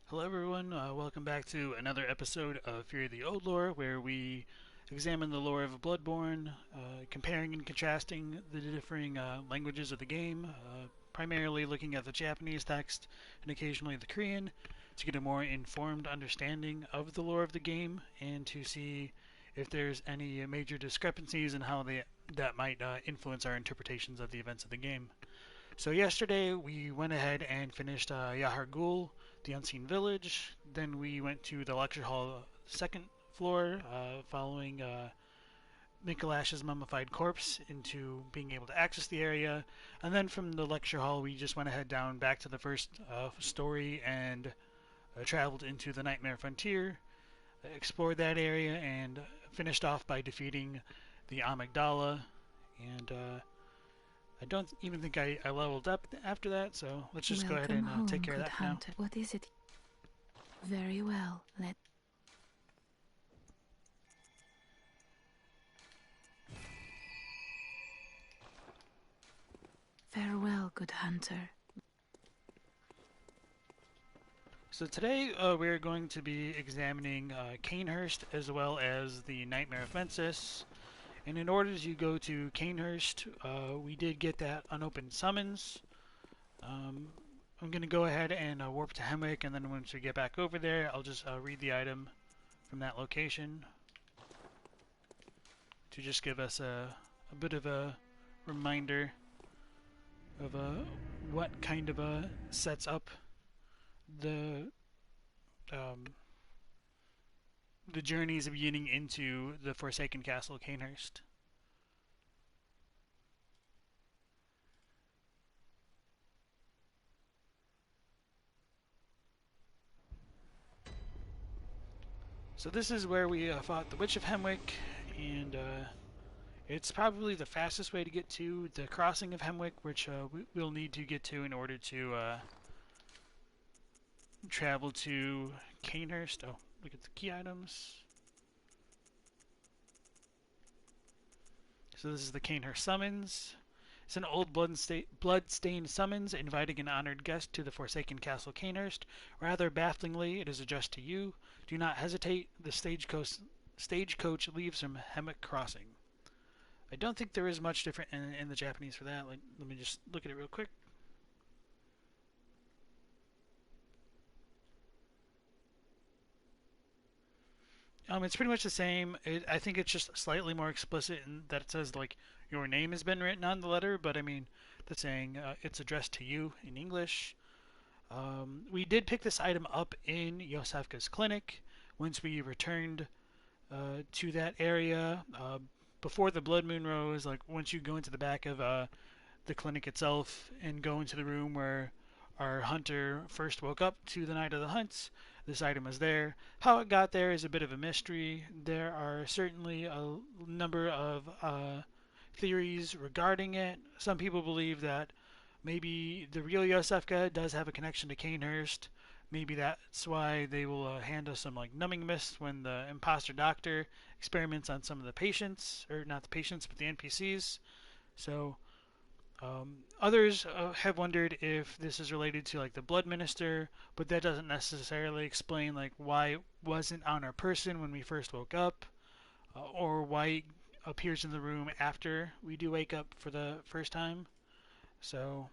Hello everyone, welcome back to another episode of Fury of the Old Lore, where we examine the lore of Bloodborne, comparing and contrasting the differing languages of the game, primarily looking at the Japanese text and occasionally the Korean, to get a more informed understanding of the lore of the game, and to see if there's any major discrepancies in how that might influence our interpretations of the events of the game. So yesterday we went ahead and finished Yahar Ghul, the Unseen Village. Then we went to the lecture hall, second floor, following Mikolash's mummified corpse into being able to access the area. And then from the lecture hall we just went ahead down back to the first story and traveled into the Nightmare Frontier, explored that area, and finished off by defeating the Amygdala. And I don't even think I leveled up after that, so let's just go ahead and take care of that for now. What is it? Very well, Farewell, good hunter. So today we're going to be examining Cainhurst as well as the Nightmare of Mensis. And in order to go to Cainhurst, we did get that unopened summons. I'm going to go ahead and warp to Hemwick, and then once we get back over there, I'll just read the item from that location to just give us a bit of a reminder of what kind of sets up the journeys of beginning into the Forsaken Castle Cainhurst. So this is where we fought the Witch of Hemwick, and it's probably the fastest way to get to the crossing of Hemwick, which we'll need to get to in order to travel to Cainhurst. Oh, look at the key items. So this is the Cainhurst summons. It's an old blood-stained summons inviting an honored guest to the Forsaken Castle Cainhurst. Rather bafflingly, it is addressed to you. Do not hesitate. The stagecoach leaves from Hemwick Crossing. I don't think there is much different in the Japanese for that. Let me just look at it real quick. It's pretty much the same. I think it's just slightly more explicit in that it says, like, your name has been written on the letter, but I mean, that's saying it's addressed to you in English. We did pick this item up in Yosefka's clinic once we returned to that area. Before the blood moon rose, like, once you go into the back of the clinic itself and go into the room where our hunter first woke up to the night of the hunts, this item is there. How it got there is a bit of a mystery. There are certainly a number of theories regarding it. Some people believe that maybe the real Yosefka does have a connection to Cainhurst. Maybe that's why they will hand us some like numbing mist when the imposter doctor experiments on some of the patients, or not the patients, but the NPCs. So others have wondered if this is related to like the blood minister, but that doesn't necessarily explain like why it wasn't on our person when we first woke up, or why it appears in the room after we do wake up for the first time. So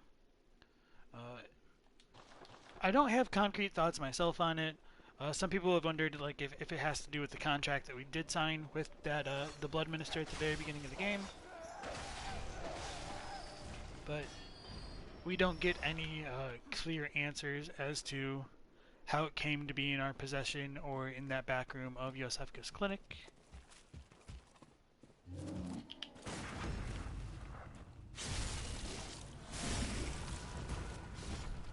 I don't have concrete thoughts myself on it. Some people have wondered like if it has to do with the contract that we did sign with that the blood minister at the very beginning of the game. But we don't get any clear answers as to how it came to be in our possession or in that back room of Yosefka's clinic.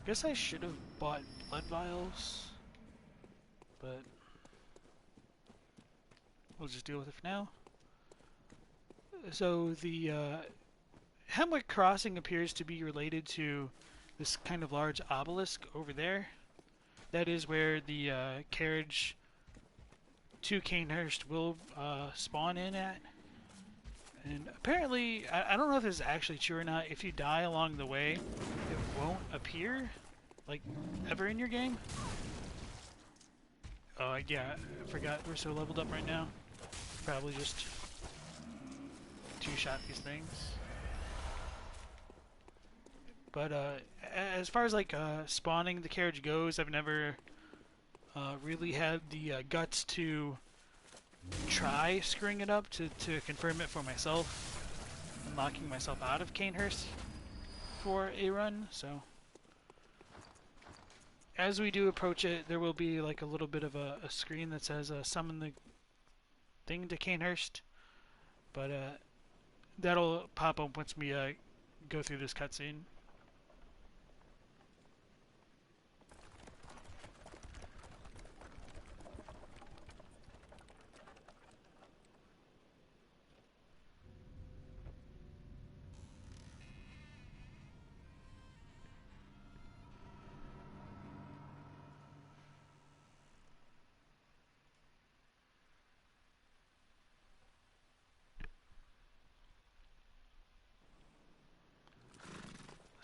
Guess I should have bought blood vials, but we'll just deal with it for now. So the Hemwick Crossing appears to be related to this kind of large obelisk over there. That is where the carriage to Cainhurst will spawn in at. And apparently, I don't know if this is actually true or not, if you die along the way, it won't appear, like, ever in your game. Yeah, I forgot we're so leveled up right now. Probably just two-shot these things. But as far as like spawning the carriage goes, I've never really had the guts to try screwing it up to confirm it for myself, and locking myself out of Cainhurst for a run. So as we do approach it, there will be like a little bit of a screen that says summon the thing to Cainhurst, but that'll pop up once we go through this cutscene.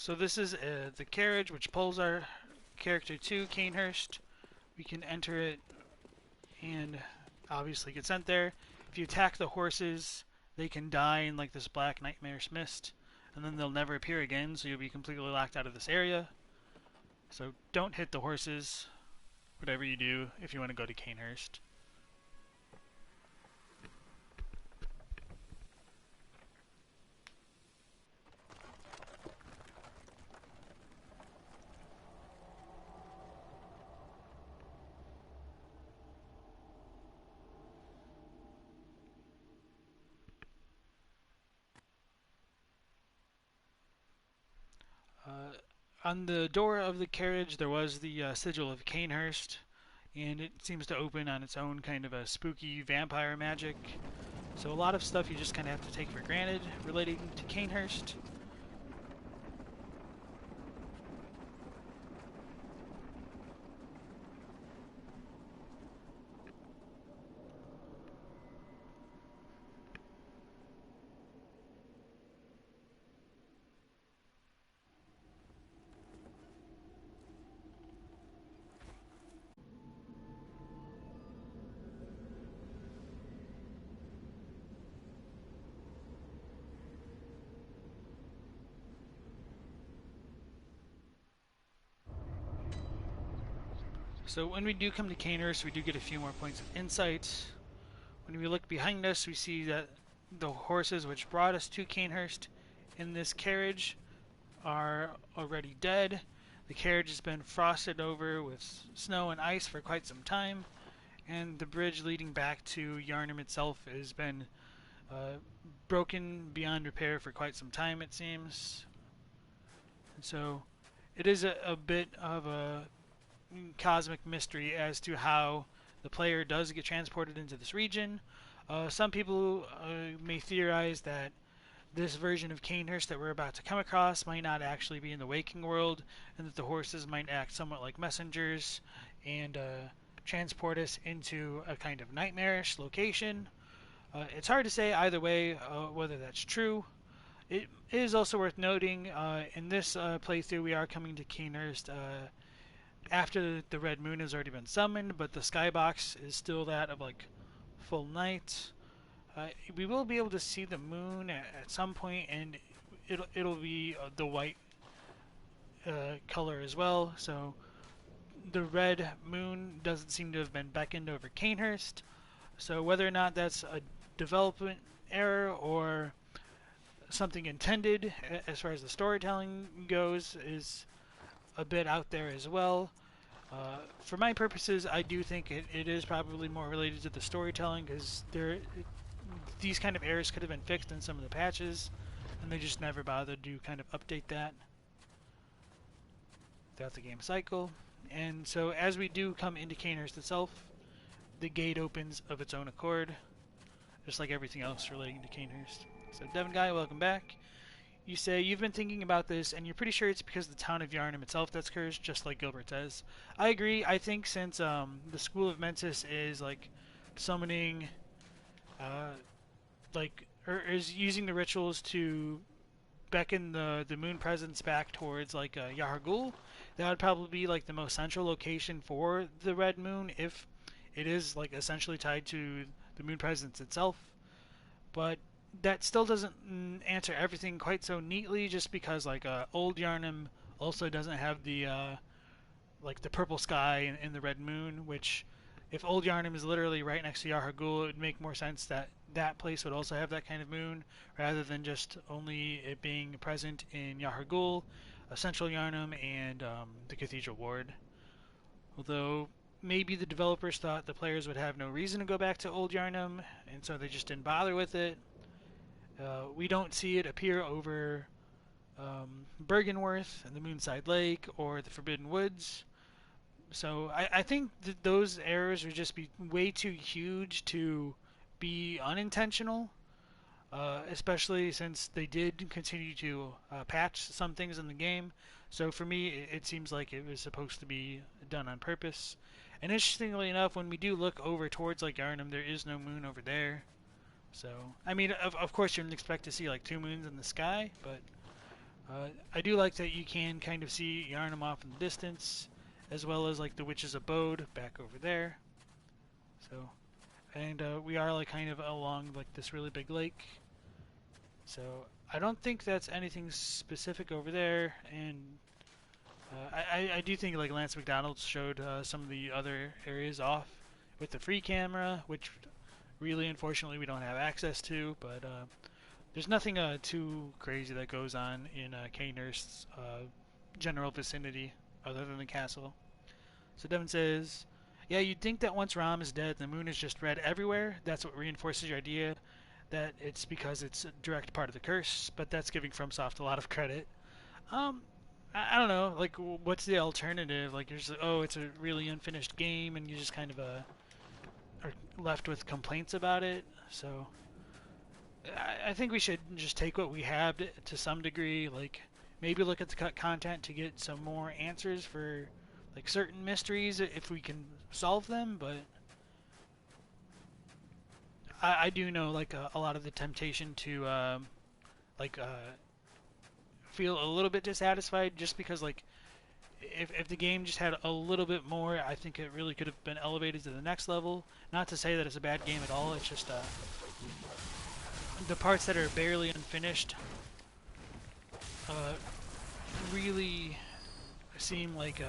So this is the carriage which pulls our character to Cainhurst. We can enter it and obviously get sent there. If you attack the horses, they can die in like this black nightmarish mist, and then they'll never appear again, so you'll be completely locked out of this area. So don't hit the horses, whatever you do, if you want to go to Cainhurst. On the door of the carriage, there was the sigil of Cainhurst, and it seems to open on its own kind of a spooky vampire magic. So a lot of stuff you just kind of have to take for granted relating to Cainhurst. So when we do come to Cainhurst, we do get a few more points of insight. When we look behind us, we see that the horses which brought us to Cainhurst in this carriage are already dead. The carriage has been frosted over with snow and ice for quite some time, and the bridge leading back to Yharnam itself has been broken beyond repair for quite some time, it seems. And so it is a bit of a cosmic mystery as to how the player does get transported into this region. Some people may theorize that this version of Cainhurst that we're about to come across might not actually be in the waking world, and that the horses might act somewhat like messengers and transport us into a kind of nightmarish location. It's hard to say either way whether that's true. It is also worth noting in this playthrough we are coming to Cainhurst after the red moon has already been summoned, but the skybox is still that of like full night. We will be able to see the moon at some point, and it'll be the white color as well. So the red moon doesn't seem to have been beckoned over Cainhurst. So whether or not that's a development error or something intended as far as the storytelling goes is a bit out there as well. For my purposes, I do think it is probably more related to the storytelling, because these kind of errors could have been fixed in some of the patches, and they just never bothered to kind of update that throughout the game cycle. And so as we do come into Cainhurst itself, the gate opens of its own accord, just like everything else relating to Cainhurst. So Devin Guy, welcome back. You say you've been thinking about this, and you're pretty sure it's because the town of Yharnam itself that's cursed, just like Gilbert says. I agree. I think since the School of Mensis is like summoning, or is using the rituals to beckon the moon presence back towards like Yahar'gul, that would probably be like the most central location for the red moon if it is like essentially tied to the moon presence itself, but that still doesn't answer everything quite so neatly. Just because like Old Yarnum also doesn't have the like the purple sky and the red moon, which if Old Yarnum is literally right next to Yarhagul, it would make more sense that that place would also have that kind of moon, rather than just only it being present in Yarhagul, Central Yarnum, and the Cathedral Ward. Although maybe the developers thought the players would have no reason to go back to Old Yarnum, and so they just didn't bother with it. We don't see it appear over Bergenworth and the Moonside Lake or the Forbidden Woods. So I think those errors would just be way too huge to be unintentional, especially since they did continue to patch some things in the game. So for me, it seems like it was supposed to be done on purpose. And interestingly enough, when we do look over towards like Arnhem, there is no moon over there. So I mean, of course, you wouldn't expect to see like two moons in the sky, but I do like that you can kind of see Yarnum off in the distance, as well as like the Witch's Abode back over there. So, and we are like kind of along like this really big lake. So I don't think that's anything specific over there, and I do think like Lance McDonald showed some of the other areas off with the free camera, which really unfortunately we don't have access to, but there's nothing too crazy that goes on in Cainhurst's general vicinity other than the castle. So Devin says, yeah, you'd think that once Ram is dead, the moon is just red everywhere. That's what reinforces your idea that it's because it's a direct part of the curse, but that's giving FromSoft a lot of credit. Um, I don't know, like, what's the alternative? Like, you're just like, oh, it's a really unfinished game, and you just kind of are left with complaints about it. So, I think we should just take what we have to some degree. Like, maybe look at the cut content to get some more answers for like certain mysteries if we can solve them. But I do know like a lot of the temptation to like feel a little bit dissatisfied just because like if the game just had a little bit more, I think it really could have been elevated to the next level. Not to say that it's a bad game at all. It's just the parts that are barely unfinished uh, really seem like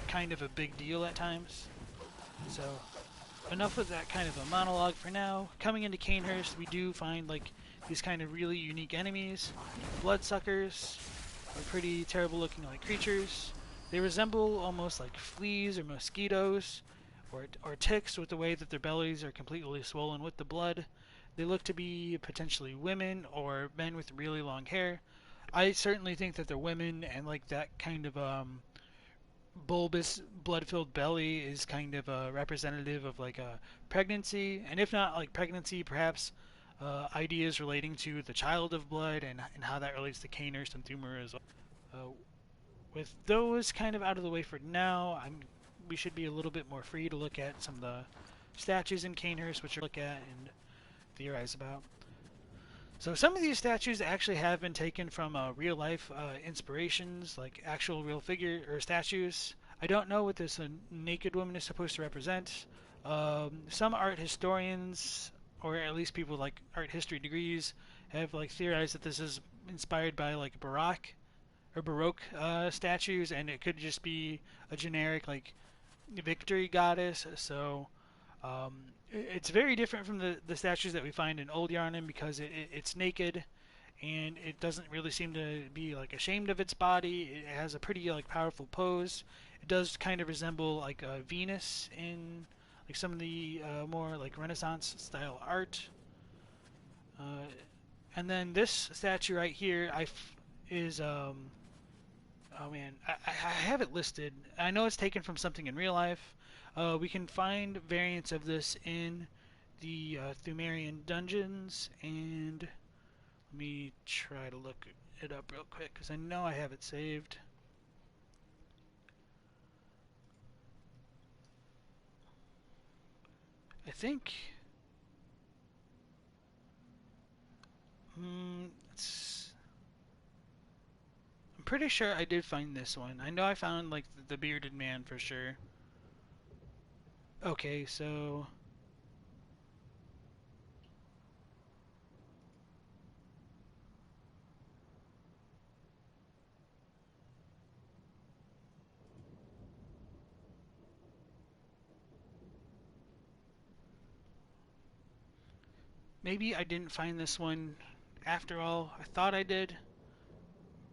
kind of a big deal at times. So enough with that kind of a monologue for now. Coming into Cainhurst, we do find like these kind of really unique enemies. Bloodsuckers are pretty terrible looking like creatures. They resemble almost like fleas or mosquitoes or ticks with the way that their bellies are completely swollen with the blood. They look to be potentially women or men with really long hair. I certainly think that they're women, and like that kind of bulbous blood-filled belly is kind of representative of like a pregnancy, and if not like pregnancy, perhaps ideas relating to the child of blood and how that relates to Cainhurst and Thumer as well. Uh, with those kind of out of the way for now, we should be a little bit more free to look at some of the statues in Cainhurst, which we look at and theorize about. So some of these statues actually have been taken from real life inspirations, like actual real figure or statues. I don't know what this naked woman is supposed to represent. Some art historians, or at least people with like art history degrees, have like theorized that this is inspired by like Baroque statues, and it could just be a generic like victory goddess. So um, it's very different from the statues that we find in Old Yarnum because it's naked and it doesn't really seem to be like ashamed of its body. It has a pretty like powerful pose. It does kind of resemble like Venus in like some of the more like Renaissance style art. Uh, and then this statue right here, is oh man, I have it listed. I know it's taken from something in real life. We can find variants of this in the Thumerian dungeons, and let me try to look it up real quick because I know I have it saved. I think. It's, I'm pretty sure I did find this one. I know I found like the bearded man for sure. Okay, so maybe I didn't find this one after all. I thought I did,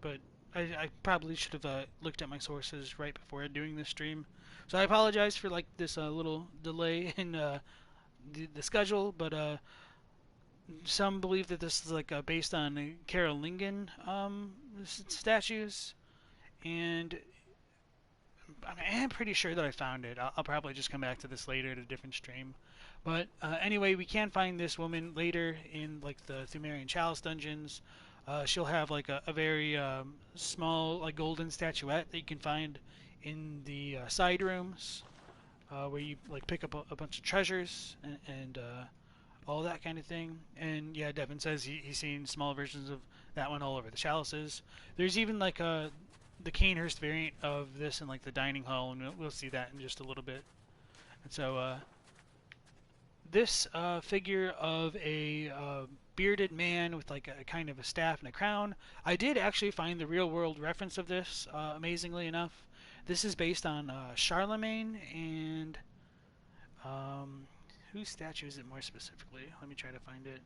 but I probably should have looked at my sources right before doing this stream. So I apologize for like this little delay in the schedule, but some believe that this is like based on Carolingian statues, and I'm pretty sure that I found it. I'll probably just come back to this later at a different stream. But anyway, we can find this woman later in like the Thumerian Chalice dungeons. She'll have like a very small like golden statuette that you can find in the side rooms where you like pick up a bunch of treasures and all that kind of thing. And yeah, Devin says he's seen small versions of that one all over the chalices. There's even like the Cainhurst variant of this in like the dining hall, and we'll see that in just a little bit. And so this figure of a bearded man with like a kind of a staff and a crown. I did actually find the real world reference of this, amazingly enough. This is based on Charlemagne and whose statue is it more specifically? Let me try to find it.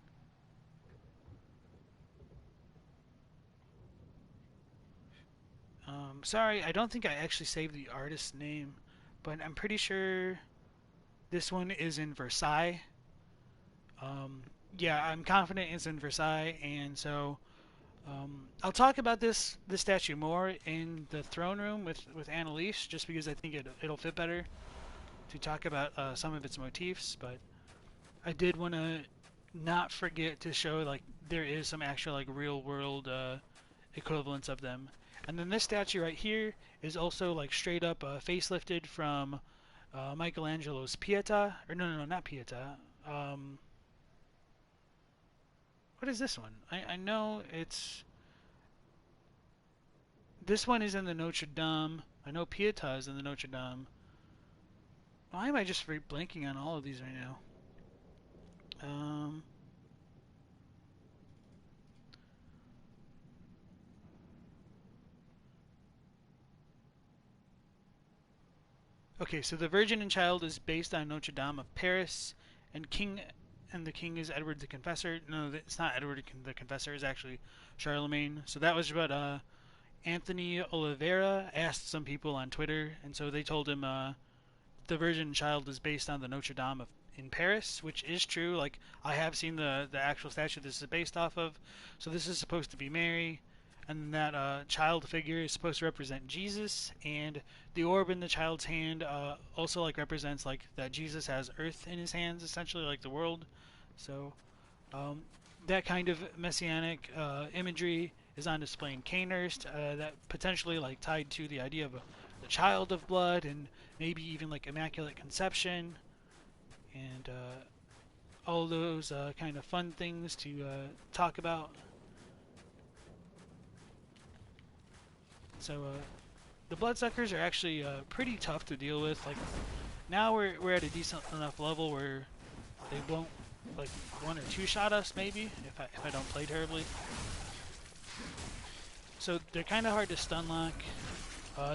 Sorry, I don't think I actually saved the artist's name, but I'm pretty sure this one is in Versailles. Yeah, I'm confident it's in Versailles, and so I'll talk about this statue more in the throne room with Annalise, just because I think it'll fit better to talk about some of its motifs. But I did want to not forget to show like there is some actual like real world equivalents of them. And then this statue right here is also like straight up facelifted from Michelangelo's Pieta, or no, not Pieta. What is this one? I know it's this one is in the Notre Dame. I know Pieta is in the Notre Dame. Why am I just blanking on all of these right now? Um, okay, so the Virgin and Child is based on Notre Dame of Paris, and the king is Edward the Confessor. No, it's not Edward the Confessor. It's actually Charlemagne. So that was what Anthony Oliveira asked some people on Twitter, and so they told him the Virgin and Child is based on the Notre Dame in Paris, which is true. Like I have seen the actual statue this is based off of. So this is supposed to be Mary, and that child figure is supposed to represent Jesus, and the orb in the child's hand also like represents like that Jesus has earth in his hands, essentially like the world. So that kind of messianic imagery is on display in Cainhurst. That potentially like tied to the idea of the child of blood and maybe even like immaculate conception and all those kind of fun things to talk about. So the Bloodsuckers are actually pretty tough to deal with. Like now we're at a decent enough level where they won't like one or two shot us maybe if I don't play terribly. So they're kind of hard to stun lock.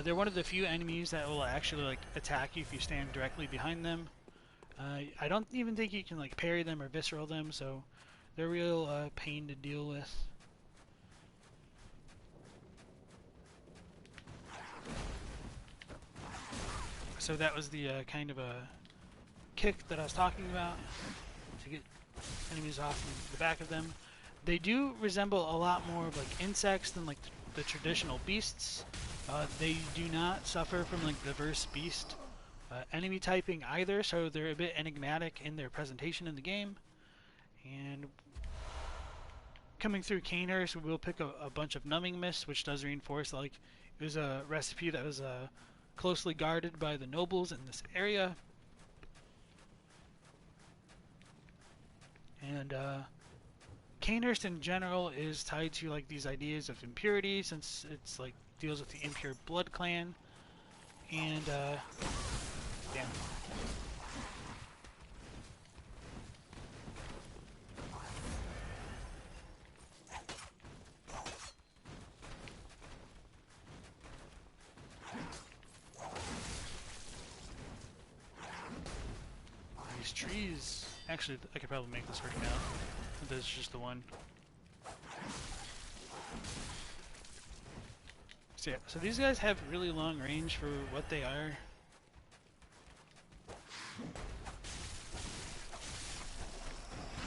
They're one of the few enemies that will actually like attack you if you stand directly behind them. I don't even think you can like parry them or visceral them, so they're real pain to deal with. So that was the kind of a kick that I was talking about to get enemies off the back of them. They do resemble a lot more of like insects than like the traditional beasts. They do not suffer from like diverse beast enemy typing either, so they're a bit enigmatic in their presentation in the game. And coming through Cainhurst, we will pick a bunch of numbing mists, which does reinforce like it was a recipe that was closely guarded by the nobles in this area. And Cainhurst in general is tied to like these ideas of impurity, since it's like deals with the impure blood clan. And damn. these trees. Actually, I could probably make this work now. There's just the one. So yeah, so these guys have really long range for what they are.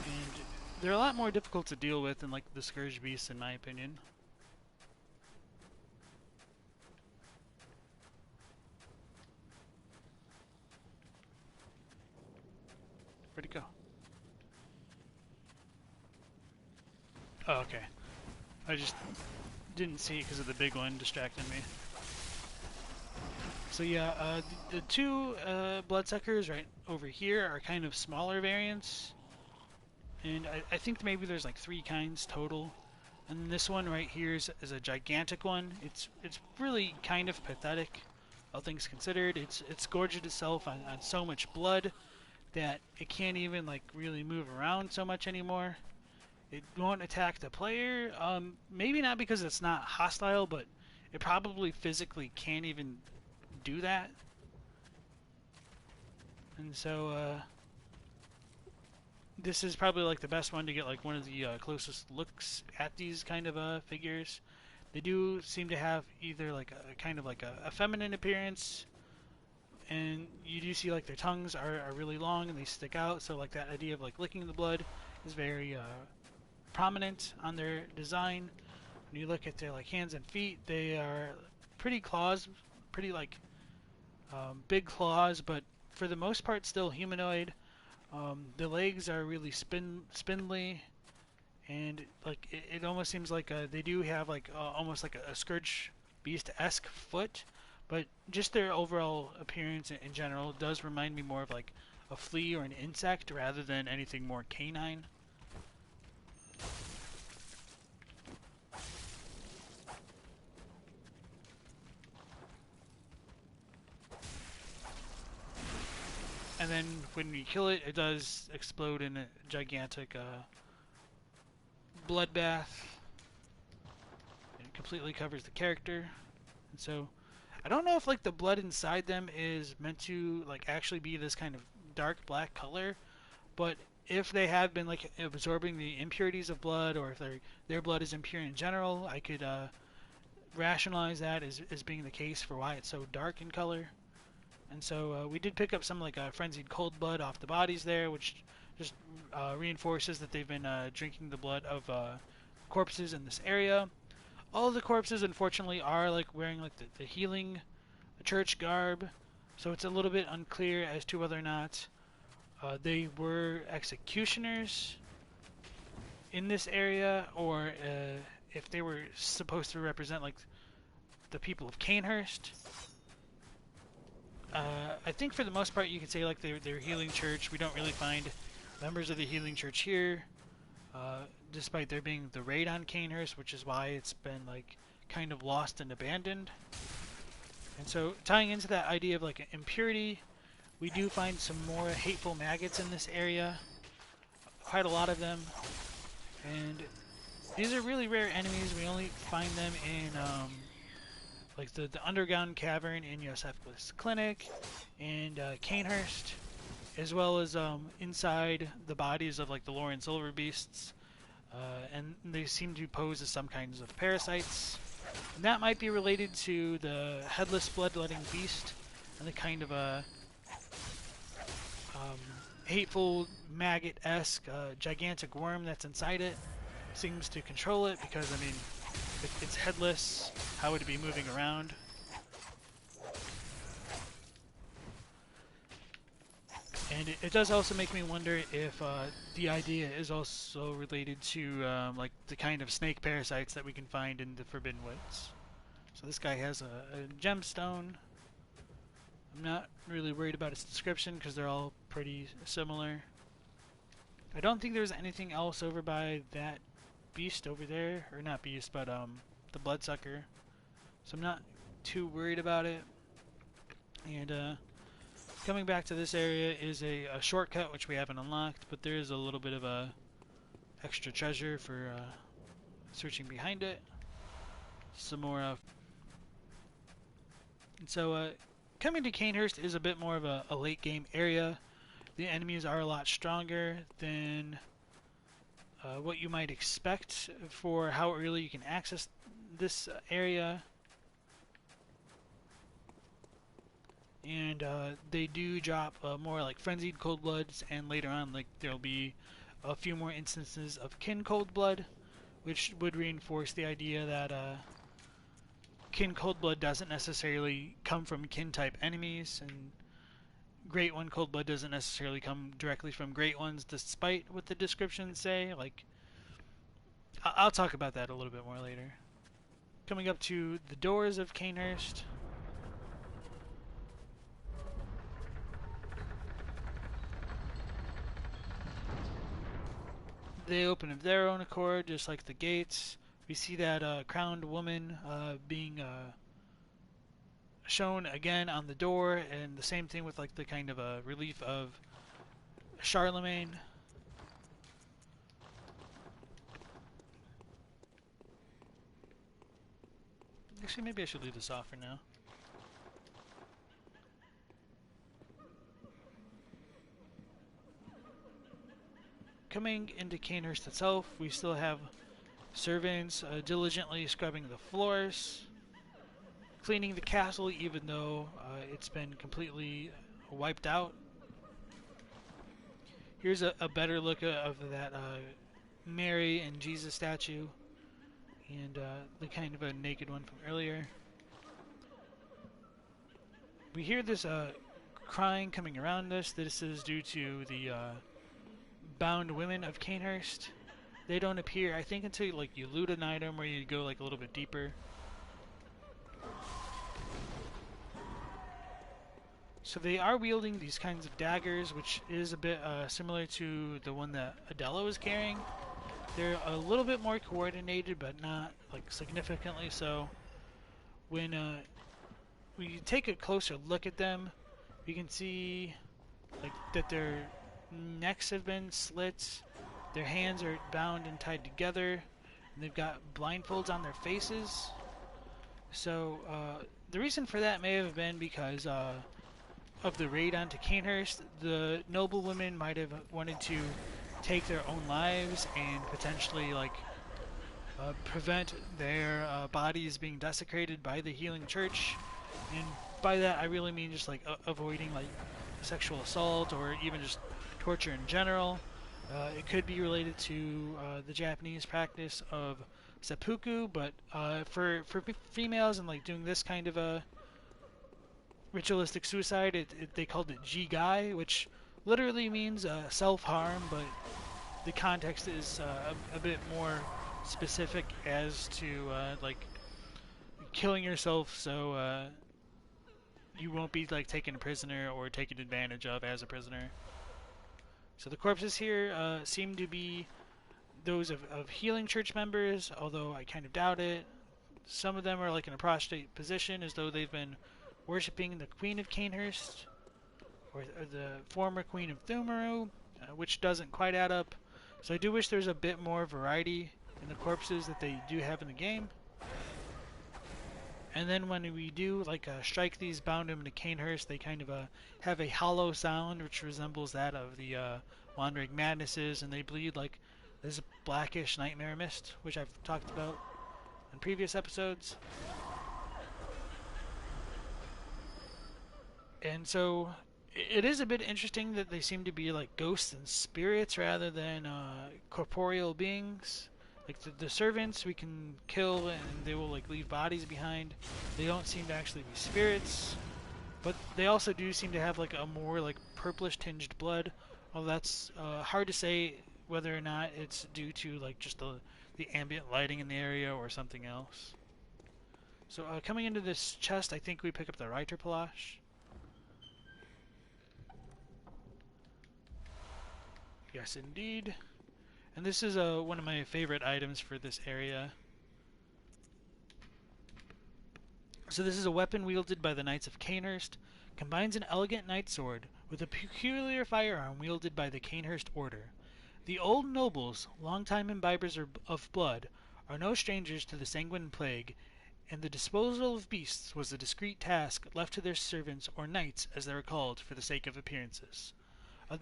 And they're a lot more difficult to deal with than like the Scourge Beasts, in my opinion. Where'd it go? Oh, okay. I just didn't see it because of the big one distracting me. So yeah, the two Bloodsuckers right over here are kind of smaller variants. And I think maybe there's like 3 kinds total. And this one right here is a gigantic one. It's really kind of pathetic, all things considered. It's gorged itself on so much blood that it can't even like really move around so much anymore. It won't attack the player. Maybe not because it's not hostile, but it probably physically can't even do that. And so this is probably like the best one to get like one of the closest looks at these kind of figures. They do seem to have either like a kind of like a feminine appearance, and you do see like their tongues are really long and they stick out, so like that idea of like licking the blood is very prominent on their design. When you look at their like hands and feet, they are pretty like big claws, but for the most part still humanoid. The legs are really spindly, and like it almost seems like they do have like almost like a Scourge Beast-esque foot, but just their overall appearance in general does remind me more of like a flea or an insect rather than anything more canine. And then when you kill it, it does explode in a gigantic bloodbath. It completely covers the character. And so, I don't know if like the blood inside them is meant to like actually be this kind of dark black color, but if they have been like absorbing the impurities of blood, or if their blood is impure in general, I could rationalize that as being the case for why it's so dark in color. And so we did pick up some like frenzied cold blood off the bodies there, which just reinforces that they've been drinking the blood of corpses in this area. All of the corpses, unfortunately, are like wearing like the healing church garb, so it's a little bit unclear as to whether or not they were executioners in this area, or if they were supposed to represent like the people of Cainhurst. I think for the most part you could say like they're healing church. We don't really find members of the healing church here, despite there being the raid on Cainhurst, which is why it's been like kind of lost and abandoned. And so tying into that idea of like impurity, we do find some more hateful maggots in this area, quite a lot of them, and these are really rare enemies. We only find them in like the underground cavern in Josephus Clinic and Cainhurst, as well as inside the bodies of like the Lauren Silver Beasts, and they seem to pose as some kinds of parasites. And that might be related to the headless bloodletting beast and the kind of a hateful maggot-esque gigantic worm that's inside it. Seems to control it because, I mean, it's headless. How would it be moving around? And it does also make me wonder if the idea is also related to like the kind of snake parasites that we can find in the Forbidden Woods. So this guy has a gemstone. I'm not really worried about its description because they're all pretty similar. I don't think there's anything else over by that beast over there, or not beast, but the Bloodsucker. So I'm not too worried about it. And coming back to this area is a shortcut which we haven't unlocked, but there is a little bit of a extra treasure for searching behind it. Some more. And so coming to Cainhurst is a bit more of a late game area. The enemies are a lot stronger than what you might expect for how early you can access this area. And they do drop more like frenzied cold bloods, and later on, like there'll be a few more instances of kin cold blood, which would reinforce the idea that kin cold blood doesn't necessarily come from kin type enemies, and Great One cold blood doesn't necessarily come directly from Great Ones, despite what the descriptions say. Like, I'll talk about that a little bit more later. Coming up to the doors of Cainhurst. They open of their own accord, just like the gates. We see that crowned woman being shown again on the door, and the same thing with like the kind of a relief of Charlemagne. Actually, maybe I should leave this off for now. Coming into Cainhurst itself, we still have servants diligently scrubbing the floors, cleaning the castle even though it's been completely wiped out. Here's a better look of that Mary and Jesus statue, and the kind of a naked one from earlier. We hear this crying coming around us. This is due to the bound women of Cainhurst. They don't appear, I think, until like you loot an item or you go like a little bit deeper. So they are wielding these kinds of daggers, which is a bit similar to the one that Adela was carrying. They're a little bit more coordinated, but not like significantly so. When we take a closer look at them, we can see like that their necks have been slit, their hands are bound and tied together, and they've got blindfolds on their faces. So the reason for that may have been because of the raid onto Cainhurst. The noblewomen might have wanted to take their own lives and potentially like prevent their bodies being desecrated by the healing church. And by that I really mean just like avoiding like sexual assault or even just torture in general. It could be related to the Japanese practice of seppuku, but for females and like doing this kind of a ritualistic suicide, they called it jigai, which literally means self-harm, but the context is a bit more specific as to like killing yourself so you won't be like taken prisoner or taken advantage of as a prisoner. So the corpses here seem to be those of healing church members, although I kind of doubt it. Some of them are like in a prostrate position as though they've been worshipping the Queen of Cainhurst, or the former Queen of Thumaru, which doesn't quite add up. So I do wish there's a bit more variety in the corpses that they do have in the game. And then when we do like strike these bound women to Cainhurst, they kind of have a hollow sound which resembles that of the Wandering Madnesses, and they bleed like this blackish nightmare mist, which I've talked about in previous episodes. And so it is a bit interesting that they seem to be like ghosts and spirits rather than corporeal beings. Like the servants we can kill and they will like leave bodies behind. They don't seem to actually be spirits, but they also do seem to have like a more like purplish tinged blood. Well, that's hard to say whether or not it's due to like just the ambient lighting in the area or something else. So coming into this chest, I think we pick up the Reiterpallasch. Yes, indeed. And this is one of my favorite items for this area. So this is a weapon wielded by the Knights of Cainhurst. Combines an elegant knight sword with a peculiar firearm wielded by the Cainhurst Order. The old nobles, long-time imbibers of blood, are no strangers to the sanguine plague, and the disposal of beasts was a discreet task left to their servants or knights, as they were called for the sake of appearances.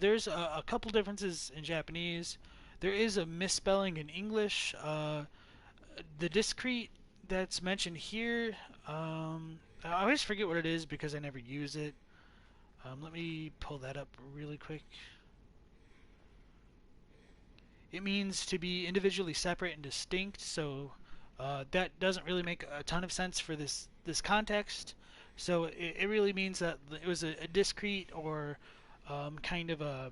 There's a couple differences in Japanese. There is a misspelling in English. The discrete that's mentioned here, I always forget what it is because I never use it. Let me pull that up really quick. It means to be individually separate and distinct, so that doesn't really make a ton of sense for this context. So it really means that it was a discrete or kind of a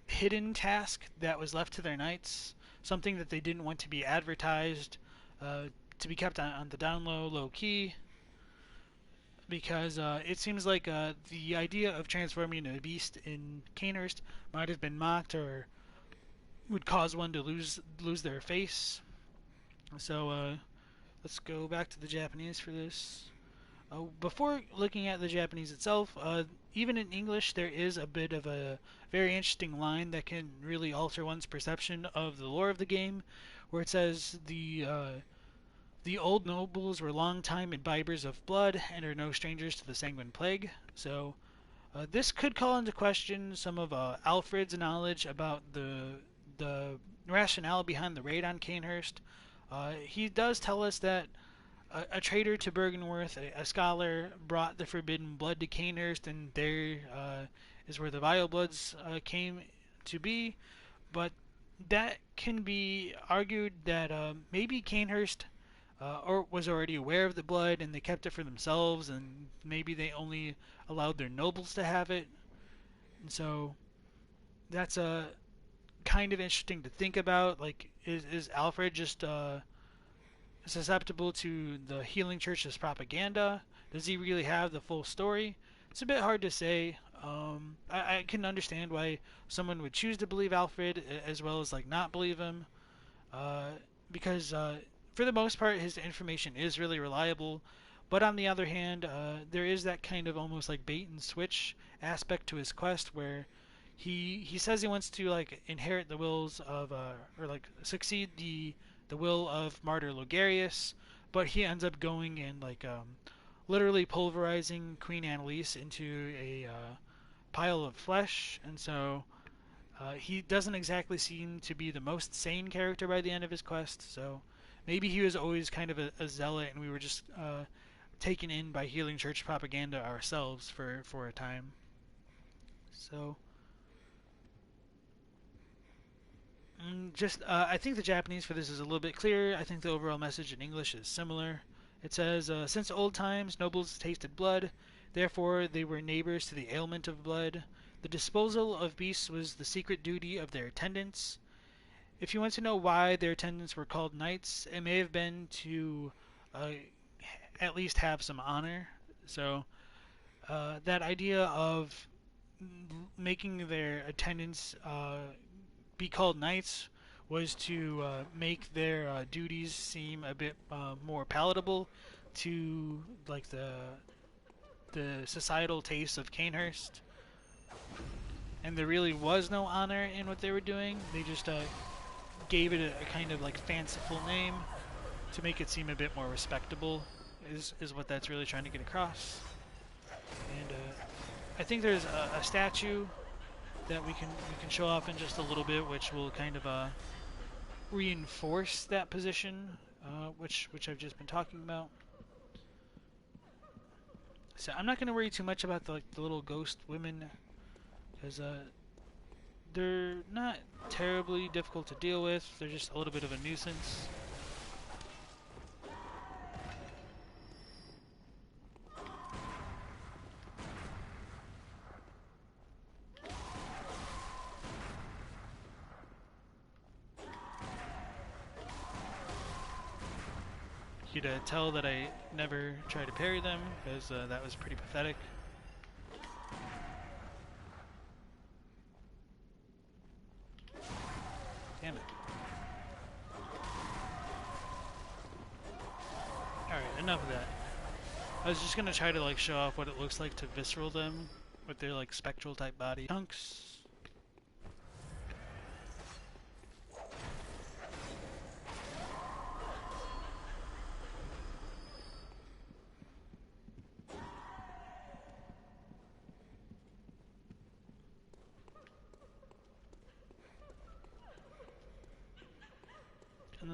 hidden task that was left to their knights, something that they didn't want to be advertised, uh, to be kept on the down low key, because it seems like the idea of transforming into a beast in Cainhurst might have been mocked or would cause one to lose their face. So let's go back to the Japanese for this. Before looking at the Japanese itself, even in English, there is a bit of a very interesting line that can really alter one's perception of the lore of the game, where it says the old nobles were long-time imbibers of blood and are no strangers to the sanguine plague. So this could call into question some of Alfred's knowledge about the rationale behind the raid on Cainhurst. He does tell us that a traitor to Bergenworth, a scholar, brought the forbidden blood to Cainhurst, and there is where the vile bloods came to be. But that can be argued that maybe Cainhurst or was already aware of the blood and they kept it for themselves, and maybe they only allowed their nobles to have it. And so that's kind of interesting to think about. Like, is Alfred just susceptible to the healing church's propaganda? Does he really have the full story? It's a bit hard to say. I can understand why someone would choose to believe Alfred as well as like not believe him, uh, because for the most part his information is really reliable. But on the other hand, there is that kind of almost like bait and switch aspect to his quest where he says he wants to like inherit the wills of or like succeed the will of Martyr Logarius, but he ends up going and like literally pulverizing Queen Annalise into a pile of flesh, and so he doesn't exactly seem to be the most sane character by the end of his quest. So maybe he was always kind of a zealot, and we were just taken in by healing church propaganda ourselves for a time. So just I think the Japanese for this is a little bit clearer. I think the overall message in English is similar. It says, since old times nobles tasted blood, therefore they were neighbors to the ailment of blood. The disposal of beasts was the secret duty of their attendants. If you want to know why their attendants were called knights, it may have been to uh, at least have some honor. So that idea of making their attendants be called knights was to make their duties seem a bit more palatable to like the societal tastes of Cainhurst. And there really was no honor in what they were doing. They just gave it a kind of like fanciful name to make it seem a bit more respectable. Is what that's really trying to get across. And I think there's a statue that we can show off in just a little bit, which will kind of reinforce that position, which I've just been talking about. So I'm not going to worry too much about the little ghost women, because they're not terribly difficult to deal with. They're just a little bit of a nuisance. You'd tell that I never try to parry them, because that was pretty pathetic. Damn it. Alright, enough of that. I was just gonna try to like show off what it looks like to visceral them with their like spectral type body chunks.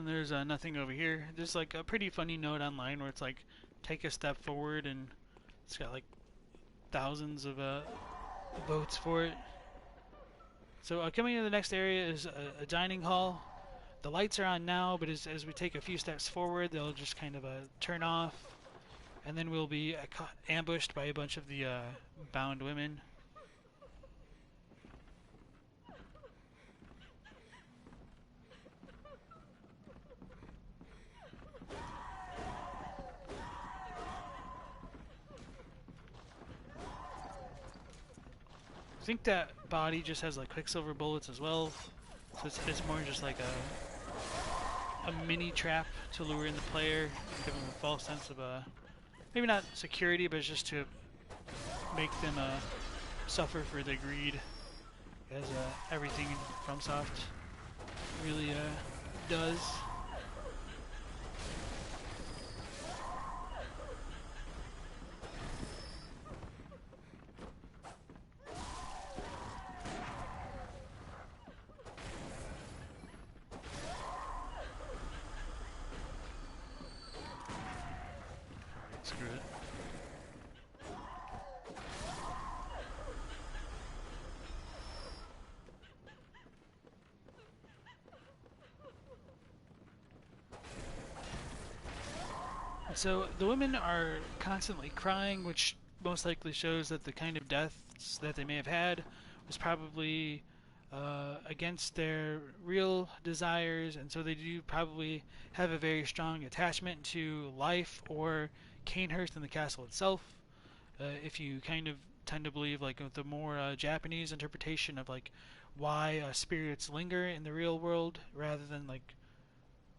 And there's nothing over here. There's like a pretty funny note online where it's like, take a step forward, and it's got like thousands of votes for it. So coming to the next area is a dining hall. The lights are on now, but as we take a few steps forward, they'll just kind of turn off, and then we'll be ambushed by a bunch of the bound women. I think that body just has like quicksilver bullets as well, so it's more just like a mini trap to lure in the player, give them a false sense of maybe not security, but it's just to make them suffer for their greed, as everything in FromSoft really does. Screw it. So the women are constantly crying, which most likely shows that the kind of deaths that they may have had was probably against their real desires, and so they do probably have a very strong attachment to life or Cainhurst and the castle itself. If you kind of tend to believe like the more Japanese interpretation of like why spirits linger in the real world rather than like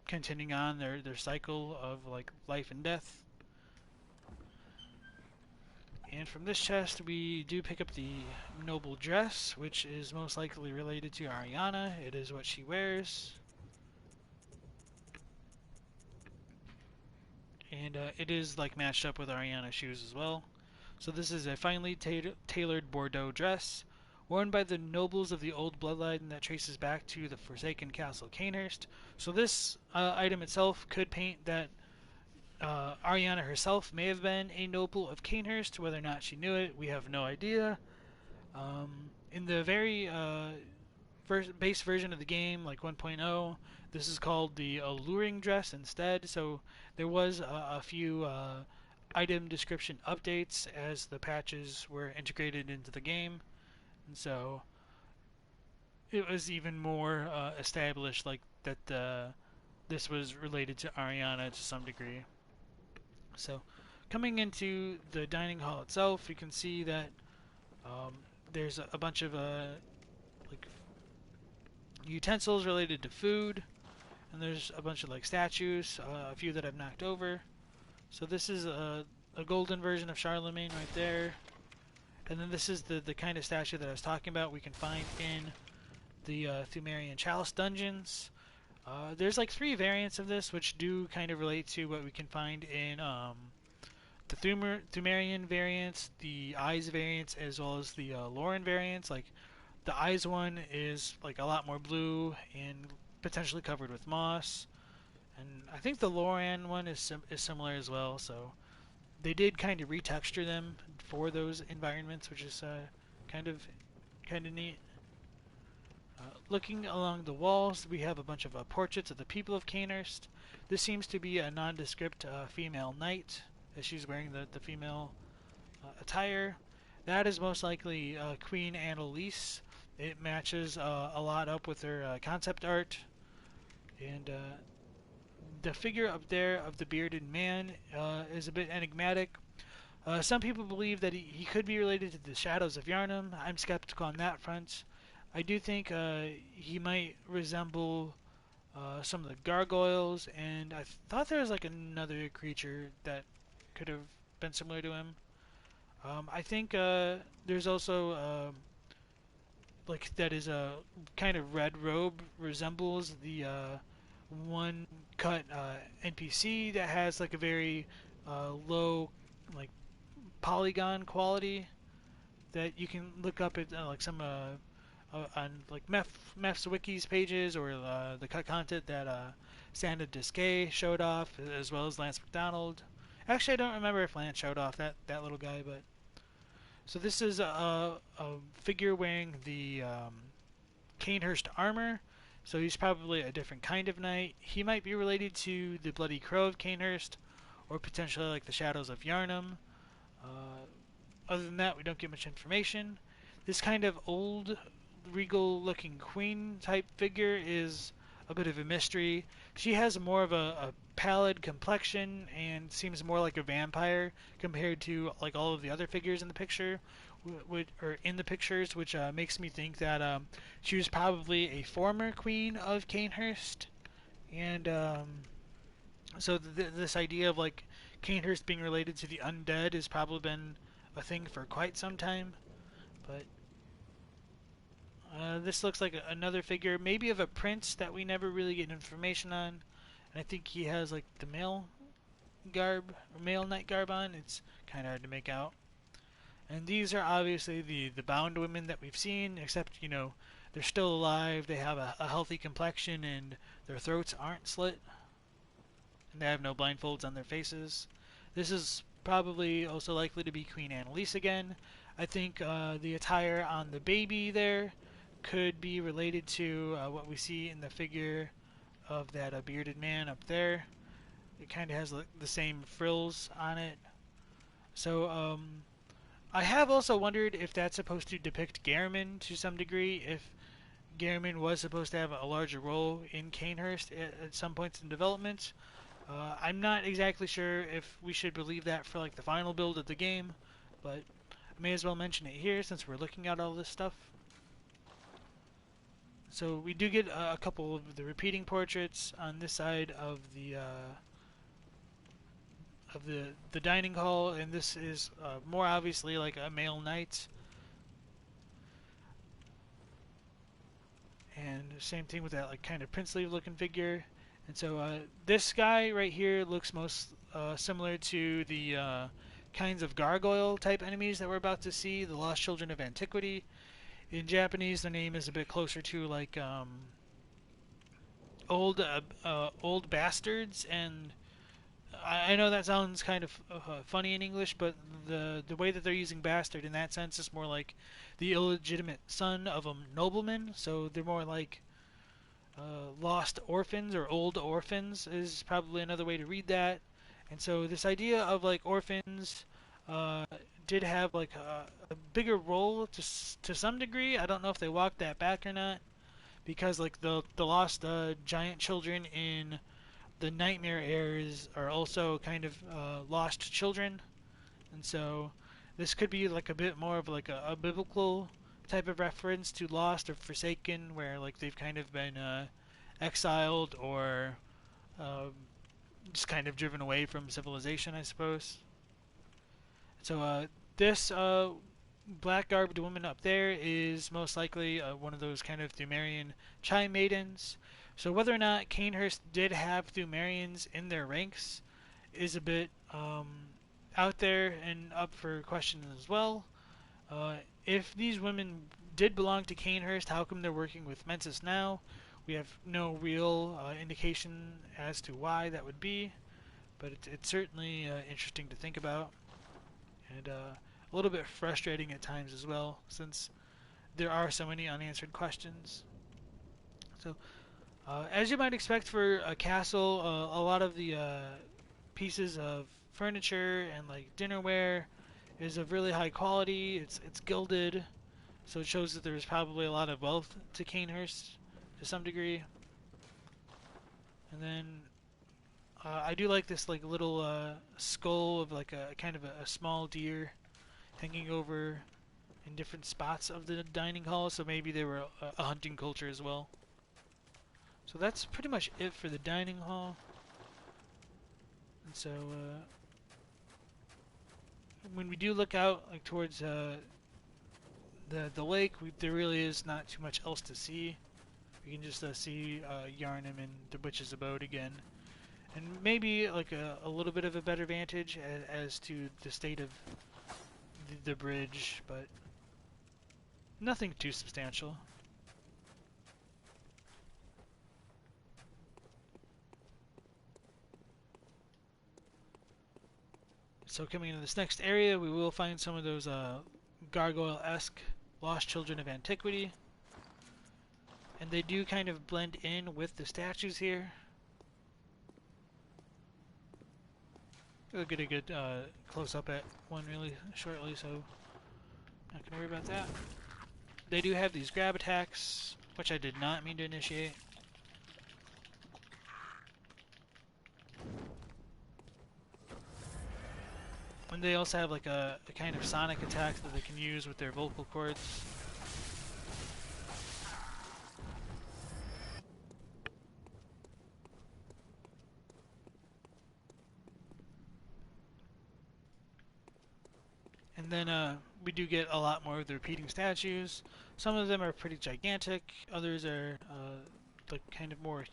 continuing on their cycle of like life and death. And from this chest we do pick up the noble dress, which is most likely related to Ariana. It is what she wears. And it is like matched up with Ariana's shoes as well. So this is a finely tailored Bordeaux dress worn by the nobles of the old bloodline that traces back to the Forsaken Castle Cainhurst. So this item itself could paint that Ariana herself may have been a noble of Cainhurst. Whether or not she knew it, we have no idea. In the very base version of the game, like 1.0, this is called the alluring dress instead. So there was a few item description updates as the patches were integrated into the game, and so it was even more established like that this was related to Ariana to some degree. So coming into the dining hall itself, you can see that there's a bunch of like utensils related to food, and there's a bunch of like statues, a few that I've knocked over. So this is a golden version of Charlemagne right there. And then this is the kind of statue that I was talking about we can find in the Thumerian Chalice dungeons. There's like 3 variants of this, which do kind of relate to what we can find in the Thumerian variants, the Eyes variants, as well as the Lauren variants. Like the Eyes one is like a lot more blue and potentially covered with moss. And I think the Loran one is similar as well, so they did kind of retexture them for those environments, which is kind of neat. Looking along the walls, we have a bunch of portraits of the people of Cainhurst. This seems to be a nondescript female knight, as she's wearing the female attire. That is most likely Queen Annalise. It matches a lot up with her concept art. And the figure up there of the bearded man is a bit enigmatic. Some people believe that he could be related to the Shadows of Yharnam. I'm skeptical on that front. I do think he might resemble some of the gargoyles, and I thought there was like another creature that could have been similar to him. I think there's also like that is a kind of red robe resembles the one cut NPC that has like a very low like polygon quality that you can look up at like some on like Meph's wikis pages or the cut content that Santa Disque showed off, as well as Lance McDonald. Actually, I don't remember if Lance showed off that little guy, but so this is a figure wearing the Cainhurst armor. So he's probably a different kind of knight. He might be related to the Bloody Crow of Cainhurst, or potentially like the Shadows of Yarnum. Uh, Other than that, we don't get much information. This kind of old, regal-looking queen type figure is a bit of a mystery. She has more of a pallid complexion and seems more like a vampire compared to like all of the other figures in the picture, or in the pictures, which makes me think that she was probably a former queen of Cainhurst, and so this idea of like Cainhurst being related to the undead has probably been a thing for quite some time. But this looks like another figure, maybe of a prince that we never really get information on. And I think he has like the male garb, or male knight garb on. It's kind of hard to make out. And these are obviously the bound women that we've seen, except, you know, they're still alive, they have a healthy complexion, and their throats aren't slit. And they have no blindfolds on their faces. This is probably also likely to be Queen Annalise again. I think the attire on the baby there could be related to what we see in the figure of that bearded man up there. It kind of has the same frills on it. So I have also wondered if that's supposed to depict Garamond to some degree, if Garamond was supposed to have a larger role in Cainhurst at some points in development. I'm not exactly sure if we should believe that for like the final build of the game, but I may as well mention it here since we're looking at all this stuff. So we do get a couple of the repeating portraits on this side of the dining hall, and this is more obviously like a male knight. And same thing with that like kind of princely looking figure. And so this guy right here looks most similar to the kinds of gargoyle type enemies that we're about to see, the Lost Children of Antiquity. In Japanese, the name is a bit closer to like old bastards, and I know that sounds kind of funny in English, but the way that they're using bastard in that sense is more like the illegitimate son of a nobleman. So they're more like lost orphans or old orphans is probably another way to read that. And so this idea of like orphans uh, did have like a bigger role to some degree. I don't know if they walked that back or not, because like the lost giant children in the Nightmare Heirs are also kind of lost children, and so this could be like a bit more of like a biblical type of reference to Lost or Forsaken, where like they've kind of been exiled or uh, just kind of driven away from civilization, I suppose. So this black garbed woman up there is most likely one of those kind of Thumerian chime maidens. So whether or not Cainhurst did have Thumerians in their ranks is a bit out there and up for question as well. If these women did belong to Cainhurst, how come they're working with Mensis now? We have no real indication as to why that would be, but it's certainly interesting to think about, and a little bit frustrating at times as well, since there are so many unanswered questions. So, as you might expect for a castle, a lot of the pieces of furniture and like dinnerware is of really high quality. It's gilded, so it shows that there's probably a lot of wealth to Cainhurst to some degree. And then I do like this like little skull of like a kind of a small deer hanging over in different spots of the dining hall. So maybe they were a hunting culture as well. So that's pretty much it for the dining hall. And so when we do look out like towards the lake, there really is not too much else to see. We can just see Yarnum and the Witch's Abode again, and maybe like a little bit of a better vantage as to the state of the bridge, but nothing too substantial. So coming into this next area, we will find some of those gargoyle-esque lost children of antiquity. And they do kind of blend in with the statues here. We'll get a good close-up at one really shortly, so not gonna worry about that. They do have these grab attacks, which I did not mean to initiate. And they also have like a kind of sonic attack that they can use with their vocal cords. And then we do get a lot more of the repeating statues. Some of them are pretty gigantic, others are like kind of more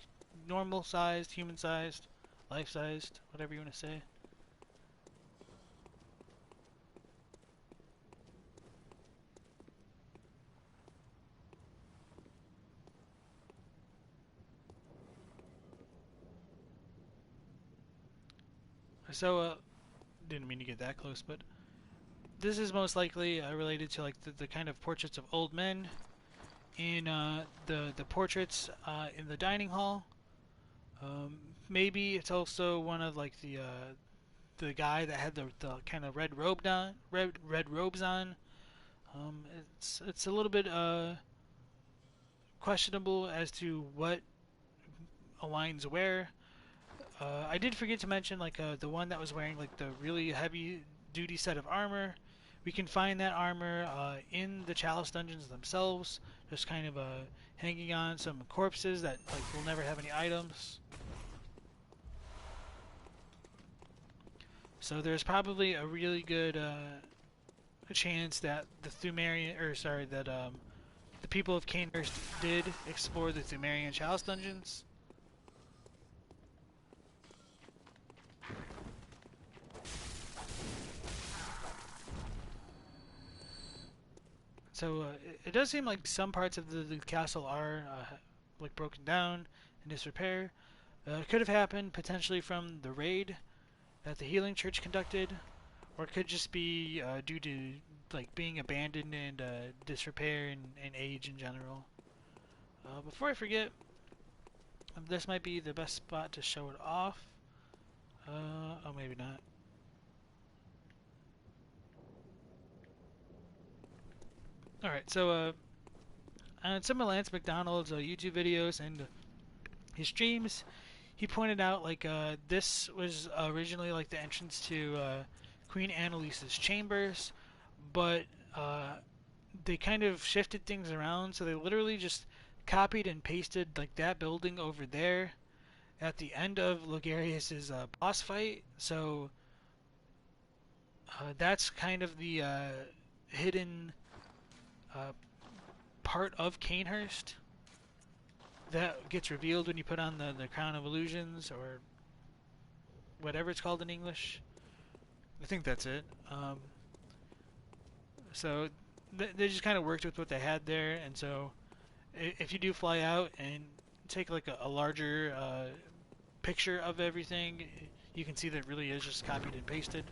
normal sized, human sized, life sized, whatever you want to say. So, didn't mean to get that close, but this is most likely related to like the kind of portraits of old men in the portraits in the dining hall. Maybe it's also one of like the guy that had the kind of red robes on. It's a little bit questionable as to what aligns where. I did forget to mention like the one that was wearing like the really heavy duty set of armor. We can find that armor in the Chalice dungeons themselves, just kind of hanging on some corpses that like will never have any items. So there's probably a really good a chance that the the people of Cainhurst did explore the Thumerian Chalice dungeons. So it does seem like some parts of the castle are like broken down in disrepair. Could have happened potentially from the raid that the Healing Church conducted, or it could just be due to like being abandoned and disrepair and age in general. Before I forget, this might be the best spot to show it off. Oh, maybe not. Alright, so on some of Lance McDonald's YouTube videos and his streams, he pointed out like this was originally like the entrance to Queen Annalise's chambers, but they kind of shifted things around, so they literally just copied and pasted like that building over there at the end of Logarius's boss fight. So that's kind of the hidden part of Cainhurst that gets revealed when you put on the Crown of Illusions, or whatever it's called in English. I think that's it. So they just kind of worked with what they had there, and so if you do fly out and take like a larger picture of everything, you can see that it really is just copied and pasted.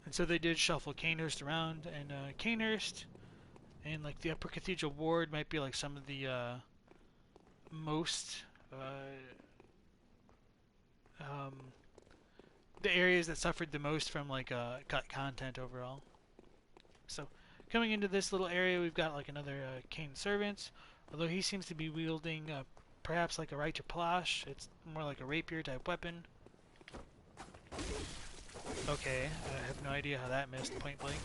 And so they did shuffle Cainhurst around, and Cainhurst and like the Upper Cathedral Ward might be like some of the most the areas that suffered the most from like cut content overall. So coming into this little area, we've got like another Cain servant, although he seems to be wielding perhaps like a Reiter Palash. It's more like a rapier type weapon. Okay, I have no idea how that missed point blank.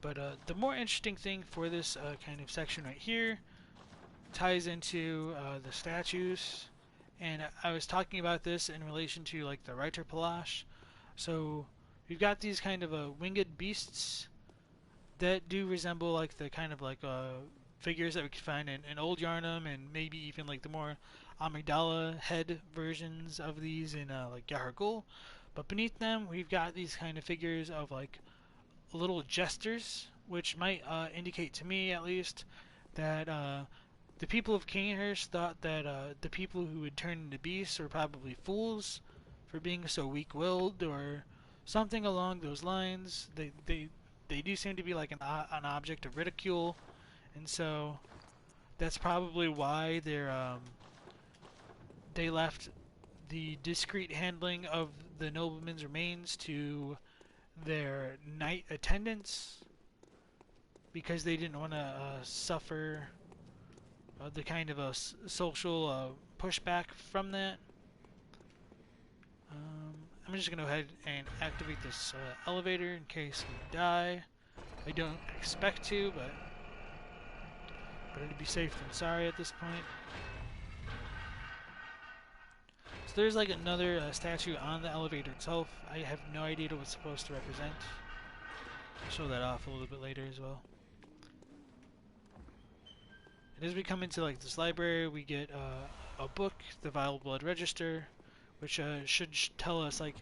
But the more interesting thing for this kind of section right here ties into the statues, and I was talking about this in relation to like the Reiter Palash. So we've got these kind of winged beasts that do resemble like the kind of like figures that we could find in Old Yarnum, and maybe even like the more amygdala head versions of these in like Yahar'gul. But beneath them, we've got these kind of figures of like little jesters, which might indicate to me at least that the people of Cainhurst thought that the people who would turn into beasts were probably fools for being so weak-willed or something along those lines. They do seem to be like an object of ridicule, and so that's probably why they left the discreet handling of the nobleman's remains to their knight attendants because they didn't want to suffer the kind of a social pushback from that. I'm just going to go ahead and activate this elevator in case we die. I don't expect to, but better to be safe than sorry at this point. So there's like another statue on the elevator itself. I have no idea what it's supposed to represent. I'll show that off a little bit later as well. And as we come into like this library, we get a book, the Vile Blood Register, which should tell us like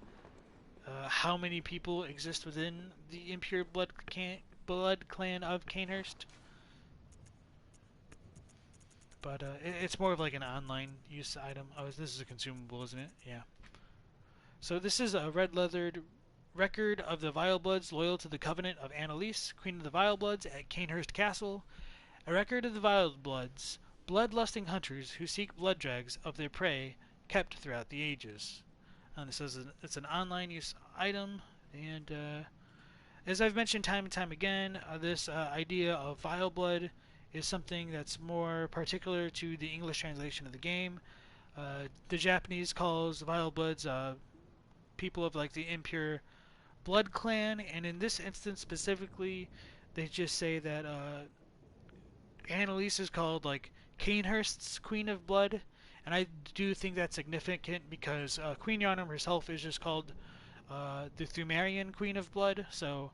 how many people exist within the impure blood clan of Cainhurst. But it's more of like an online use item. Oh, this is a consumable, isn't it? Yeah. So this is a red-leathered record of the Vile Bloods loyal to the Covenant of Annalise, Queen of the Vile Bloods at Cainhurst Castle. A record of the Vile Bloods, bloodlusting hunters who seek blood dregs of their prey, kept throughout the ages. And it says it's an online use item, and as I've mentioned time and time again, this idea of vile blood is something that's more particular to the English translation of the game. The Japanese calls vile bloods people of like the impure blood clan, and in this instance specifically, they just say that Annalise is called like Cainhurst's Queen of Blood, and I do think that's significant because Queen Yharnam herself is just called the Thumerian Queen of Blood, so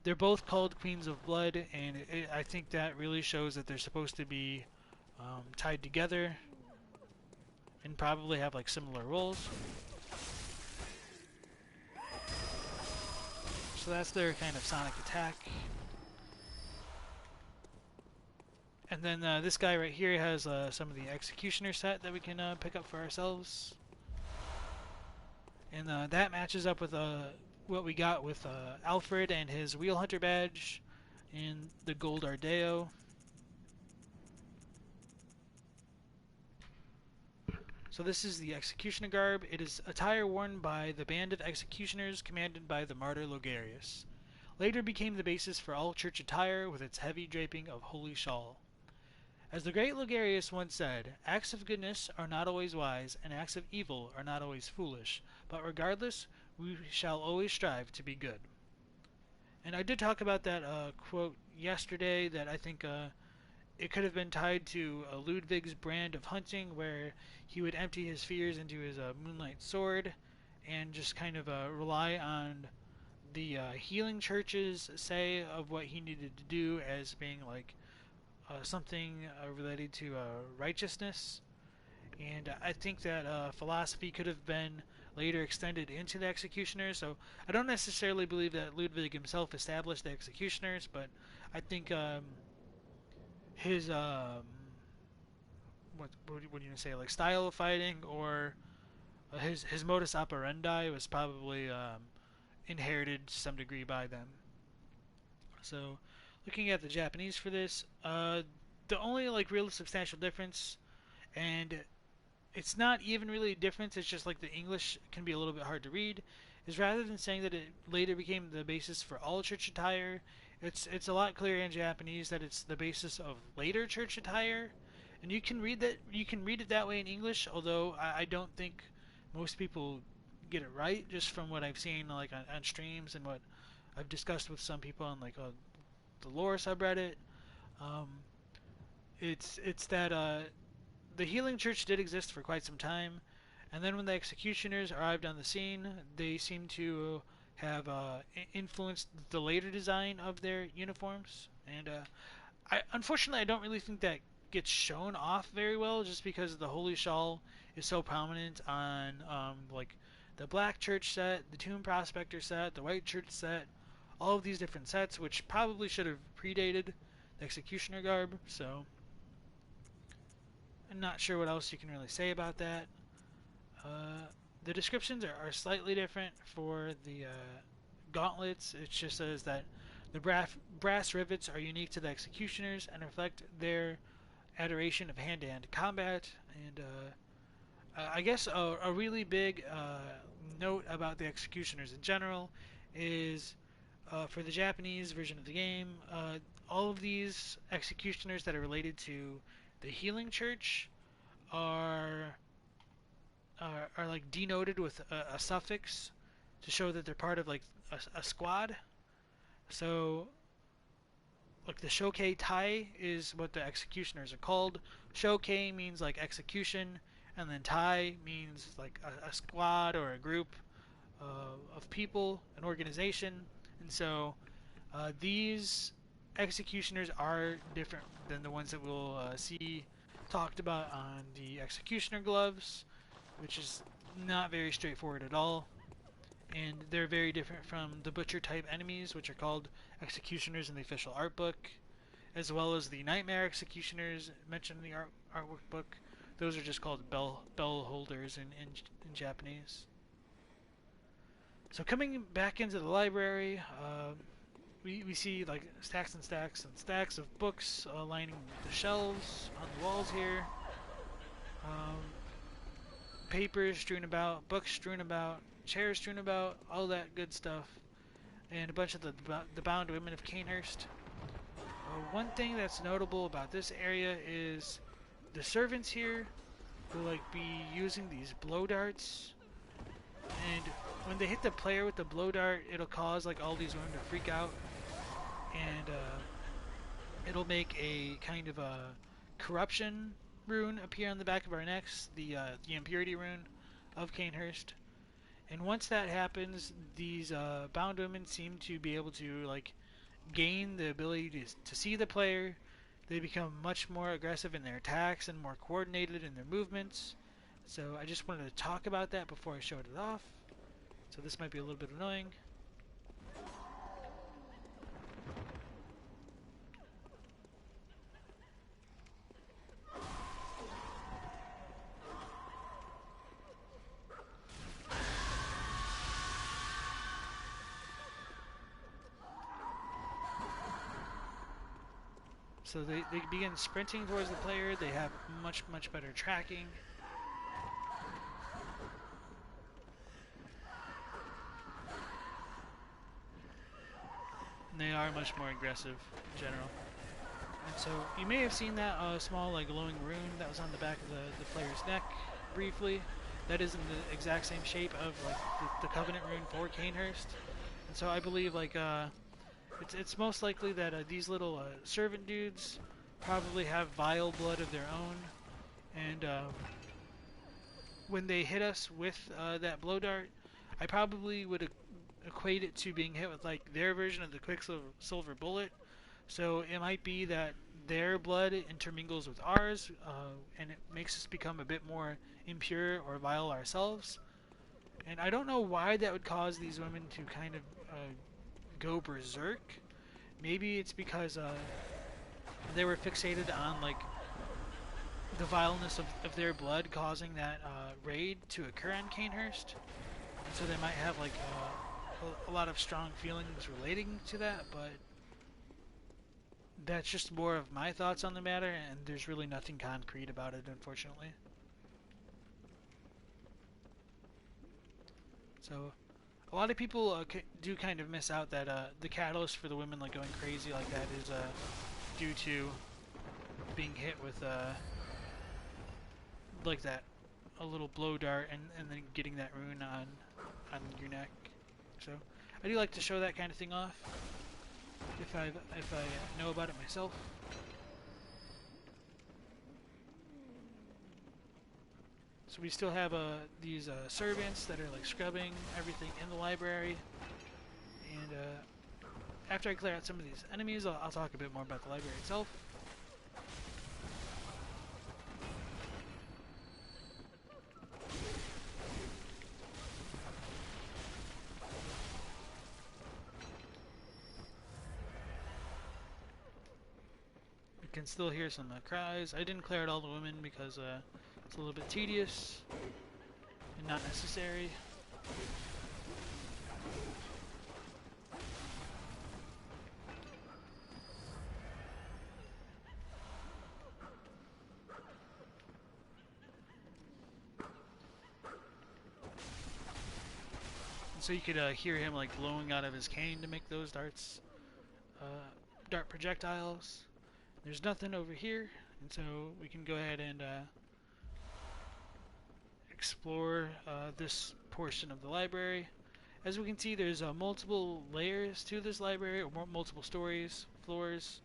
they're both called Queens of Blood, and I think that really shows that they're supposed to be tied together and probably have like similar roles. So that's their kind of sonic attack. And then this guy right here has some of the Executioner set that we can pick up for ourselves. And that matches up with what we got with Alfred and his Wheel Hunter badge and the Gold Ardeo. So this is the Executioner garb. It is attire worn by the band of executioners commanded by the Martyr Logarius. Later became the basis for all church attire with its heavy draping of holy shawl. As the great Logarius once said, acts of goodness are not always wise, and acts of evil are not always foolish, but regardless, we shall always strive to be good. And I did talk about that quote yesterday, that I think it could have been tied to Ludwig's brand of hunting, where he would empty his fears into his moonlight sword and just kind of rely on the healing church's say of what he needed to do as being like something related to righteousness. And I think that philosophy could have been later extended into the executioners. So I don't necessarily believe that Ludwig himself established the executioners, but I think his what do you want to say, like style of fighting, or his modus operandi was probably inherited to some degree by them. So looking at the Japanese for this, the only like real substantial difference, and it's not even really a difference, it's just like the English can be a little bit hard to read, is rather than saying that it later became the basis for all church attire, it's a lot clearer in Japanese that it's the basis of later church attire. And you can read it that way in English, although I don't think most people get it right, just from what I've seen like on streams and what I've discussed with some people on like the lore subreddit. It's that the healing church did exist for quite some time, and then when the executioners arrived on the scene, they seem to have influenced the later design of their uniforms. And unfortunately, I don't really think that gets shown off very well, just because the Holy Shawl is so prominent on like the Black Church set, the Tomb Prospector set, the White Church set, all of these different sets, which probably should have predated the executioner garb. So I'm not sure what else you can really say about that. The descriptions are slightly different for the gauntlets. It just says that the brass rivets are unique to the executioners and reflect their adoration of hand-to-hand combat. And I guess a really big note about the executioners in general is for the Japanese version of the game, all of these executioners that are related to the healing church are are like denoted with a suffix to show that they're part of like a squad. So like the Shokei Tai is what the executioners are called. Shokei means like execution, and then Tai means like a squad or a group of people, an organization. And so these executioners are different than the ones that we'll see talked about on the executioner gloves, which is not very straightforward at all. And they're very different from the butcher type enemies, which are called executioners in the official art book, as well as the nightmare executioners mentioned in the artwork book. Those are just called bell holders in Japanese. So coming back into the library, we see like stacks and stacks and stacks of books lining the shelves on the walls here. Papers strewn about, books strewn about, chairs strewn about, all that good stuff, and a bunch of the bound women of Cainhurst. One thing that's notable about this area is the servants here will like be using these blow darts, and when they hit the player with the blow dart, it'll cause like all these women to freak out, and it'll make a kind of a corruption rune appear on the back of our necks, the impurity rune of Cainhurst. And once that happens, these bound women seem to be able to like gain the ability to see the player. They become much more aggressive in their attacks and more coordinated in their movements. So I just wanted to talk about that before I showed it off. So this might be a little bit annoying. So they begin sprinting towards the player. They have much better tracking. And they are much more aggressive in general. And so you may have seen that small like glowing rune that was on the back of the player's neck briefly. That is in the exact same shape of like the Covenant rune for Cainhurst. And so I believe like it's most likely that these little servant dudes probably have vile blood of their own, and when they hit us with that blow dart, I probably would equate it to being hit with like their version of the Quicksilver bullet. So it might be that their blood intermingles with ours, and it makes us become a bit more impure or vile ourselves. And I don't know why that would cause these women to kind of go berserk. Maybe it's because they were fixated on like the vileness of their blood causing that raid to occur on Cainhurst, and so they might have like a lot of strong feelings relating to that. But that's just more of my thoughts on the matter, and there's really nothing concrete about it, unfortunately. So a lot of people do kind of miss out that the catalyst for the women like going crazy like that is due to being hit with like that a little blow dart and then getting that rune on your neck. So I do like to show that kind of thing off if I know about it myself. So we still have these servants that are like scrubbing everything in the library, and after I clear out some of these enemies, I'll talk a bit more about the library itself. can still hear some cries. I didn't clear out all the women because it's a little bit tedious and not necessary. So you could hear him like blowing out of his cane to make those uh, dart projectiles. There's nothing over here, and so we can go ahead and explore this portion of the library. As we can see, there's multiple layers to this library, or multiple stories, floors.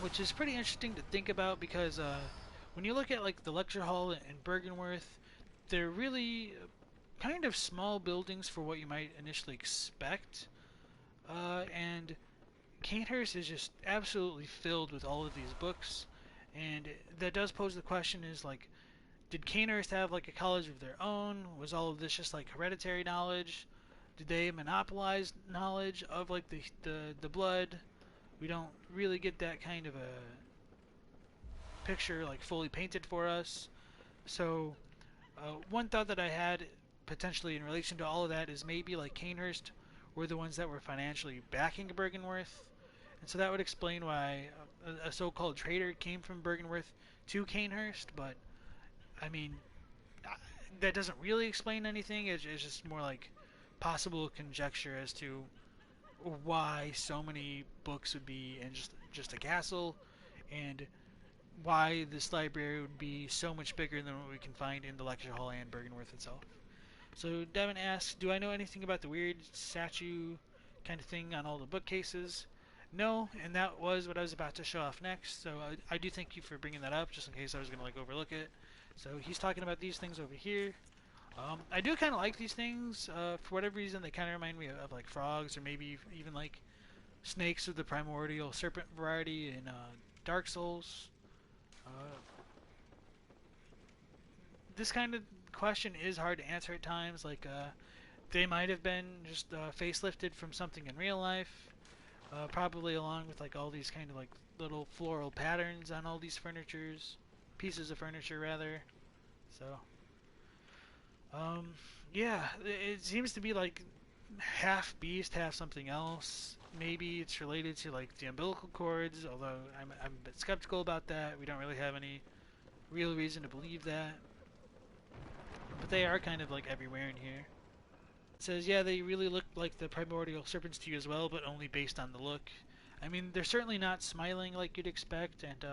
Which is pretty interesting to think about because when you look at like the lecture hall in Bergenworth, they're really kind of small buildings for what you might initially expect. And Cainhurst is just absolutely filled with all of these books. And that does pose the question is like, did Cainhurst have like a college of their own? Was all of this just like hereditary knowledge? Did they monopolize knowledge of like the blood? We don't really get that kind of a picture like fully painted for us. So one thought that I had potentially in relation to all of that is maybe like Cainhurst were the ones that were financially backing Bergenworth, and so that would explain why a so-called traitor came from Bergenworth to Cainhurst. But I mean, that doesn't really explain anything. It's just more like possible conjecture as to why so many books would be in just a castle, and why this library would be so much bigger than what we can find in the lecture hall and Bergenworth itself. So Devin asks, do I know anything about the weird statue kind of thing on all the bookcases? No, and that was what I was about to show off next, so I do thank you for bringing that up, just in case I was going to like overlook it. So he's talking about these things over here. I do kind of like these things. For whatever reason, they kind of remind me of like frogs, or maybe even like snakes of the primordial serpent variety in Dark Souls. This kind of question is hard to answer at times. Like, they might have been just facelifted from something in real life, probably along with like all these kind of like little floral patterns on all these pieces of furniture rather. So, yeah, it seems to be like half beast, half something else. Maybe it's related to like the umbilical cords, although I'm a bit skeptical about that. We don't really have any real reason to believe that. But they are kind of like everywhere in here. It says, yeah, they really look like the primordial serpents to you as well, but only based on the look. I mean, they're certainly not smiling like you'd expect, and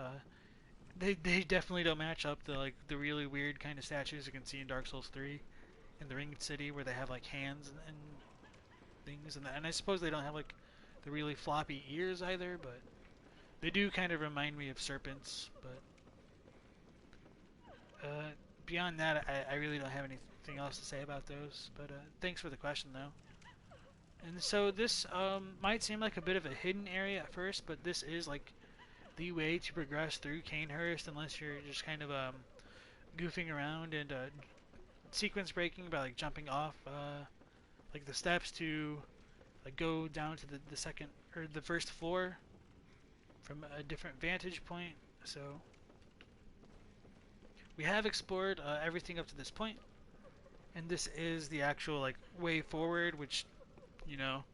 they definitely don't match up the really weird kind of statues you can see in Dark Souls 3 in the Ringed City, where they have like hands and things, and I suppose they don't have like the really floppy ears either, but they do kind of remind me of serpents. But beyond that, I really don't have anything else to say about those. But thanks for the question, though. And so this might seem like a bit of a hidden area at first, but this is like the way to progress through Cainhurst, unless you're just kind of goofing around and sequence breaking by like jumping off like the steps to like go down to the second or the first floor from a different vantage point. So we have explored everything up to this point, and this is the actual like way forward, which, you know,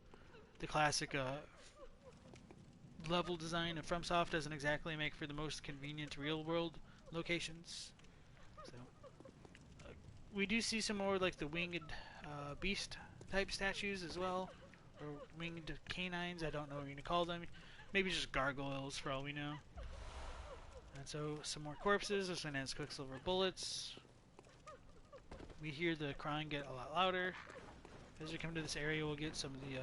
the classic level design of FromSoft doesn't exactly make for the most convenient real world locations. So we do see some more like the winged beast type statues as well, or winged canines. I don't know what you're gonna call them. Maybe just gargoyles for all we know. And so some more corpses. This one has quicksilver bullets. We hear the crying get a lot louder. As we come to this area, we'll get some of the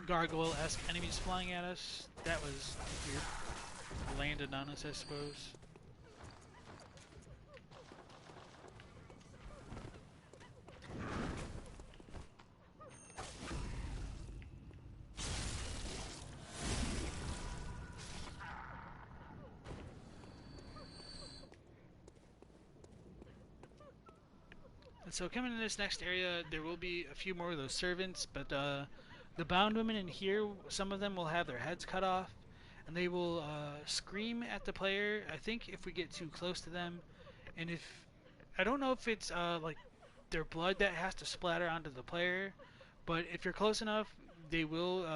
gargoyle-esque enemies flying at us. That was weird. Landed on us, I suppose. So coming in this next area, there will be a few more of those servants, but the bound women in here, some of them will have their heads cut off, and they will scream at the player. I think if we get too close to them, and if I don't know if it's like their blood that has to splatter onto the player, but if you're close enough, they will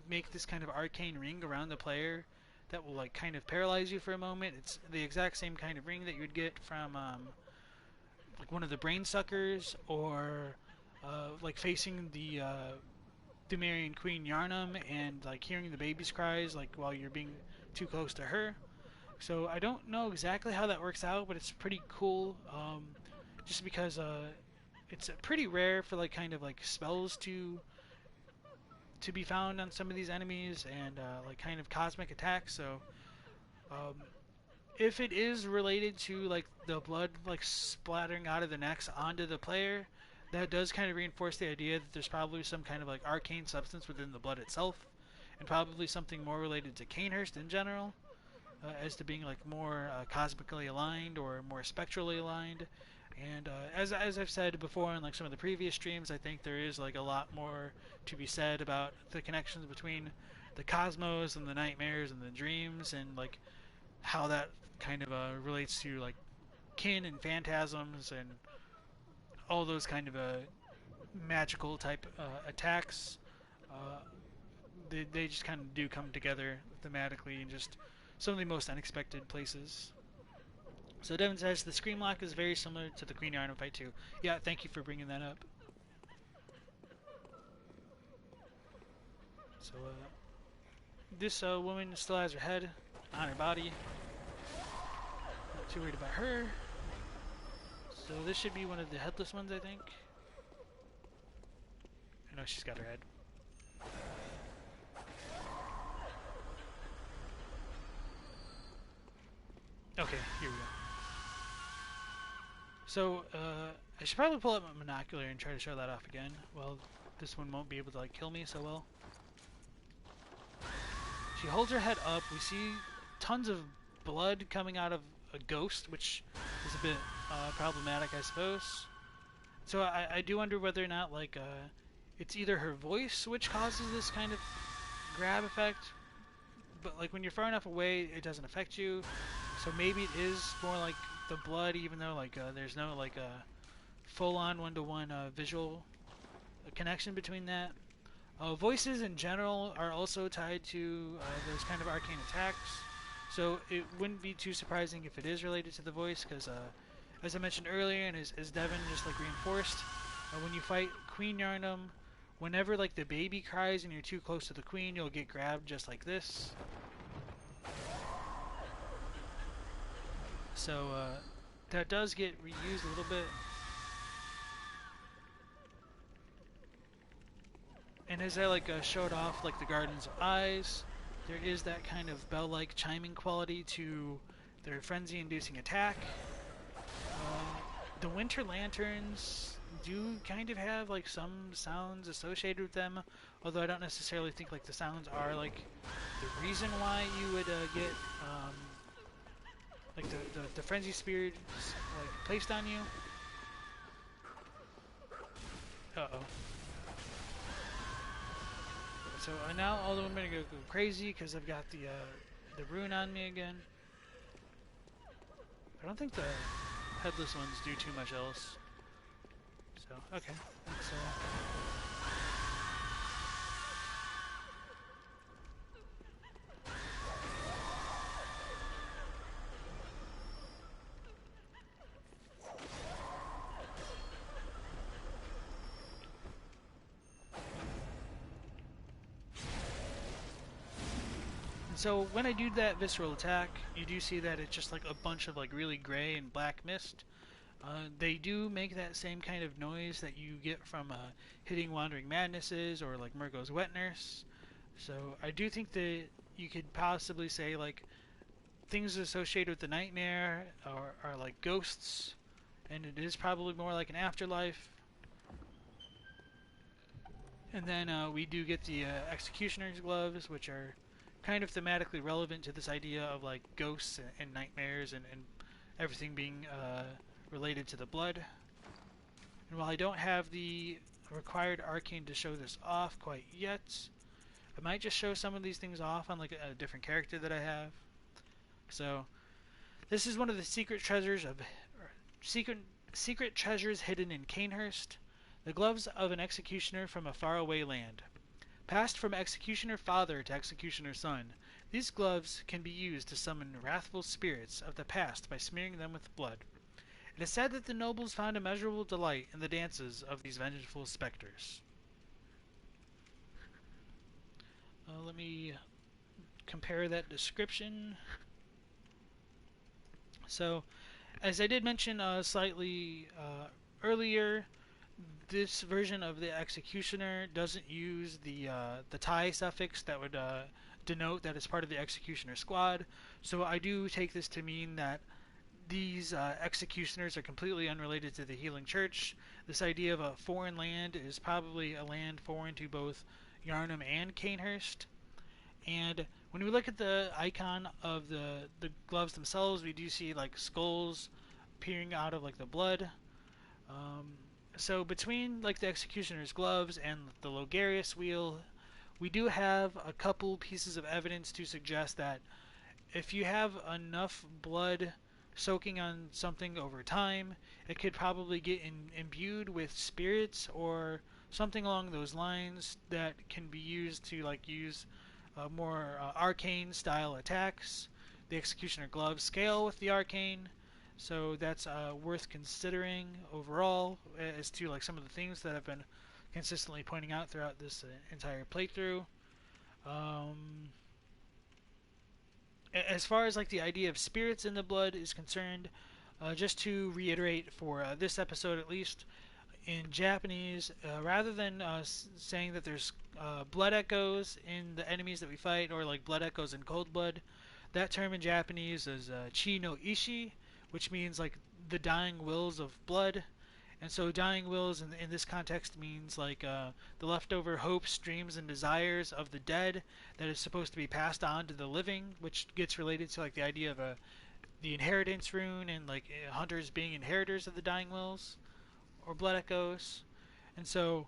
make this kind of arcane ring around the player that will like kind of paralyze you for a moment. It's the exact same kind of ring that you would get from like one of the brain suckers, or like facing the Dumerian Queen Yarnum and like hearing the baby's cries like while you're being too close to her. So I don't know exactly how that works out, but it's pretty cool. Just because it's pretty rare for like kind of like spells to be found on some of these enemies, and like kind of cosmic attacks. So um, if it is related to like the blood like splattering out of the necks onto the player, that does kind of reinforce the idea that there's probably some kind of like arcane substance within the blood itself, and probably something more related to Cainhurst in general, as to being like more cosmically aligned or more spectrally aligned. And as I've said before in like some of the previous streams, I think there is like a lot more to be said about the connections between the cosmos and the nightmares and the dreams, and like how that kind of relates to like kin and phantasms and all those kind of magical type attacks. Uh, they just kind of do come together thematically in just some of the most unexpected places. So Devin says the Scream Lock is very similar to the Queen Yarnum fight too. Yeah, thank you for bringing that up. So this woman still has her head on her body. Not too worried about her. So this should be one of the headless ones, I think. I know she's got her head. Okay, here we go. So, I should probably pull up my monocular and try to show that off again. Well, this one won't be able to like kill me so well. She holds her head up. We see tons of blood coming out of a ghost, which is a bit problematic, I suppose. So I do wonder whether or not like it's either her voice which causes this kind of grab effect, but like when you're far enough away, it doesn't affect you. So maybe it is more like the blood, even though like there's no like full-on one-to-one visual connection between that. Voices in general are also tied to those kind of arcane attacks, so it wouldn't be too surprising if it is related to the voice, because as I mentioned earlier, and as Devin just like reinforced, when you fight Queen Yarnum, whenever like the baby cries and you're too close to the queen, you'll get grabbed just like this. So that does get reused a little bit. And as I like showed off like the Garden's eyes, there is that kind of bell-like chiming quality to their frenzy-inducing attack. The Winter Lanterns do kind of have like some sounds associated with them, although I don't necessarily think like the sounds are like the reason why you would get like the frenzy spirit like placed on you. Uh-oh. So now all the women are gonna go crazy because I've got the rune on me again. I don't think the headless ones do too much else. So okay, let's So when I do that visceral attack, you do see that it's just like a bunch of like really gray and black mist. They do make that same kind of noise that you get from hitting Wandering Madnesses or like Murgo's Wet Nurse. So I do think that you could possibly say like things associated with the nightmare are like ghosts, and it is probably more like an afterlife. And then we do get the Executioner's Gloves, which are kind of thematically relevant to this idea of like ghosts and nightmares and everything being related to the blood. And while I don't have the required arcane to show this off quite yet, I might just show some of these things off on like a different character that I have. So this is one of the secret secret treasures hidden in Cainhurst, the gloves of an executioner from a faraway land. Passed from executioner father to executioner son, these gloves can be used to summon wrathful spirits of the past by smearing them with blood. It is said that the nobles found immeasurable delight in the dances of these vengeful specters. Let me compare that description. So, as I did mention slightly earlier, this version of the executioner doesn't use the tie suffix that would denote that it's part of the executioner squad. So I do take this to mean that these executioners are completely unrelated to the healing church. This idea of a foreign land is probably a land foreign to both Yarnum and Cainhurst. And when we look at the icon of the gloves themselves, we do see like skulls peering out of like the blood. Um, so between like the executioner's gloves and the Logarius wheel, we do have a couple pieces of evidence to suggest that if you have enough blood soaking on something over time, it could probably get imbued with spirits or something along those lines that can be used to like use more arcane style attacks. The executioner gloves scale with the arcane, so that's worth considering overall as to like some of the things that I've been consistently pointing out throughout this entire playthrough. Um, as far as like the idea of spirits in the blood is concerned, just to reiterate for this episode at least, in Japanese, rather than saying that there's blood echoes in the enemies that we fight, or like blood echoes in cold blood, that term in Japanese is chi no ishi, which means like the dying wills of blood. And so dying wills in this context means like the leftover hopes, dreams, and desires of the dead that is supposed to be passed on to the living, which gets related to like the idea of the inheritance rune and like hunters being inheritors of the dying wills or blood echoes. And so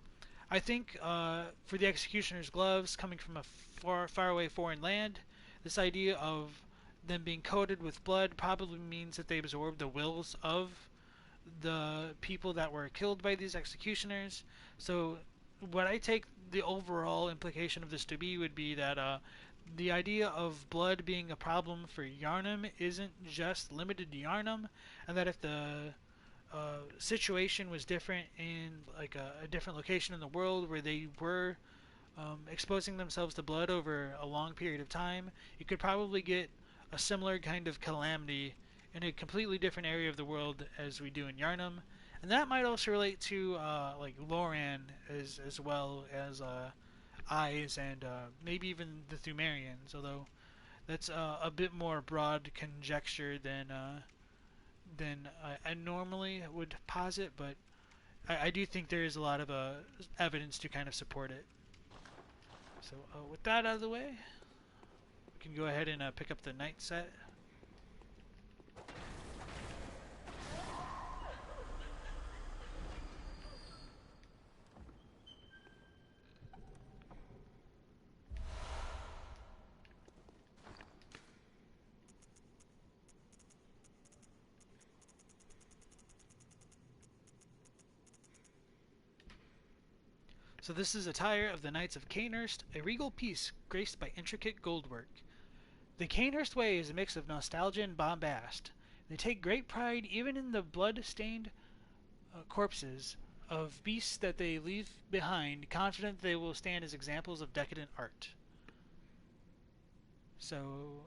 I think for the executioner's gloves coming from a far away foreign land, this idea of them being coated with blood probably means that they absorb the wills of the people that were killed by these executioners. So what I take the overall implication of this to be would be that the idea of blood being a problem for Yarnum isn't just limited to Yarnum, and that if the situation was different in like a different location in the world where they were exposing themselves to blood over a long period of time, you could probably get a similar kind of calamity in a completely different area of the world as we do in Yarnum. And that might also relate to like Loran as well as Eyes and maybe even the Thumerians, although that's a bit more broad conjecture than I normally would posit, but I do think there is a lot of evidence to kind of support it. So with that out of the way, we can go ahead and pick up the knight set. So this is attire of the Knights of Cainhurst, a regal piece graced by intricate goldwork. The Cainhurst way is a mix of nostalgia and bombast. They take great pride even in the blood-stained corpses of beasts that they leave behind, confident they will stand as examples of decadent art. So,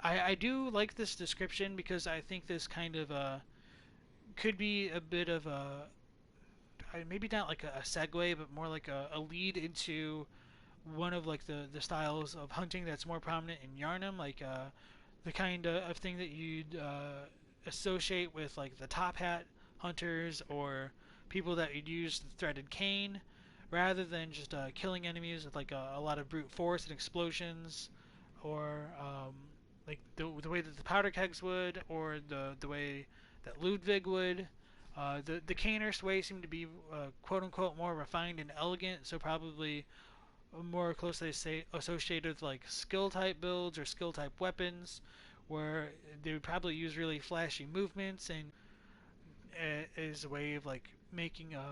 I do like this description because I think this kind of could be a bit of a maybe not like a segue, but more like a lead into one of like the styles of hunting that's more prominent in Yarnum, like the kind of thing that you'd associate with like the top hat hunters or people that you'd use the threaded cane, rather than just killing enemies with like a lot of brute force and explosions, or like the way that the powder kegs would, or the way that Ludwig would. The Cainhurst way seemed to be quote unquote more refined and elegant, so probably more closely associated with like skill type builds or skill type weapons, where they would probably use really flashy movements and as a way of like making I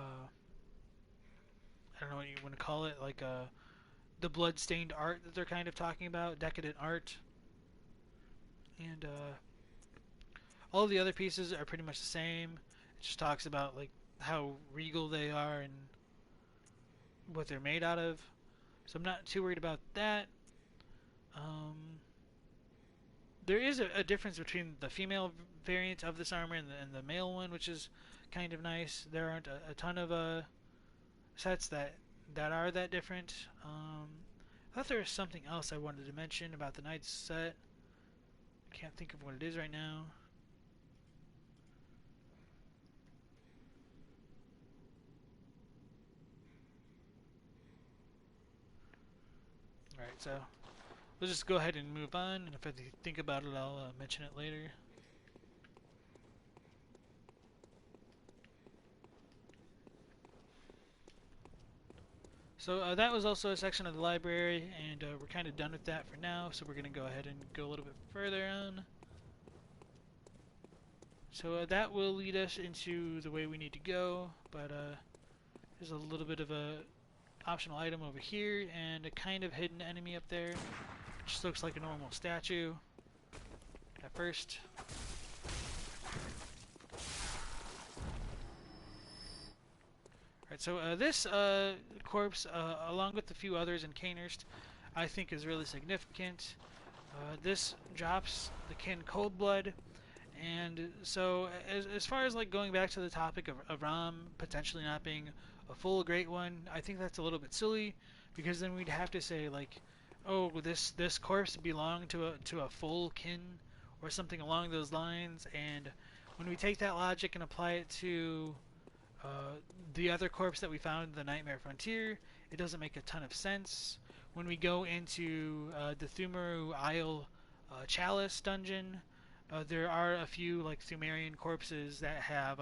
don't know what you want to call it, like the blood-stained art that they're kind of talking about, decadent art, and all of the other pieces are pretty much the same. It just talks about like how regal they are and what they're made out of. So I'm not too worried about that. Um, there is a difference between the female variant of this armor and the male one, which is kind of nice. There aren't a ton of sets that are that different. I thought there was something else I wanted to mention about the Knights set. I can't think of what it is right now. Alright, so we'll just go ahead and move on, and if I think about it, I'll mention it later. So that was also a section of the library, and we're kind of done with that for now, so we're going to go ahead and go a little bit further on. So that will lead us into the way we need to go, but there's a little bit of a optional item over here, and a kind of hidden enemy up there. Just looks like a normal statue at first. Alright, so this corpse, along with a few others in Cainhurst, I think is really significant. This drops the kin Coldblood, and so as far as like going back to the topic of Rom potentially not being a full Great One, I think that's a little bit silly, because then we'd have to say like, oh, this corpse belonged to a full kin or something along those lines, and when we take that logic and apply it to the other corpse that we found in the Nightmare Frontier, it doesn't make a ton of sense. When we go into the Thumaru Isle Chalice dungeon, there are a few like Thumerian corpses that have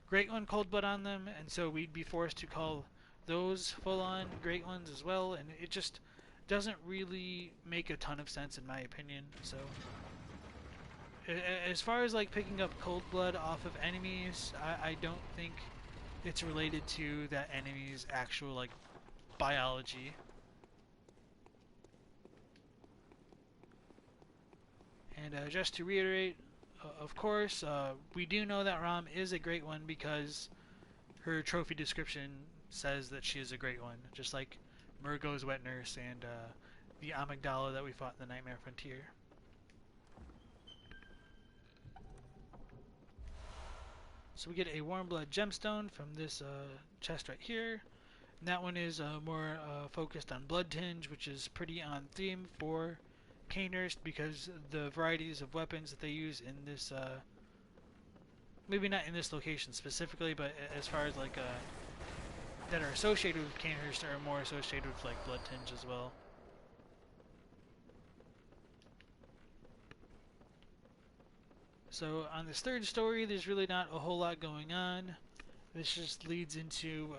Great One Cold Blood on them, and so we'd be forced to call those full-on Great Ones as well, and it just doesn't really make a ton of sense in my opinion. So as far as like picking up Cold Blood off of enemies, I don't think it's related to that enemy's actual like biology. And just to reiterate, of course, we do know that Rom is a Great One because her trophy description says that she is a Great One, just like Murgo's Wet Nurse and the Amygdala that we fought in the Nightmare Frontier. So we get a Warm Blood Gemstone from this chest right here. And that one is more focused on Blood Tinge, which is pretty on theme for Cainhurst because the varieties of weapons that they use in this, maybe not in this location specifically, but as far as like that are associated with Cainhurst are more associated with like Blood Tinge as well. So on this third story, there's really not a whole lot going on. This just leads into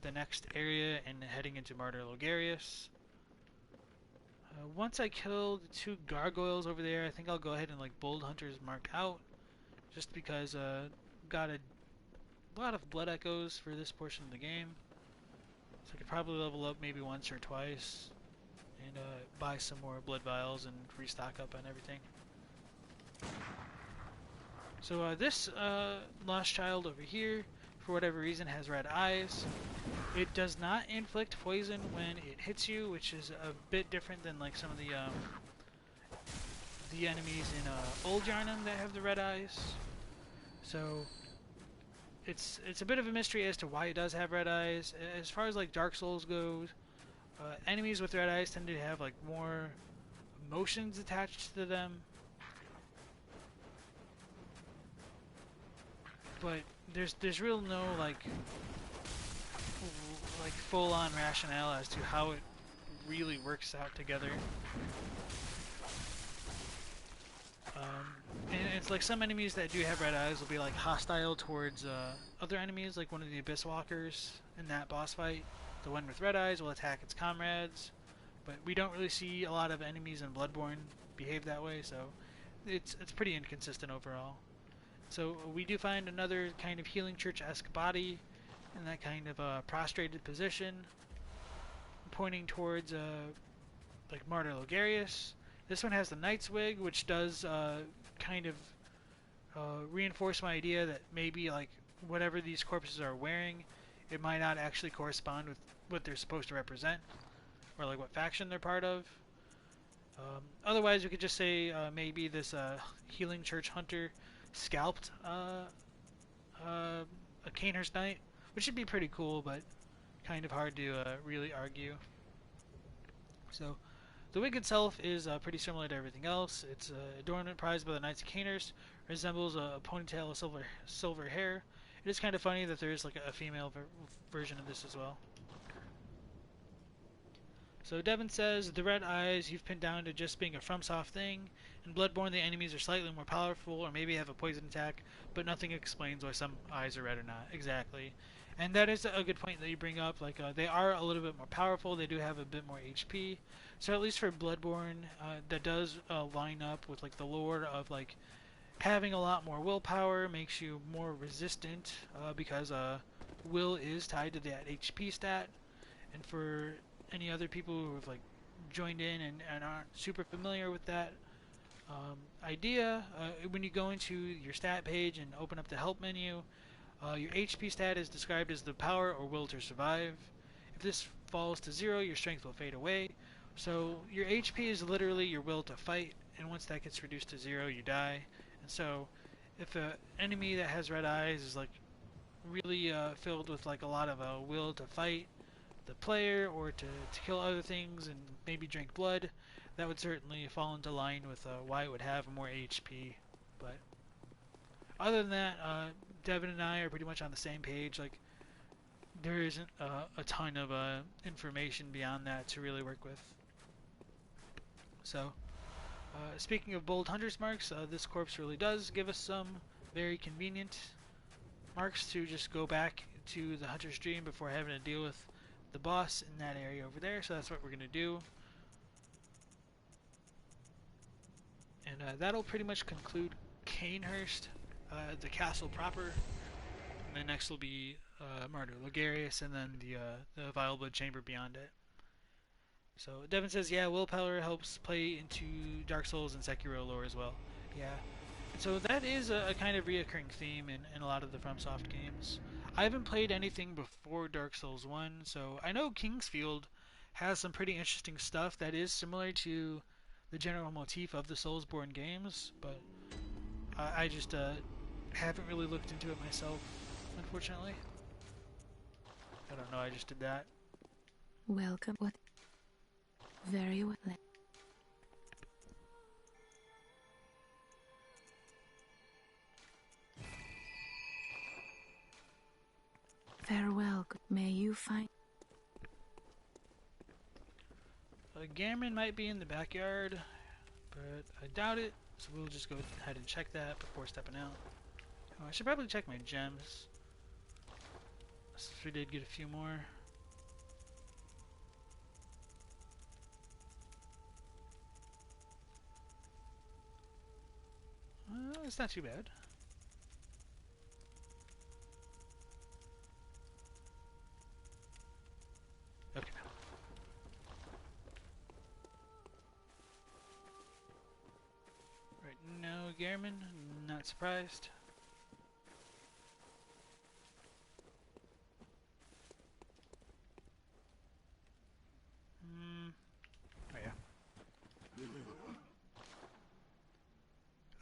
the next area and heading into Martyr Logarius. Once I kill the two gargoyles over there, I think I'll go ahead and like Bold Hunters mark out, just because got a lot of blood echoes for this portion of the game. So I could probably level up maybe once or twice and buy some more blood vials and restock up on everything. So this lost child over here, for whatever reason, has red eyes. It does not inflict poison when it hits you, which is a bit different than like some of the enemies in Old Yarnum that have the red eyes. So it's a bit of a mystery as to why it does have red eyes. As far as like Dark Souls goes, enemies with red eyes tend to have like more emotions attached to them. But there's real no like full-on rationale as to how it really works out together. it's like some enemies that do have red eyes will be like hostile towards other enemies, like one of the Abyss Walkers in that boss fight. The one with red eyes will attack its comrades, but we don't really see a lot of enemies in Bloodborne behave that way, so it's pretty inconsistent overall. So we do find another kind of healing church-esque body in that kind of prostrated position, pointing towards like Martyr Logarius. This one has the Knight's Wig, which does kind of reinforce my idea that maybe like whatever these corpses are wearing, it might not actually correspond with what they're supposed to represent, or like what faction they're part of. Otherwise, we could just say maybe this healing church hunter scalped a Cainhurst knight, which should be pretty cool, but kind of hard to really argue. So the wig itself is pretty similar to everything else. It's adornment prized by the Knights of Cainhurst, resembles a ponytail of silver hair. It is kind of funny that there is like a female version of this as well. So Devin says, the red eyes you've pinned down to just being a FromSoft thing. In Bloodborne, the enemies are slightly more powerful, or maybe have a poison attack, but nothing explains why some eyes are red or not. Exactly. And that is a good point that you bring up. Like, they are a little bit more powerful. They do have a bit more HP. So at least for Bloodborne, that does line up with like the lore of like having a lot more willpower makes you more resistant because will is tied to that HP stat. And for any other people who have like joined in and aren't super familiar with that idea, when you go into your stat page and open up the help menu, your HP stat is described as the power or will to survive. If this falls to 0, your strength will fade away. So your HP is literally your will to fight, and once that gets reduced to 0, you die. And so if an enemy that has red eyes is like really filled with like a lot of will to fight the player or to kill other things and maybe drink blood, that would certainly fall into line with why it would have more HP. But other than that, Devin and I are pretty much on the same page. Like, there isn't a ton of information beyond that to really work with. So, speaking of bold hunter's marks, this corpse really does give us some very convenient marks to just go back to the hunter's dream before having to deal with the boss in that area over there. So that's what we're going to do. And that'll pretty much conclude Cainhurst, the castle proper. And then next will be Martyr Logarius, and then the Vile Blood Chamber beyond it. So Devin says, yeah, willpower helps play into Dark Souls and Sekiro lore as well. Yeah. So that is a kind of reoccurring theme in a lot of the FromSoft games. I haven't played anything before Dark Souls 1, so I know Kingsfield has some pretty interesting stuff that is similar to the general motif of the Soulsborne games, but I just haven't really looked into it myself, unfortunately. I don't know, I just did that. Welcome. What? Very well. Farewell. May you find. Gammon might be in the backyard, but I doubt it, so we'll just go ahead and check that before stepping out. Oh, I should probably check my gems, since we did get a few more. It's not too bad. Okay. Right, no Gehrman, not surprised. Oh yeah.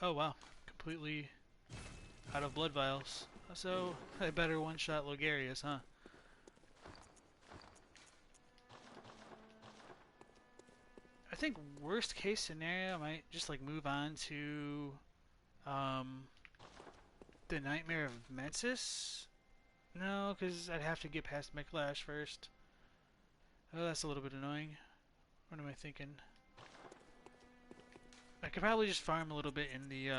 Oh wow, completely out of blood vials. So I better one-shot Logarius, huh? I think worst case scenario, I might just like move on to the Nightmare of Mensis. No, because I'd have to get past Miklash first. Oh, that's a little bit annoying. What am I thinking? I could probably just farm a little bit in the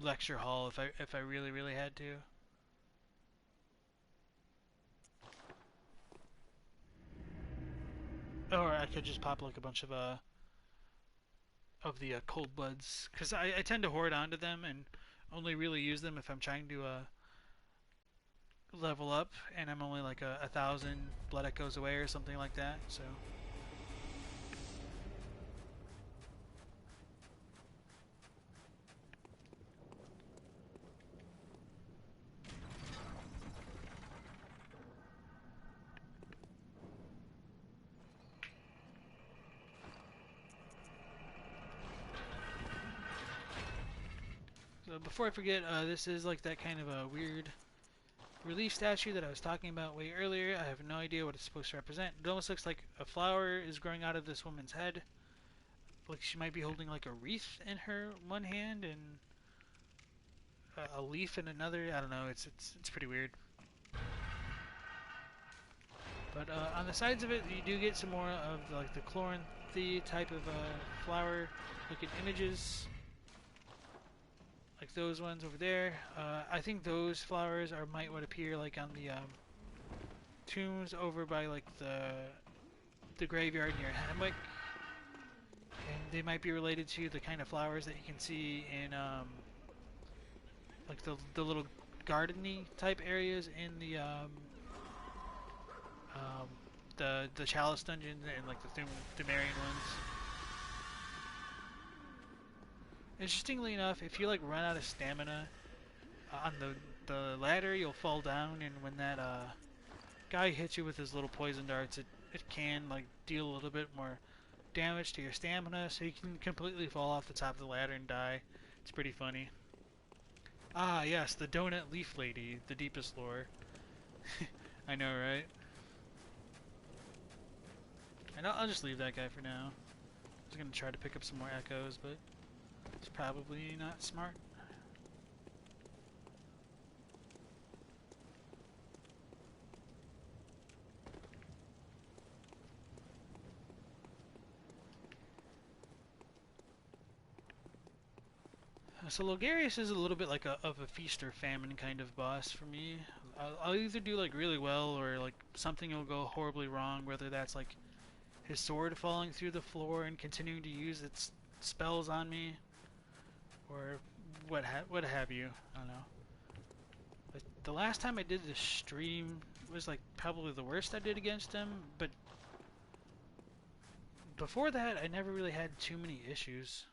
lecture hall if I really really had to. Or I could just pop like a bunch of the cold bloods, because I tend to hoard onto them and only really use them if I'm trying to level up, and I'm only like a thousand blood echoes away or something like that. So before I forget, this is like that kind of a weird relief statue that I was talking about way earlier. I have no idea what it's supposed to represent. It almost looks like a flower is growing out of this woman's head. Like she might be holding like a wreath in her one hand and a leaf in another. I don't know. It's pretty weird. But on the sides of it, you do get some more of like the chloranthy type of flower-looking images, like those ones over there. I think those flowers might what appear like on the tombs over by like the graveyard near Hamwick, and they might be related to the kind of flowers that you can see in like the little gardeny type areas in um, the Chalice dungeons and like the Thumerian ones. Interestingly enough, if you like run out of stamina on the ladder, you'll fall down, and when that guy hits you with his little poison darts, it can like deal a little bit more damage to your stamina, so you can completely fall off the top of the ladder and die. It's pretty funny. Ah, yes, the Donut Leaf Lady, the deepest lore. I know, right? And I'll just leave that guy for now. I was gonna try to pick up some more echoes, but it's probably not smart. So Logarius is a little bit like of a feast or famine kind of boss for me. I'll either do like really well or like something will go horribly wrong, whether that's like his sword falling through the floor and continuing to use its spells on me, or what have you. I don't know. But the last time I did the stream was like probably the worst I did against him, but before that I never really had too many issues.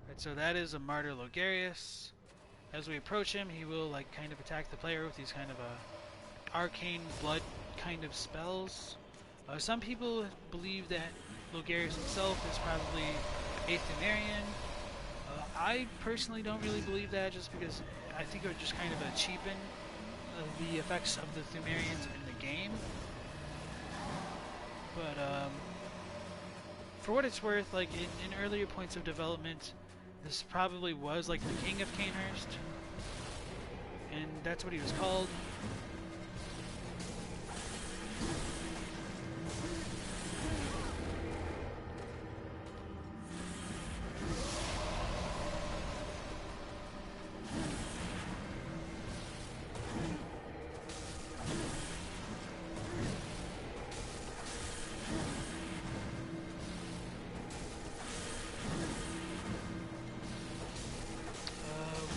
Right, so that is a Martyr Logarius. As we approach him, he will like kind of attack the player with these kind of arcane blood kind of spells. Some people believe that Logarius himself is probably a Thumerian. I personally don't really believe that, just because I think it would just kind of cheapen the effects of the Thumerians in the game. But for what it's worth, like in earlier points of development, this probably was like the King of Cainhurst, and that's what he was called.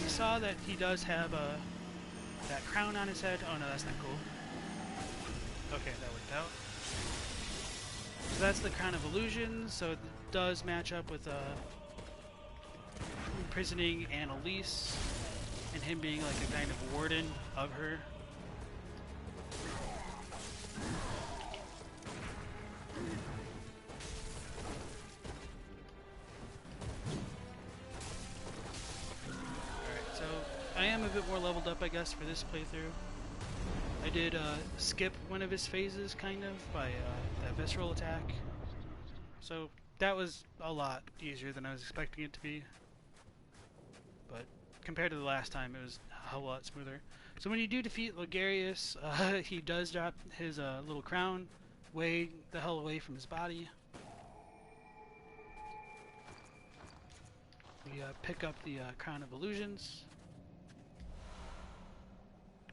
Saw that he does have that crown on his head. Oh no, that's not cool. Okay, that worked out. So that's the Crown of Illusions, so it does match up with imprisoning Annalise and him being like a kind of warden of her. Alright, so I am a bit more leveled up, I guess, for this playthrough. I did skip one of his phases, kind of, by that visceral attack. So that was a lot easier than I was expecting it to be. But compared to the last time, it was a whole lot smoother. So when you do defeat Logarius, he does drop his little crown way the hell away from his body. We pick up the Crown of Illusions.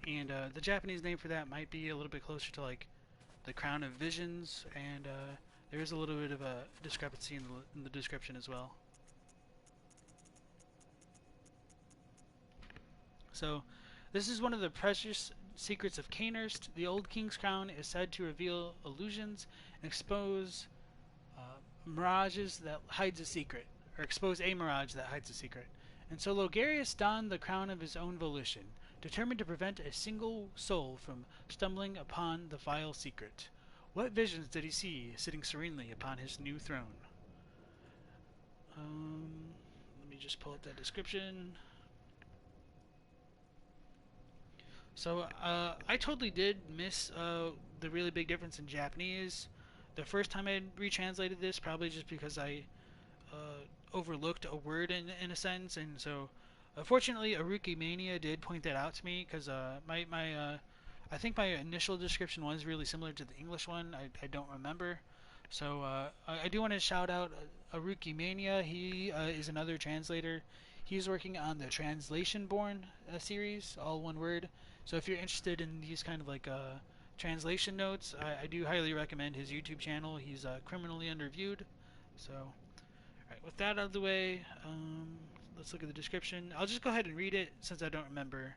And the Japanese name for that might be a little bit closer to like the Crown of Visions, and there is a little bit of a discrepancy in the description as well. So, this is one of the precious secrets of Cainhurst. The old king's crown is said to reveal illusions and expose mirages that hides a secret, or expose a mirage that hides a secret. And so Logarius donned the crown of his own volition, determined to prevent a single soul from stumbling upon the vile secret. What visions did he see sitting serenely upon his new throne? Let me just pull up that description. So I totally did miss the really big difference in Japanese. The first time I retranslated this, probably just because I overlooked a word in a sentence, and so fortunately Aruki Mania did point that out to me, because I think my initial description was really similar to the English one. I don't remember. So I do want to shout out Aruki Mania. He is another translator. He's working on the Translation Born series, all one word. So if you're interested in these kind of like translation notes, I do highly recommend his YouTube channel. He's criminally underviewed. So, alright, with that out of the way, let's look at the description. I'll just go ahead and read it since I don't remember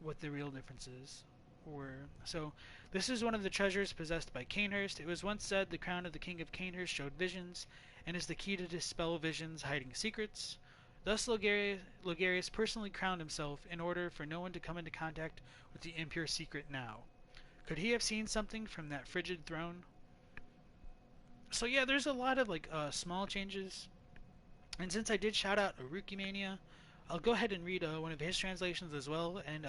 what the real differences were. So, this is one of the treasures possessed by Cainhurst. It was once said the crown of the king of Cainhurst showed visions, and is the key to dispel visions hiding secrets. Thus Logarius personally crowned himself in order for no one to come into contact with the impure secret now. Could he have seen something from that frigid throne? So yeah, there's a lot of like small changes. And since I did shout out Aruki Mania, I'll go ahead and read one of his translations as well, and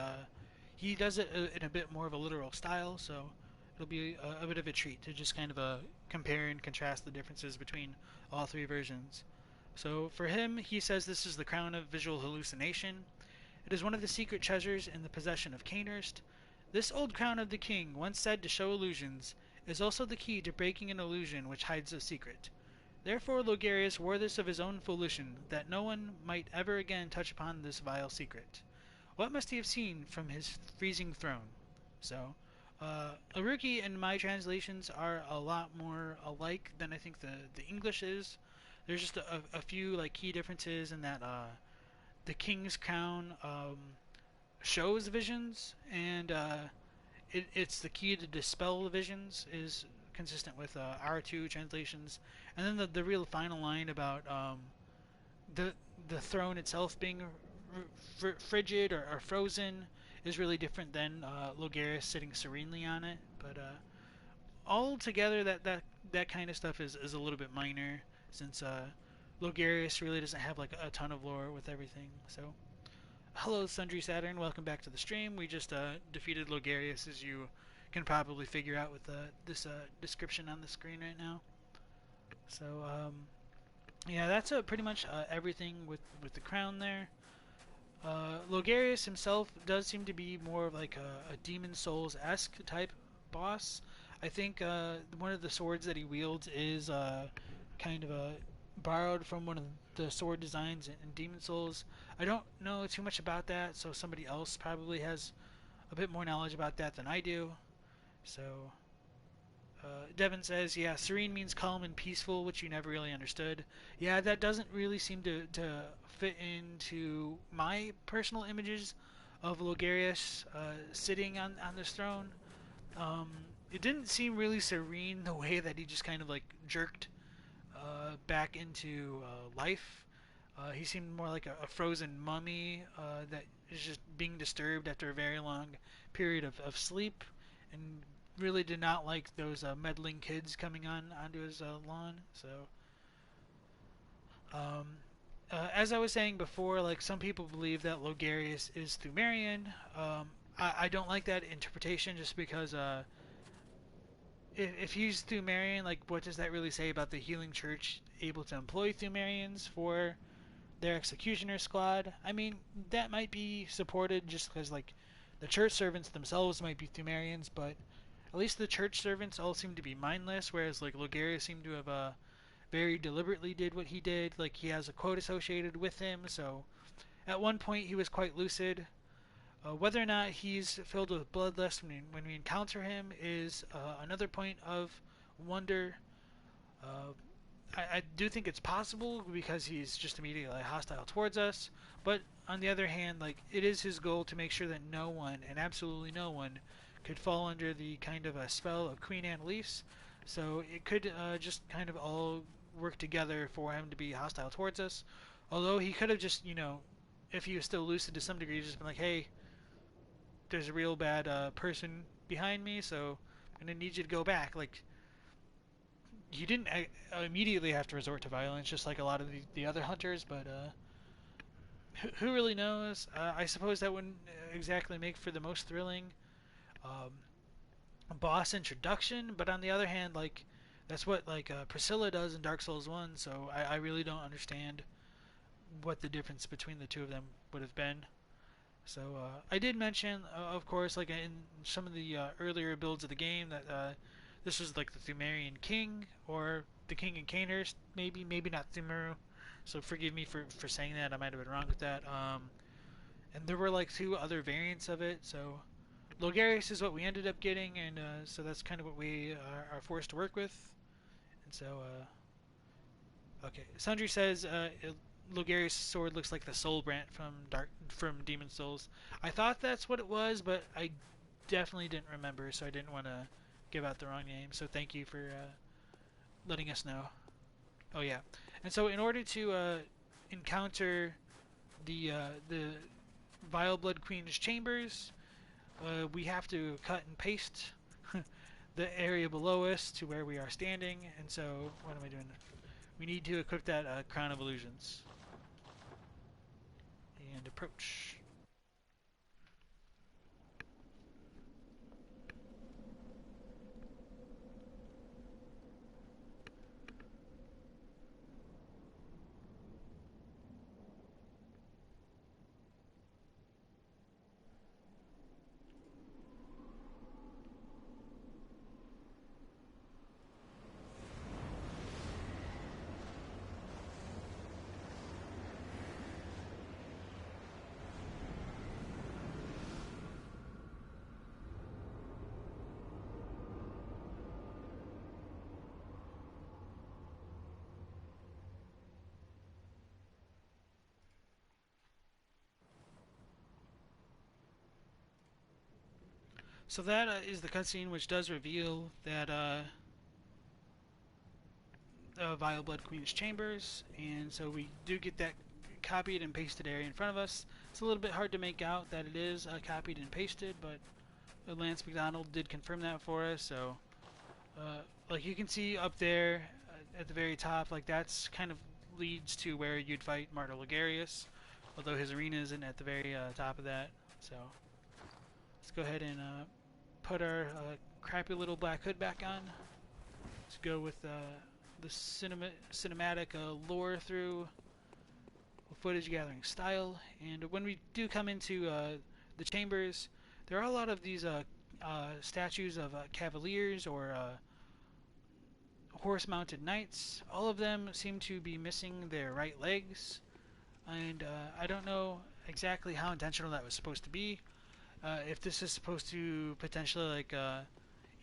he does it in a bit more of a literal style, so it'll be a bit of a treat to just kind of compare and contrast the differences between all three versions. So for him, he says this is the crown of visual hallucination. It is one of the secret treasures in the possession of Cainhurst. This old crown of the king, once said to show illusions, is also the key to breaking an illusion which hides a secret. Therefore Logarius wore this of his own volition, that no one might ever again touch upon this vile secret. What must he have seen from his freezing throne? So, Aruki and my translations are a lot more alike than I think the English is. There's just a few like key differences in that the king's crown shows visions, and it's the key to dispel the visions is consistent with our two translations. And then the real final line about the throne itself being frigid or frozen is really different than Logarius sitting serenely on it. But all together, that kind of stuff is a little bit minor, since Logarius really doesn't have like a ton of lore with everything. So, hello Sundry Saturn, welcome back to the stream. We just defeated Logarius, as you can probably figure out with this description on the screen right now. So, yeah, that's pretty much everything with the crown there. Logarius himself does seem to be more of like a Demon Souls-esque type boss. I think one of the swords that he wields is kind of borrowed from one of the sword designs in Demon Souls. I don't know too much about that, so somebody else probably has a bit more knowledge about that than I do. So, Devin says, yeah, serene means calm and peaceful, which you never really understood. Yeah, that doesn't really seem to fit into my personal images of Logarius sitting on this throne. it didn't seem really serene the way that he just kind of like jerked back into life. He seemed more like a frozen mummy that is just being disturbed after a very long period of sleep, and really did not like those meddling kids coming onto his lawn. So, um, as I was saying before, like some people believe that Logarius is Thumerian. I don't like that interpretation just because if he's Thumerian, like what does that really say about the healing church able to employ Thumerians for their executioner squad? I mean, that might be supported just because like the church servants themselves might be Thumerians, but at least the church servants all seem to be mindless, whereas like Logarius seemed to have very deliberately did what he did. Like he has a quote associated with him, so at one point he was quite lucid. Whether or not he's filled with bloodlust when we encounter him is another point of wonder. Uh, I do think it's possible because he's just immediately hostile towards us. But on the other hand, like it is his goal to make sure that no one, and absolutely no one, could fall under the kind of a spell of Queen Annalise. So it could just kind of all work together for him to be hostile towards us. Although he could have just, if he was still lucid to some degree, just been like, hey, there's a real bad person behind me, so I'm gonna need you to go back. Like he didn't immediately have to resort to violence, just like a lot of the other hunters. But who really knows? I suppose that wouldn't exactly make for the most thrilling um, boss introduction. But on the other hand, like that's what like Priscilla does in Dark Souls One. So I really don't understand what the difference between the two of them would have been. So I did mention, of course, like in some of the earlier builds of the game, that this was like the Thumerian king or the king in Cainhurst, maybe not Thumeru. So forgive me for saying that. I might have been wrong with that. And there were like two other variants of it. So Logarius is what we ended up getting, and so that's kind of what we are forced to work with. And so, okay, Sundry says Logarius' sword looks like the Soul Brant from Demon Souls. I thought that's what it was, but I definitely didn't remember, so I didn't want to give out the wrong name. So thank you for letting us know. Oh yeah, and so in order to encounter the Vile Blood Queen's chambers, we have to cut and paste the area below us to where we are standing. And so what am I doing? We need to equip that Crown of Illusions and approach. So that is the cutscene, which does reveal that Vile Blood Queen's chambers, and so we do get that copied and pasted area in front of us. It's a little bit hard to make out that it is copied and pasted, but Lance McDonald did confirm that for us. So, like you can see up there at the very top, like that's kind of leads to where you'd fight Martyr Logarius, although his arena isn't at the very top of that. So, let's go ahead and put our crappy little black hood back on. Let's go with the cinematic lore through footage gathering style. And when we do come into the chambers, there are a lot of these statues of cavaliers or horse-mounted knights. All of them seem to be missing their right legs, and I don't know exactly how intentional that was supposed to be. If this is supposed to potentially like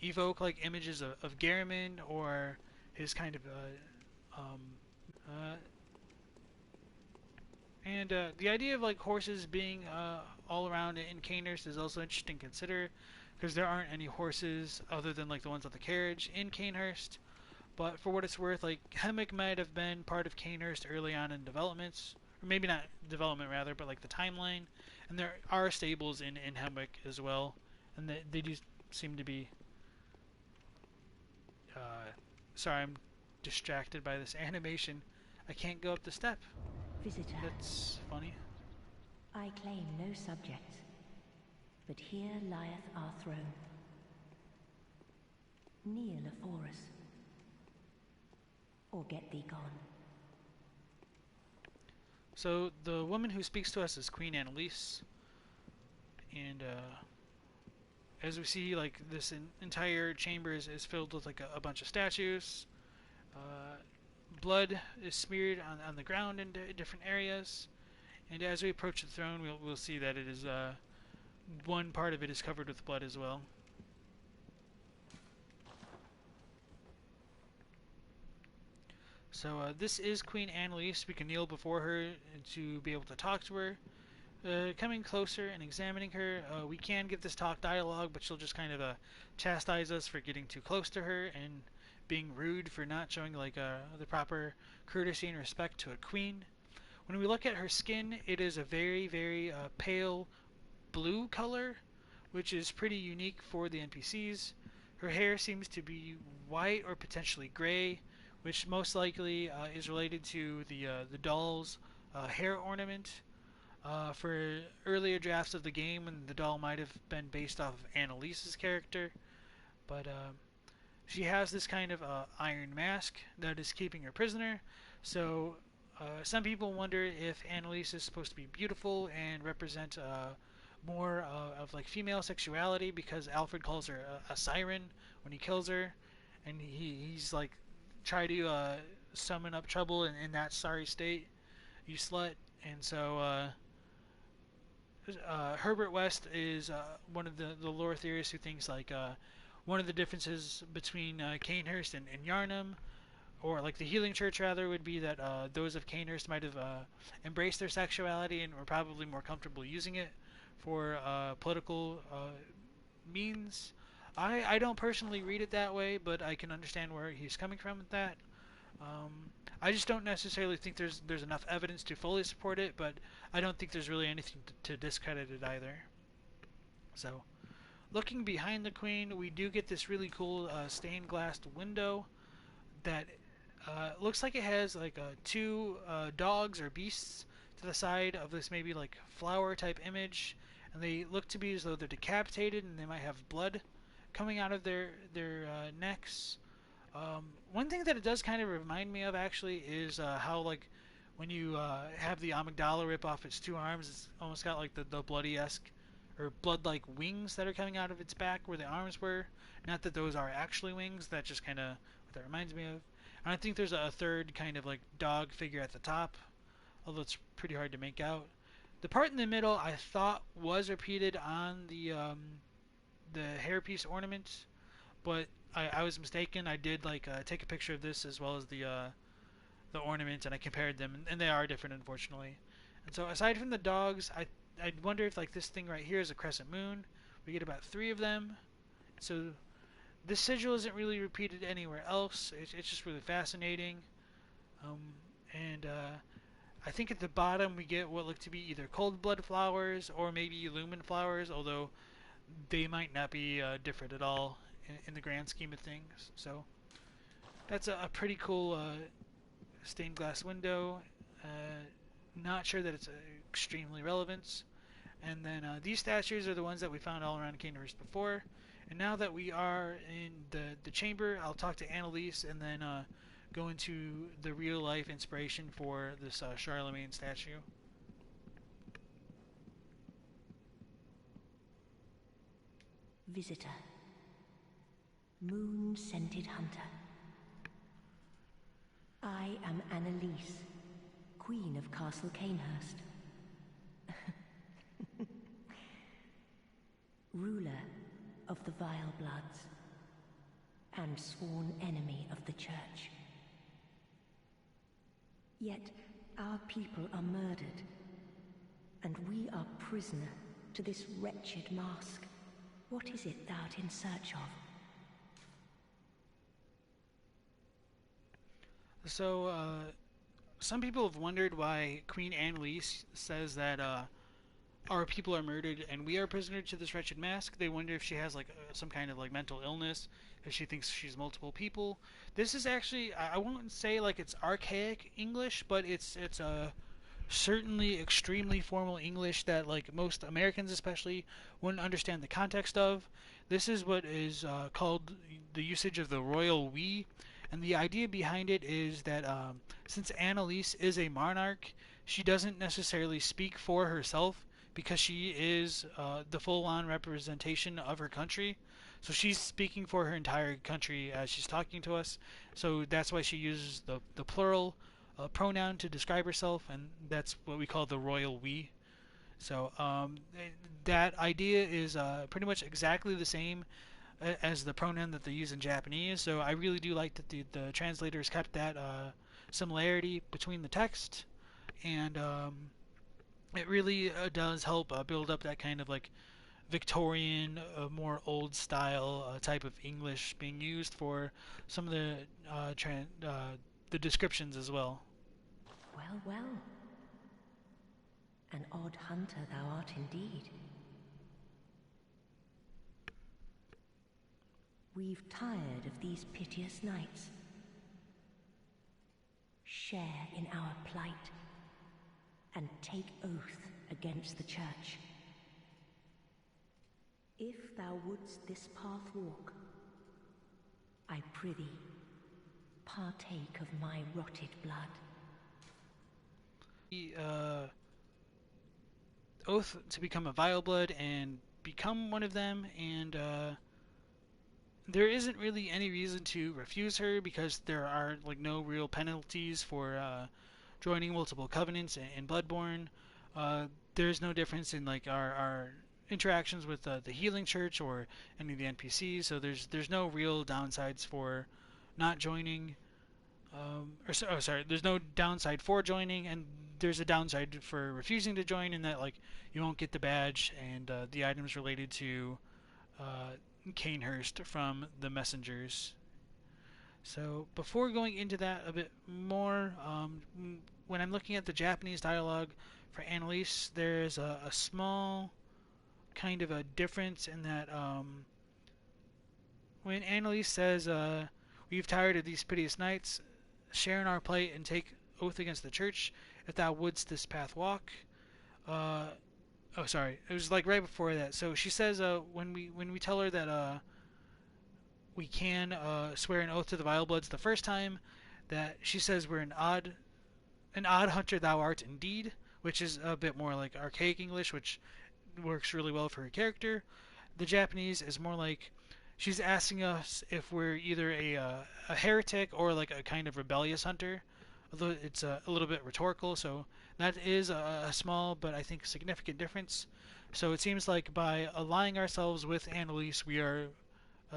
evoke like images of Garamond or his kind of uh, and the idea of like horses being all around in Cainhurst is also interesting to consider, because there aren't any horses other than like the ones on the carriage in Cainhurst. But for what it's worth, like Hemwick might have been part of Cainhurst early on in developments, or maybe not development rather, but like the timeline. And there are stables in Hemwick as well, and they do seem to be. Sorry, I'm distracted by this animation. I can't go up the step. Visitor, That's funny. I claim no subjects, but here lieth our throne. Kneel afore us, or get thee gone. So the woman who speaks to us is Queen Annalise, and as we see, like this entire chamber is filled with like a bunch of statues. Blood is smeared on the ground in different areas, and as we approach the throne, we'll see that it is one part of it is covered with blood as well. So this is Queen Annalise. We can kneel before her to be able to talk to her. Coming closer and examining her, we can get this talk dialogue, but she'll just kind of chastise us for getting too close to her and being rude for not showing like the proper courtesy and respect to a queen. When we look at her skin, it is a very, very pale blue color, which is pretty unique for the NPCs. Her hair seems to be white or potentially gray, which most likely is related to the doll's hair ornament. For earlier drafts of the game, and the doll might have been based off of Annalise's character, but she has this kind of iron mask that is keeping her prisoner. So some people wonder if Annalise is supposed to be beautiful and represent more of like female sexuality, because Alfred calls her a siren when he kills her, and he's like try to summon up trouble in that sorry state, you slut. And so Herbert West is one of the lore theorists who thinks like one of the differences between Cainhurst and Yarnum, or like the Healing Church rather, would be that those of Cainhurst might have embraced their sexuality and were probably more comfortable using it for political means. I don't personally read it that way, but I can understand where he's coming from with that. I just don't necessarily think there's enough evidence to fully support it, but I don't think there's really anything to discredit it either. So, looking behind the queen, we do get this really cool stained glass window that looks like it has like two dogs or beasts to the side of this maybe like flower type image, and they look to be as though they're decapitated and they might have blood coming out of their necks. One thing that it does kind of remind me of actually is how like when you have the amygdala rip off its two arms, it's almost got like the bloody-esque or blood-like wings that are coming out of its back where the arms were. Not that those are actually wings, that's just kind of what that reminds me of. And I think there's a third kind of like dog figure at the top, although it's pretty hard to make out. The part in the middle I thought was repeated on the hairpiece ornament, but I was mistaken. I did like take a picture of this as well as the ornament, and I compared them, and they are different, unfortunately. And so aside from the dogs, I wonder if like this thing right here is a crescent moon. We get about 3 of them. So this sigil isn't really repeated anywhere else. It's just really fascinating. And I think at the bottom we get what look to be either cold blood flowers or maybe lumen flowers, although they might not be different at all in the grand scheme of things. So that's a pretty cool stained glass window. Not sure that it's extremely relevant. And then these statues are the ones that we found all around Cainhurst before. And now that we are in the chamber, I'll talk to Annalise and then go into the real life inspiration for this Charlemagne statue. Visitor, moon-scented hunter. I am Annalise, Queen of Castle Cainhurst. Ruler of the Vile Bloods, and sworn enemy of the Church. Yet our people are murdered, and we are prisoner to this wretched mask, What is it thou art in search of? So, some people have wondered why Queen Annalise says that our people are murdered and we are prisoner to this wretched mask. They wonder if she has like some kind of like mental illness, if she thinks she's multiple people. This is actually, I won't say like it's archaic English, but it's certainly extremely formal English that like most Americans especially wouldn't understand the context of. This is what is called the usage of the royal we, and the idea behind it is that since Annalise is a monarch, she doesn't necessarily speak for herself because she is the full-on representation of her country. So she's speaking for her entire country as she's talking to us. So that's why she uses the plural pronoun to describe herself, and that's what we call the royal we. So that idea is pretty much exactly the same as the pronoun that they use in Japanese. So I really do like that the translators kept that similarity between the text, and it really does help build up that kind of like Victorian, more old style type of English being used for some of the descriptions as well. Well, well. An odd hunter thou art indeed. We've tired of these piteous nights. Share in our plight, and take oath against the church. If thou wouldst this path walk, I prithee, partake of my rotted blood. The oath to become a vile blood and become one of them, and there isn't really any reason to refuse her because there are like no real penalties for joining multiple covenants in Bloodborne. There's no difference in like our interactions with the Healing Church or any of the NPCs, so there's no real downsides for not joining. There's no downside for joining, and there's a downside for refusing to join in that like you won't get the badge and the items related to Cainhurst from the messengers. So before going into that a bit more, when I'm looking at the Japanese dialogue for Annalise, there's a small kind of a difference in that when Annalise says, "We've tired of these piteous nights, share in our plight and take oath against the church, if thou wouldst this path walk." Oh, sorry, it was like right before that. So she says, when we tell her that we can swear an oath to the Vile Bloods the first time, that she says we're an odd hunter thou art indeed, which is a bit more like archaic English, which works really well for her character. The Japanese is more like she's asking us if we're either a heretic or like a kind of rebellious hunter, although it's a little bit rhetorical, so that is a small but I think significant difference. So it seems like by aligning ourselves with Annalise, we are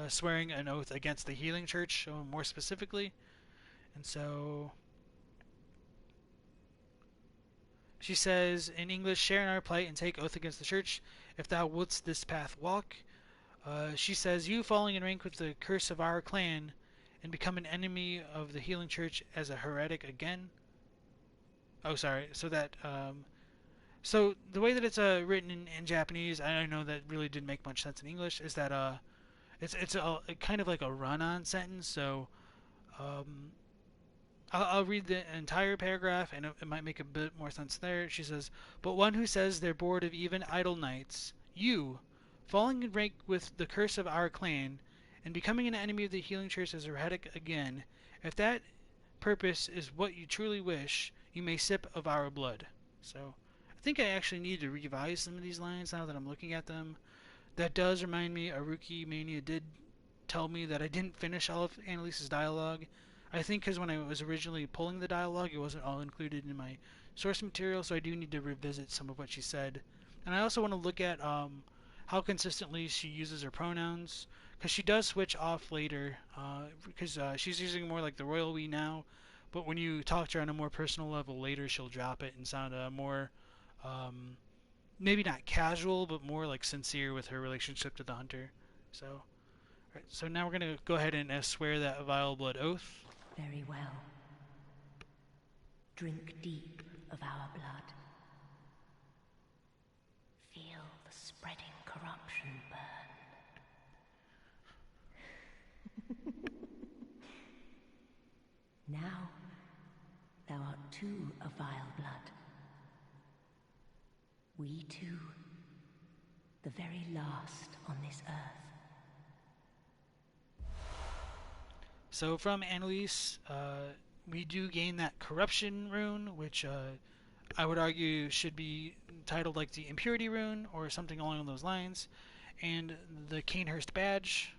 swearing an oath against the Healing Church, more specifically. And so she says in English, "Share in our plight and take oath against the church, if thou wouldst this path walk." She says, "You falling in rank with the curse of our clan and become an enemy of the Healing Church as a heretic again." Oh, sorry. So the way that it's written in Japanese, I know that really didn't make much sense in English, is that it's a kind of like a run-on sentence. So um, I'll read the entire paragraph, and it might make a bit more sense there. She says, "But one who says they're bored of even idle nights, you, falling in rank with the curse of our clan, and becoming an enemy of the Healing Church as a heretic again, if that purpose is what you truly wish, you may sip of our blood." So I think I actually need to revise some of these lines now that I'm looking at them. That does remind me, Aruki Mania did tell me that I didn't finish all of Annalise's dialogue. I think because when I was originally pulling the dialogue, it wasn't all included in my source material, so I do need to revisit some of what she said. And I also want to look at how consistently she uses her pronouns, because she does switch off later, because she's using more like the royal we now, but when you talk to her on a more personal level later, she'll drop it and sound more maybe not casual, but more like sincere with her relationship to the hunter. So, right, so now we're gonna go ahead and swear that vile blood oath. Very well. Drink deep of our blood. Feel the spreading corruption burn. Now, thou art too of vile blood. We two, the very last on this earth. So from Annalise, we do gain that corruption rune, which I would argue should be titled like the impurity rune or something along those lines, and the Cainhurst badge.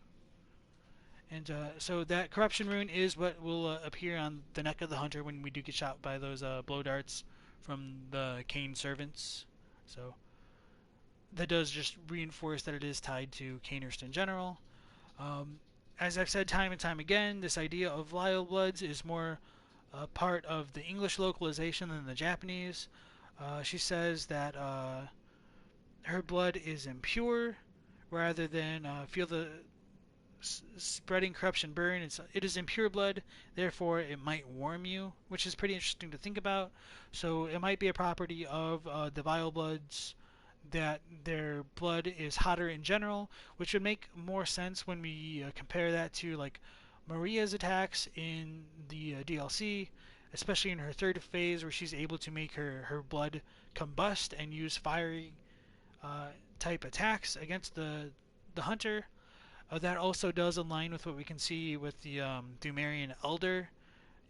And so that corruption rune is what will appear on the neck of the hunter when we do get shot by those blow darts from the Cain servants. So that does just reinforce that it is tied to Cainhurst in general. As I've said time and time again, this idea of vile bloods is more part of the English localization than the Japanese. She says that her blood is impure rather than feel the spreading corruption burn. It is impure blood, therefore it might warm you, which is pretty interesting to think about. So it might be a property of the vile bloods that their blood is hotter in general, which would make more sense when we compare that to like Maria's attacks in the DLC, especially in her third phase where she's able to make her blood combust and use fiery type attacks against the hunter. That also does align with what we can see with the Dumerian Elder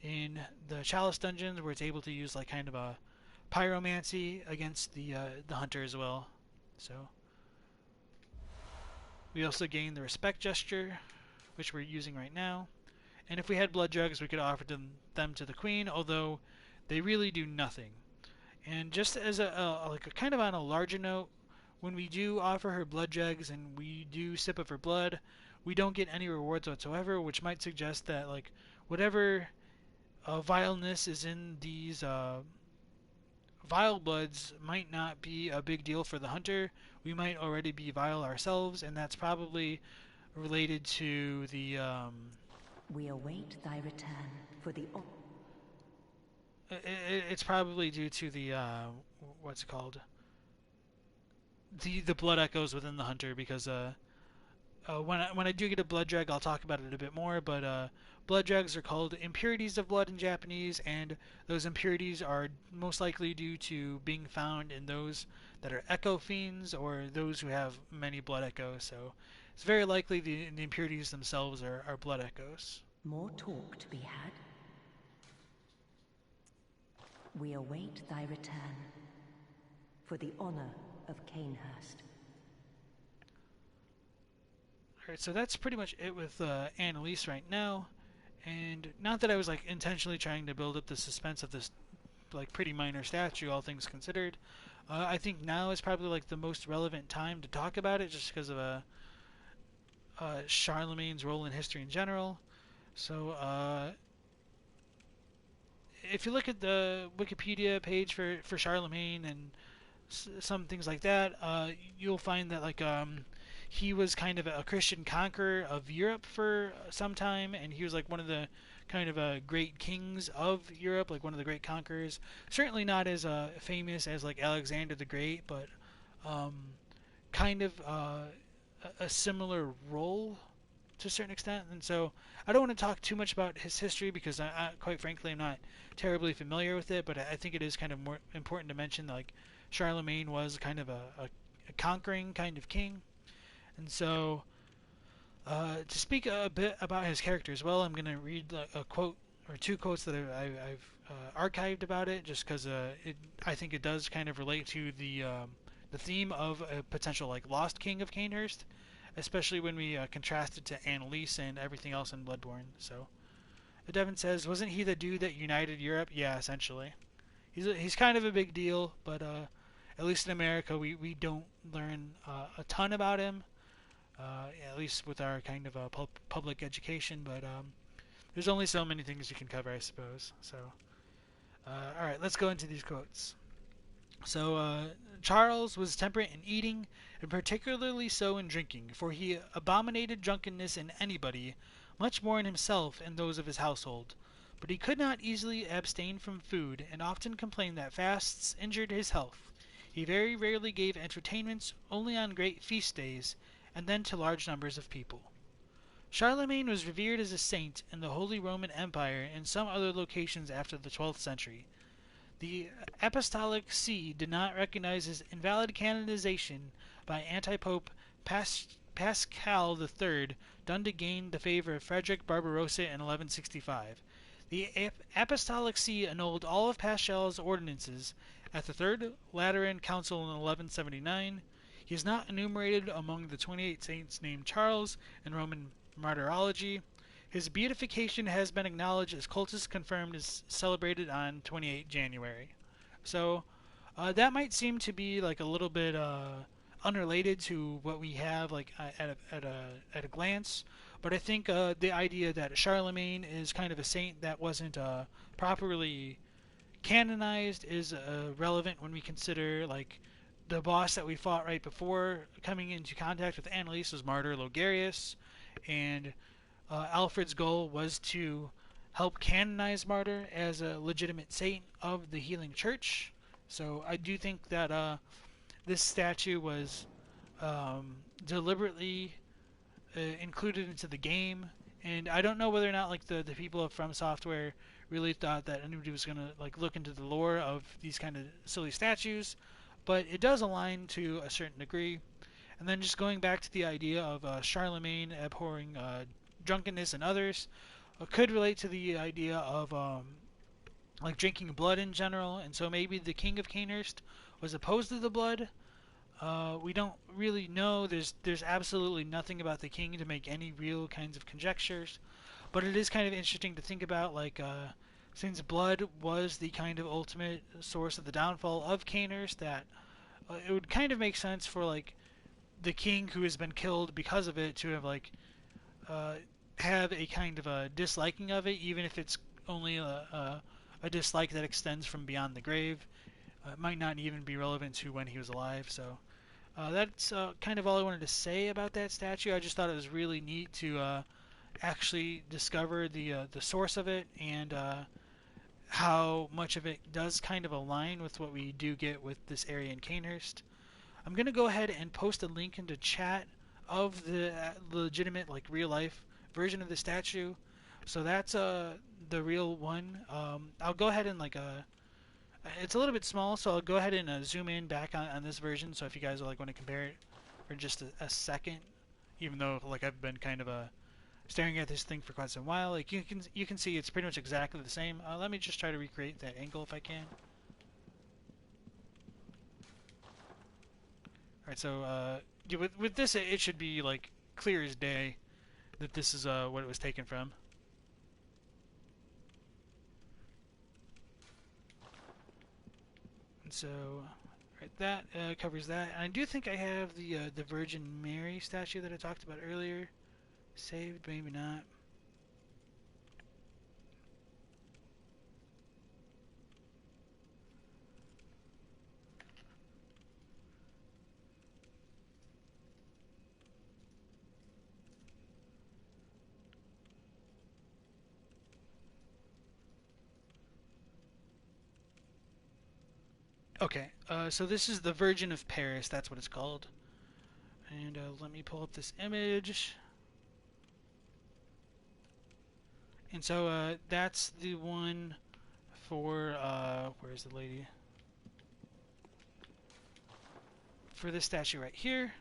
in the Chalice dungeons, where it's able to use like kind of a pyromancy against the hunter as well. So we also gain the respect gesture, which we're using right now. And if we had blood jugs, we could offer them to the queen, although they really do nothing. And just as a kind of on a larger note, when we do offer her blood jugs and we do sip of her blood, we don't get any rewards whatsoever, which might suggest that like whatever vileness is in these vile bloods might not be a big deal for the hunter. We might already be vile ourselves, and that's probably related to the We await thy return for the it's probably due to the what's it called, the blood echoes within the hunter, because when I do get a blood drag, I'll talk about it a bit more, but blood drags are called impurities of blood in Japanese, and those impurities are most likely due to being found in those that are echo fiends or those who have many blood echoes. So it's very likely the impurities themselves are blood echoes. More talk to be had. We await thy return for the honor of Cainhurst. Alright, so that's pretty much it with Annalise right now. And not that I was like intentionally trying to build up the suspense of this like pretty minor statue, all things considered. I think now is probably like the most relevant time to talk about it, just because of Charlemagne's role in history in general. So if you look at the Wikipedia page for Charlemagne and some things like that, you'll find that like he was kind of a Christian conqueror of Europe for some time, and he was like one of the kind of great kings of Europe, like one of the great conquerors. Certainly not as famous as like Alexander the Great, but kind of a similar role to a certain extent. And so I don't want to talk too much about his history because I quite frankly I'm not terribly familiar with it, but I think it is kind of more important to mention that, like, Charlemagne was kind of a conquering kind of king. And so to speak a bit about his character as well, I'm going to read a quote or two quotes that I've archived about it, just because I think it does kind of relate to the theme of a potential like lost king of Cainhurst, especially when we contrast it to Annalise and everything else in Bloodborne. So Devin says, "Wasn't he the dude that united Europe?" Yeah, essentially. He's kind of a big deal, but at least in America we don't learn a ton about him. At least with our kind of public education, but there's only so many things you can cover, I suppose. So, alright, let's go into these quotes. So Charles was temperate in eating, and particularly so in drinking, for he abominated drunkenness in anybody, much more in himself and those of his household. But he could not easily abstain from food, and often complained that fasts injured his health. He very rarely gave entertainments, only on great feast days, and then to large numbers of people. Charlemagne was revered as a saint in the Holy Roman Empire and some other locations after the 12th century. The Apostolic See did not recognize his invalid canonization by anti-pope Pascal III, done to gain the favor of Frederick Barbarossa in 1165. The Apostolic See annulled all of Pascal's ordinances at the Third Lateran Council in 1179. He is not enumerated among the 28 saints named Charles in Roman martyrology. His beatification has been acknowledged as cultus confirmed is celebrated on 28 January. So that might seem to be like a little bit unrelated to what we have like at a glance, but I think the idea that Charlemagne is kind of a saint that wasn't properly canonized is relevant when we consider like the boss that we fought right before coming into contact with Annalise was Martyr Logarius, and Alfred's goal was to help canonize Martyr as a legitimate saint of the healing church. So I do think that this statue was deliberately included into the game, and I don't know whether or not like the people from Software really thought that anybody was gonna like look into the lore of these kind of silly statues, but it does align to a certain degree. And then just going back to the idea of Charlemagne abhorring drunkenness and others, could relate to the idea of like drinking blood in general, and so maybe the king of Cainhurst was opposed to the blood. We don't really know. There's absolutely nothing about the king to make any real kinds of conjectures, but it is kind of interesting to think about like since blood was the kind of ultimate source of the downfall of Cainhurst, that it would kind of make sense for like the king who has been killed because of it to have like uh, have a kind of a disliking of it, even if it's only a dislike that extends from beyond the grave. It might not even be relevant to when he was alive. So that's kind of all I wanted to say about that statue. I just thought it was really neat to actually discover the source of it, and how much of it does kind of align with what we do get with this area in Cainhurst. I'm gonna go ahead and post a link into chat of the legitimate, like real life version of the statue. So that's the real one. I'll go ahead and like it's a little bit small, so I'll go ahead and zoom in back on this version. So if you guys like want to compare it for just a second, even though like I've been kind of staring at this thing for quite some while, like you can see it's pretty much exactly the same. Let me just try to recreate that angle if I can. Alright, so yeah, with this, it should be like clear as day that this is what it was taken from. And so, right, that covers that. And I do think I have the Virgin Mary statue that I talked about earlier saved, maybe not. Okay, so this is the Virgin of Paris, that's what it's called. And let me pull up this image. And so that's the one for, where's the lady? For this statue right here.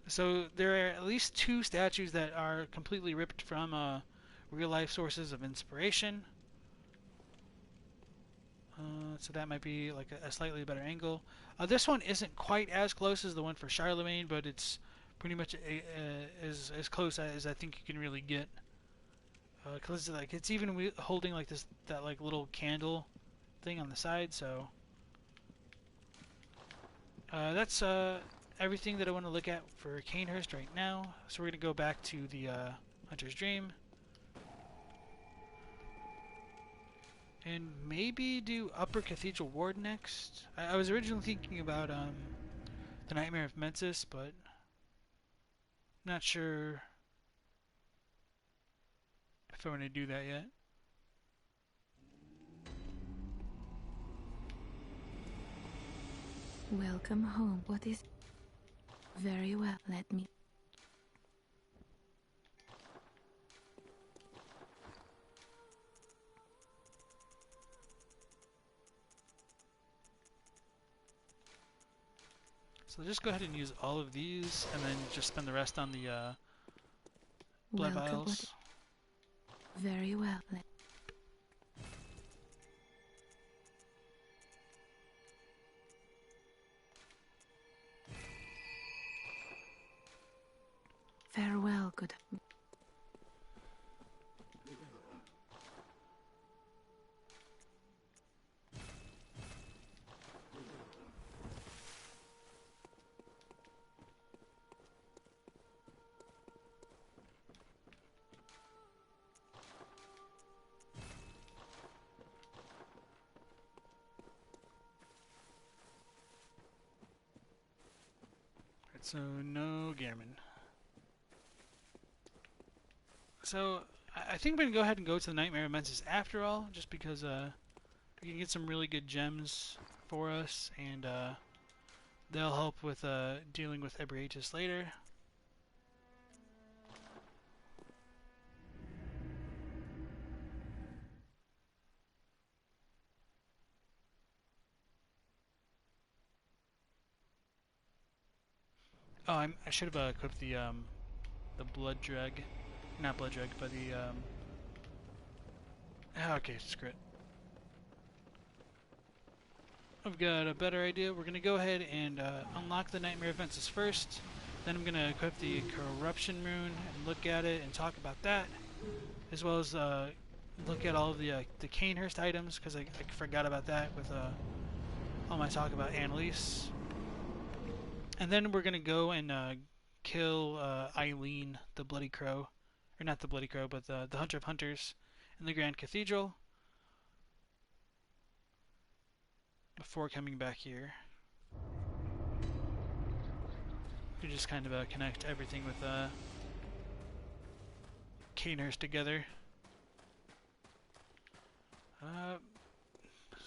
So there are at least two statues that are completely ripped from real life sources of inspiration. So that might be like a slightly better angle. This one isn't quite as close as the one for Charlemagne, but it's pretty much as close as I think you can really get. Cause like it's even holding like that like little candle thing on the side. So that's everything that I want to look at for Cainhurst right now. So we're gonna go back to the Hunter's Dream. and maybe do Upper Cathedral Ward next. I was originally thinking about the Nightmare of Mensis, but not sure if I want to do that yet. Welcome home. What is... Very well, let me... So just go ahead and use all of these, and then just spend the rest on the blood Welcome. vials. Very well, let... Farewell, good... Right, so no Gammon. So I think we're gonna go ahead and go to the Nightmare of Mensis after all, just because we can get some really good gems for us, and they'll help with dealing with Ebriatus later. Oh, I should have equipped the Blood Dreg, not Blood Dreg, but the okay, screw it. I've got a better idea. We're gonna go ahead and unlock the Nightmare of Mensis first. Then I'm gonna equip the Corruption Rune and look at it and talk about that, as well as look at all of the Cainhurst items, because I forgot about that with all my talk about Annalise. And then we're gonna go and kill Eileen the Bloody Crow, or not the Bloody Crow, but the Hunter of Hunters in the Grand Cathedral before coming back here. We just kind of connect everything with Cainhurst together.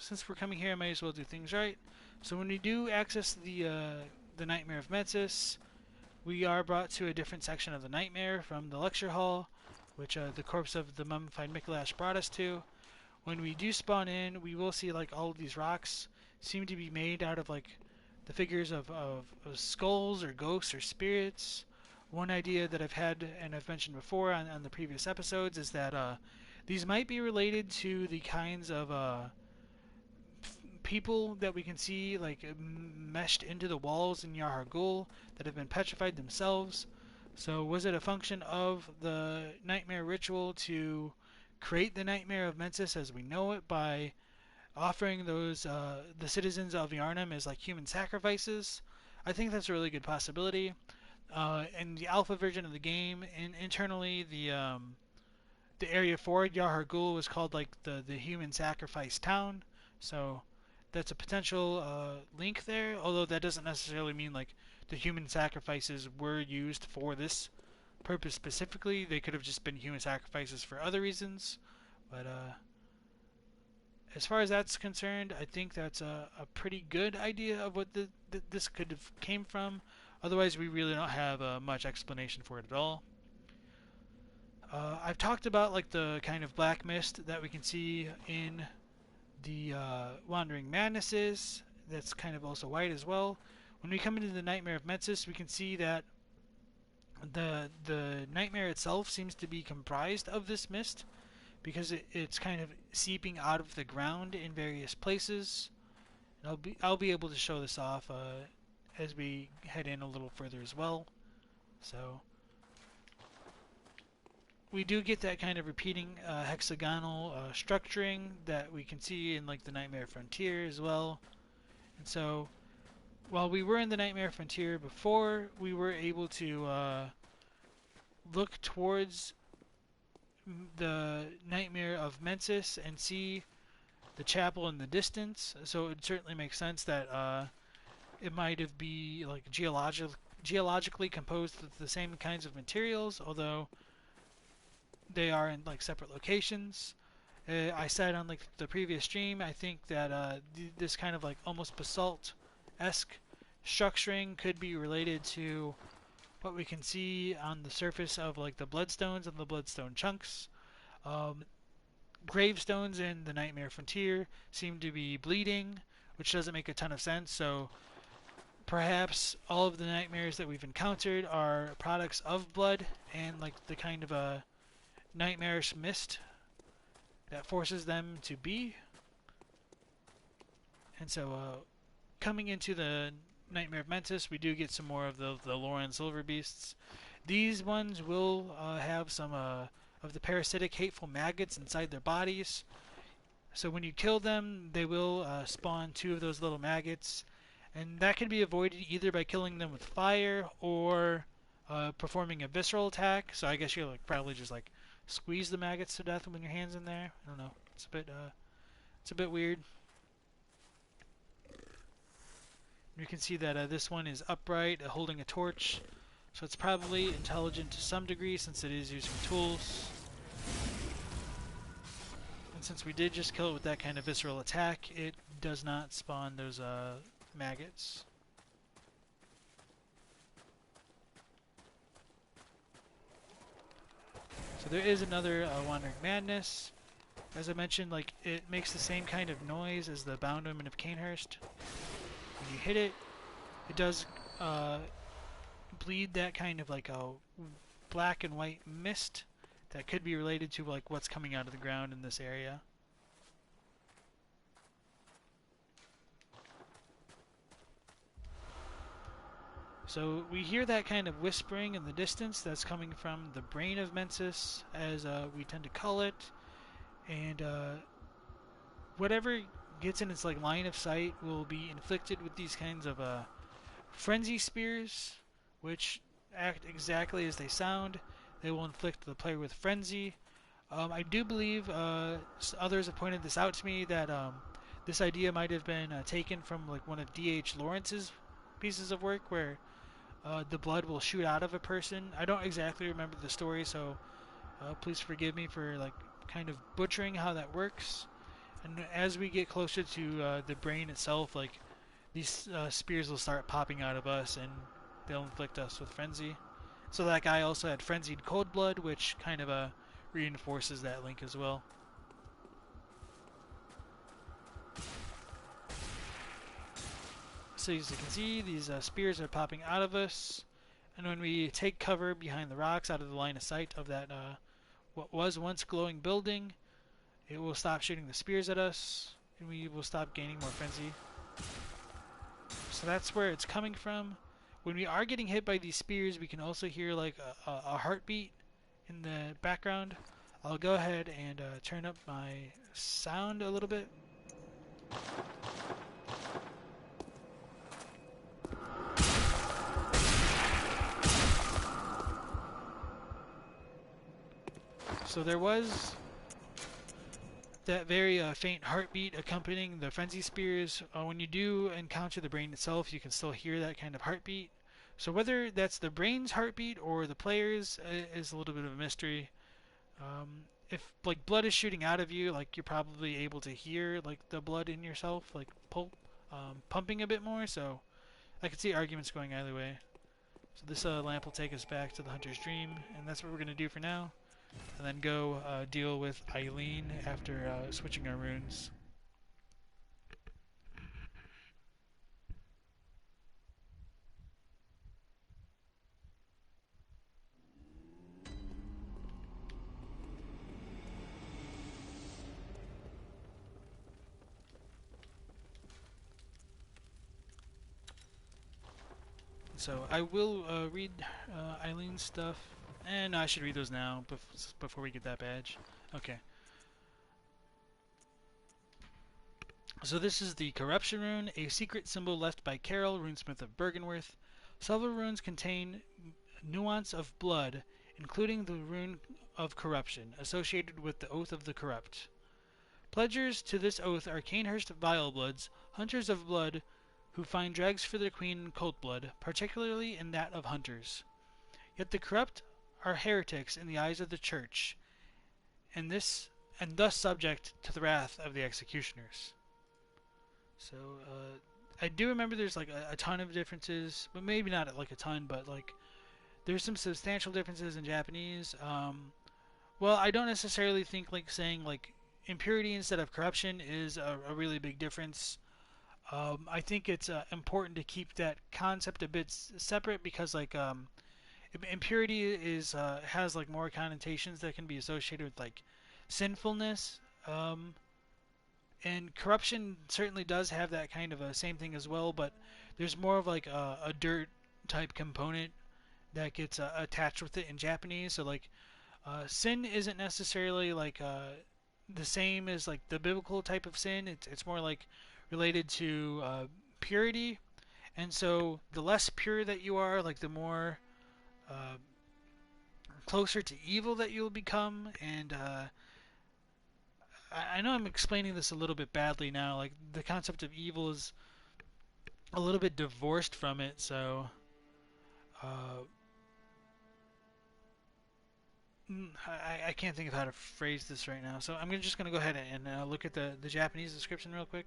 Since we're coming here, I might as well do things right. So when we do access the Nightmare of Mensis, we are brought to a different section of the Nightmare from the lecture hall, which the corpse of the mummified Mikolash brought us to. When we do spawn in, we will see like all of these rocks seem to be made out of like the figures of skulls or ghosts or spirits. One idea that I've had and I've mentioned before on the previous episodes is that these might be related to the kinds of people that we can see like meshed into the walls in Yahar'gul that have been petrified themselves. So was it a function of the nightmare ritual to create the Nightmare of Mensis as we know it by offering those the citizens of Yharnam as like human sacrifices? I think that's a really good possibility. In the alpha version of the game, internally the area for Yahar'gul was called like the human sacrifice town. So that's a potential link there, although that doesn't necessarily mean like the human sacrifices were used for this purpose specifically. They could have just been human sacrifices for other reasons. But as far as that's concerned, I think that's a pretty good idea of what this could have came from. Otherwise, we really don't have much explanation for it at all. I've talked about like the kind of black mist that we can see in the Wandering Madnesses. That's kind of also white as well. When we come into the Nightmare of Mensis, we can see that the nightmare itself seems to be comprised of this mist, because it's kind of seeping out of the ground in various places. And I'll be able to show this off as we head in a little further as well. So we do get that kind of repeating hexagonal structuring that we can see in like the Nightmare Frontier as well. And so while we were in the Nightmare Frontier before, we were able to look towards the Nightmare of Mensis and see the chapel in the distance, so it certainly makes sense that it might have be like geologically composed of the same kinds of materials, although they are in like separate locations. I said on like the previous stream, I think that this kind of like almost basalt-esque structuring could be related to what we can see on the surface of like the bloodstones and the bloodstone chunks. Um, Gravestones in the Nightmare Frontier seem to be bleeding, which doesn't make a ton of sense. So perhaps all of the nightmares that we've encountered are products of blood and like the kind of a nightmarish mist that forces them to be. And so, coming into the Nightmare of Mensis, we do get some more of the Lauren Silver Beasts. These ones will have some of the parasitic, hateful maggots inside their bodies. So when you kill them, they will spawn 2 of those little maggots. And that can be avoided either by killing them with fire or performing a visceral attack. So I guess you'll like, probably just like squeeze the maggots to death when your hand's in there. I don't know. It's a bit weird. You can see that this one is upright, holding a torch. So it's probably intelligent to some degree since it is using tools. And since we did just kill it with that kind of visceral attack, it does not spawn those maggots. So there is another Wandering Madness. As I mentioned, like it makes the same kind of noise as the Bound Women of Cainhurst. When you hit it, it does bleed that kind of like a black and white mist that could be related to like what's coming out of the ground in this area. So we hear that kind of whispering in the distance that's coming from the brain of Mensis, as we tend to call it, and whatever gets in its like line of sight will be inflicted with these kinds of frenzy spears, which act exactly as they sound. They will inflict the player with frenzy. I do believe others have pointed this out to me that this idea might have been taken from like one of D.H. Lawrence's pieces of work where the blood will shoot out of a person. I don't exactly remember the story, so please forgive me for like kind of butchering how that works. And as we get closer to the brain itself, like these spears will start popping out of us, and they'll inflict us with frenzy. So that guy also had frenzied cold blood, which kind of reinforces that link as well. So as you can see, these spears are popping out of us, and when we take cover behind the rocks out of the line of sight of that what was once glowing building, it will stop shooting the spears at us, and we will stop gaining more frenzy. So that's where it's coming from. When we are getting hit by these spears, we can also hear like a heartbeat in the background. I'll go ahead and turn up my sound a little bit. So there was that very faint heartbeat accompanying the frenzy spears. When you do encounter the brain itself, you can still hear that kind of heartbeat. So whether that's the brain's heartbeat or the player's is a little bit of a mystery. If like blood is shooting out of you, like you're probably able to hear like the blood in yourself like pumping a bit more. So I could see arguments going either way. So this lamp will take us back to the Hunter's Dream, and that's what we're going to do for now. And then go deal with Eileen after switching our runes. So I will read Eileen's stuff. And I should read those now before we get that badge. Okay. So this is the Corruption Rune, a secret symbol left by Carol, runesmith of Bergenworth. Several runes contain nuance of blood, including the rune of corruption, associated with the Oath of the Corrupt. Pledgers to this oath are Cainhurst Vilebloods, hunters of blood, who find dregs for their queen in cold blood, particularly in that of hunters. Yet the corrupt are heretics in the eyes of the church, and thus subject to the wrath of the executioners. So, I do remember there's like a ton of differences, but maybe not like a ton, but like there's some substantial differences in Japanese. Well, I don't necessarily think like saying like impurity instead of corruption is a really big difference. I think it's important to keep that concept a bit separate because like impurity is has like more connotations that can be associated with like sinfulness. And corruption certainly does have that kind of a same thing as well, but there's more of like a dirt type component that gets attached with it in Japanese. So like sin isn't necessarily like the same as like the biblical type of sin. It's more like related to purity, and so the less pure that you are, like the more uh, closer to evil that you'll become. And I know I'm explaining this a little bit badly now. Like the concept of evil is a little bit divorced from it, so uh, I can't think of how to phrase this right now. So I'm just going to go ahead and look at the Japanese description real quick.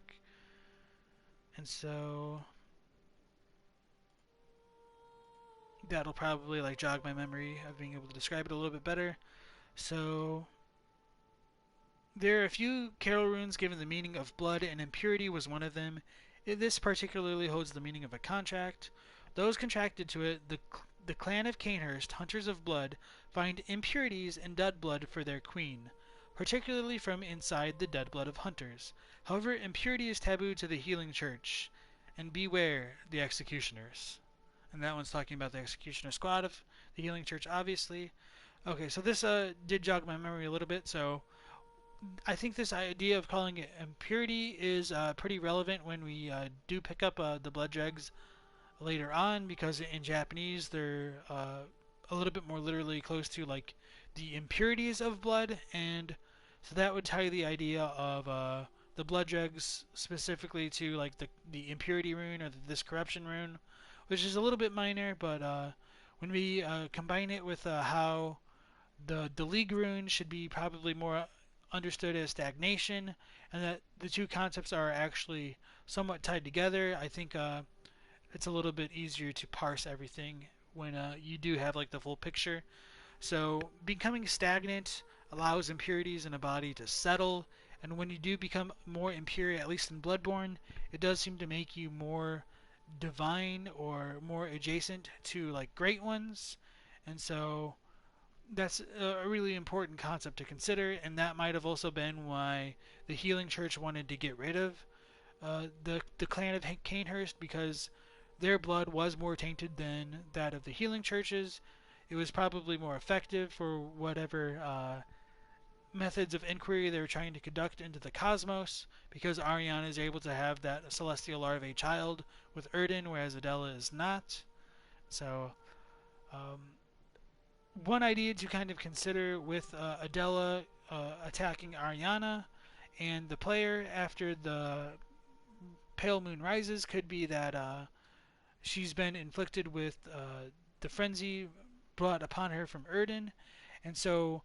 And so that'll probably like jog my memory of being able to describe it a little bit better. So there are a few carol runes given the meaning of blood, and impurity was one of them. This particularly holds the meaning of a contract. Those contracted to it, the clan of Cainhurst, hunters of blood, find impurities in dead blood for their queen, particularly from inside the dead blood of hunters. However, impurity is taboo to the healing church, and beware the executioners. And that one's talking about the executioner squad of the healing church, obviously. Okay, so this did jog my memory a little bit, so I think this idea of calling it impurity is pretty relevant when we do pick up the blood dregs later on, because in Japanese they're a little bit more literally close to like the impurities of blood, and so that would tie the idea of the blood dregs specifically to like the impurity rune or this corruption rune, which is a little bit minor, but when we combine it with how the league rune should be probably more understood as stagnation, and that the two concepts are actually somewhat tied together, I think it's a little bit easier to parse everything when you do have like the full picture. So becoming stagnant allows impurities in a body to settle, and when you do become more impure, at least in Bloodborne, it does seem to make you more divine or more adjacent to like great ones. And so that's a really important concept to consider, and that might have also been why the healing church wanted to get rid of the clan of Cainhurst, because their blood was more tainted than that of the healing churches. It was probably more effective for whatever methods of inquiry they were trying to conduct into the cosmos, because Ariana is able to have that celestial larvae child with Erden, whereas Adela is not. So one idea to kind of consider with Adela attacking Ariana and the player after the pale moon rises could be that she's been inflicted with the frenzy brought upon her from Erden, and so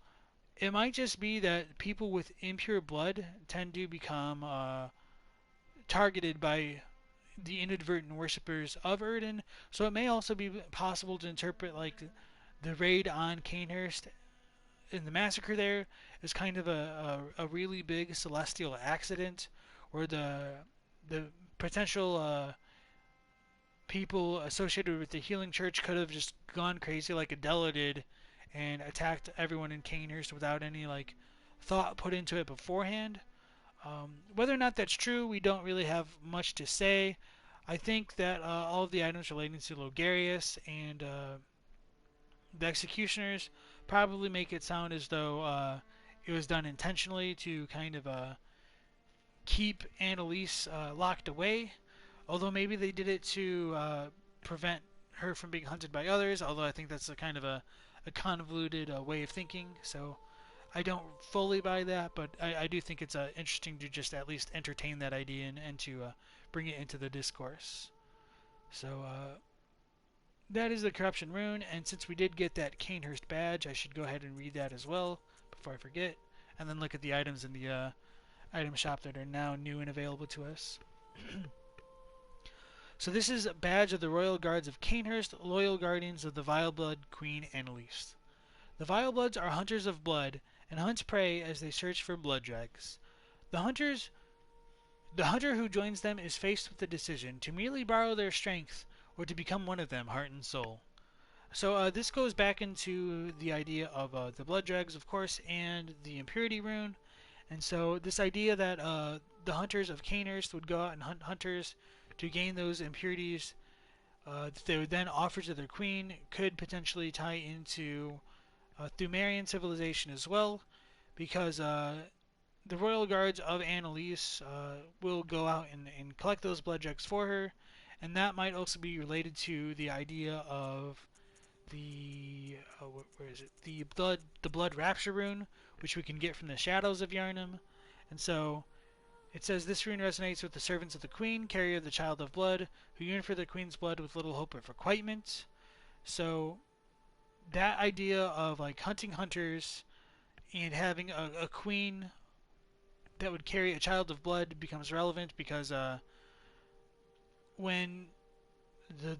it might just be that people with impure blood tend to become targeted by the inadvertent worshippers of Erden. So it may also be possible to interpret like the raid on Cainhurst in the massacre there is kind of a really big celestial accident, where the potential people associated with the healing church could have just gone crazy like Adela did and attacked everyone in Cainhurst without any like thought put into it beforehand. Whether or not that's true, we don't really have much to say. I think that all of the items relating to Logarius and the executioners probably make it sound as though it was done intentionally to kind of keep Annalise locked away. Although maybe they did it to prevent her from being hunted by others. Although I think that's a kind of a convoluted way of thinking. So I don't fully buy that, but I do think it's interesting to just at least entertain that idea and to bring it into the discourse. So that is the corruption rune, and since we did get that Cainhurst badge, I should go ahead and read that as well before I forget, and then look at the items in the item shop that are now new and available to us. So this is a badge of the Royal Guards of Cainhurst, loyal guardians of the Vileblood Queen Annalise. The Vilebloods are hunters of blood and hunt prey as they search for blood dregs. The hunter who joins them is faced with the decision to merely borrow their strength or to become one of them, heart and soul. So this goes back into the idea of the blood dregs, of course, and the impurity rune. And so this idea that the hunters of Cainhurst would go out and hunt hunters to gain those impurities that they would then offer to their queen could potentially tie into Thumerian civilization as well, because the royal guards of Annalise will go out and collect those blood dregs for her, and that might also be related to the idea of the where is it? The blood rapture rune, which we can get from the shadows of Yharnam. And so it says this rune resonates with the servants of the queen, carrier of the child of blood, who yearn for the queen's blood with little hope of requitement. So that idea of like hunting hunters and having a queen that would carry a child of blood becomes relevant because when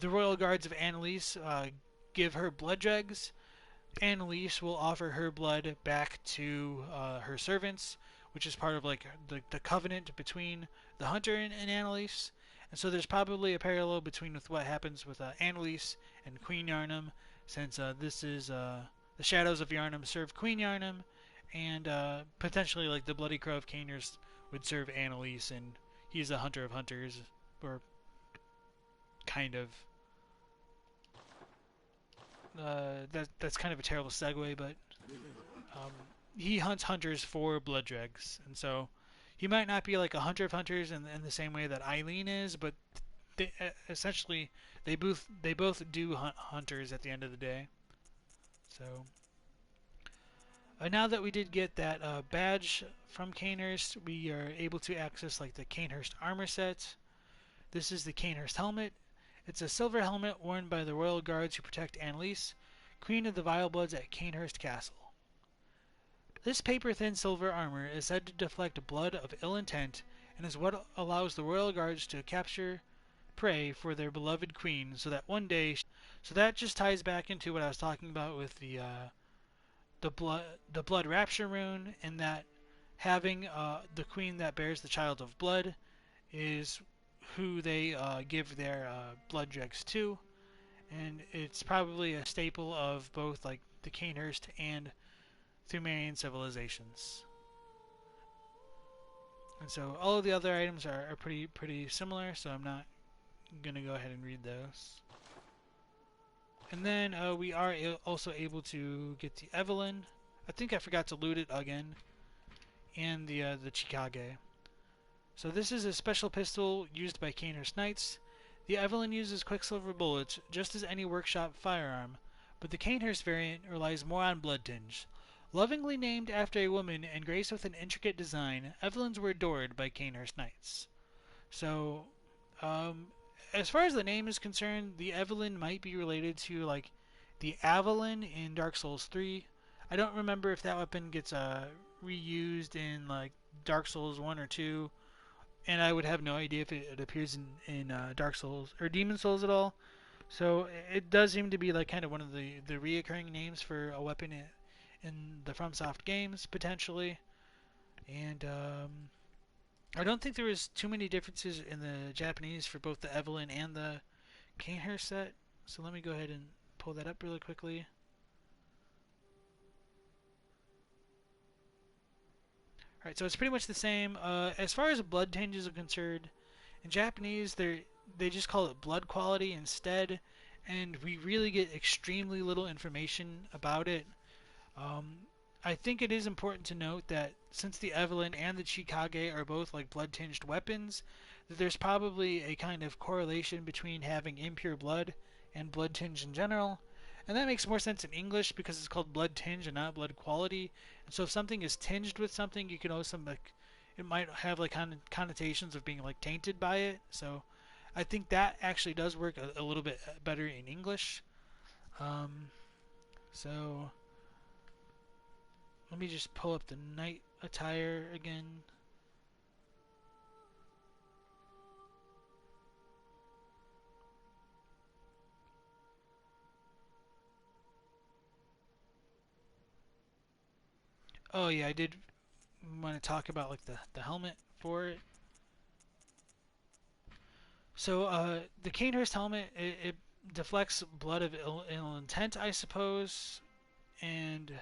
the royal guards of Annalise give her blood dregs, Annalise will offer her blood back to her servants, which is part of like the covenant between the hunter and Annalise. And so there's probably a parallel between with what happens with Annalise and Queen Yharnam, since this is the shadows of Yharnam serve Queen Yharnam, and potentially like the Bloody Crow of Cainhurst would serve Annalise, and he's a hunter of hunters, or kind of. That's kind of a terrible segue, but he hunts hunters for blood dregs, and so he might not be like a hunter of hunters in the same way that Eileen is, but essentially they both do hunt hunters at the end of the day. So now that we did get that badge from Cainhurst, we are able to access like the Cainhurst armor set. This is the Cainhurst helmet. It's a silver helmet worn by the royal guards who protect Annalise, Queen of the Vilebloods at Cainhurst Castle. This paper-thin silver armor is said to deflect blood of ill intent and is what allows the royal guards to capture prey for their beloved queen, so that one day. So that just ties back into what I was talking about with the blood rapture rune, and that having the queen that bears the child of blood is who they give their blood dregs to, and it's probably a staple of both like the Cainhurst and Thumerian civilizations. And so all of the other items are pretty similar, so I'm not gonna go ahead and read those. And then we are also able to get the Evelyn. I think I forgot to loot it again, and the Chikage. So this is a special pistol used by Cainhurst Knights. The Evelyn uses quicksilver bullets, just as any workshop firearm, but the Cainhurst variant relies more on blood tinge. Lovingly named after a woman and graced with an intricate design, Evelyns were adored by Cainhurst Knights. So, as far as the name is concerned, the Evelyn might be related to like the Avalon in Dark Souls 3. I don't remember if that weapon gets reused in like Dark Souls 1 or 2. And I would have no idea if it appears in Dark Souls or Demon Souls at all. So it does seem to be like kind of one of the reoccurring names for a weapon in the FromSoft games, potentially. And I don't think there was too many differences in the Japanese for both the Evelyn and the Cainhurst set. So let me go ahead and pull that up really quickly. Alright, so it's pretty much the same. As far as blood tinges are concerned, in Japanese they just call it blood quality instead, and we really get extremely little information about it. I think it is important to note that since the Evelyn and the Chikage are both like blood tinged weapons, that there's probably a kind of correlation between having impure blood and blood tinge in general, And that makes more sense in English because it's called blood tinge and not blood quality. And so if something is tinged with something, you can also like it might have like connotations of being like tainted by it. So I think that actually does work a little bit better in English. Um, so let me just pull up the knight attire again. Oh yeah, I did want to talk about like the helmet for it. So the Cainhurst helmet it deflects blood of ill intent, I suppose, and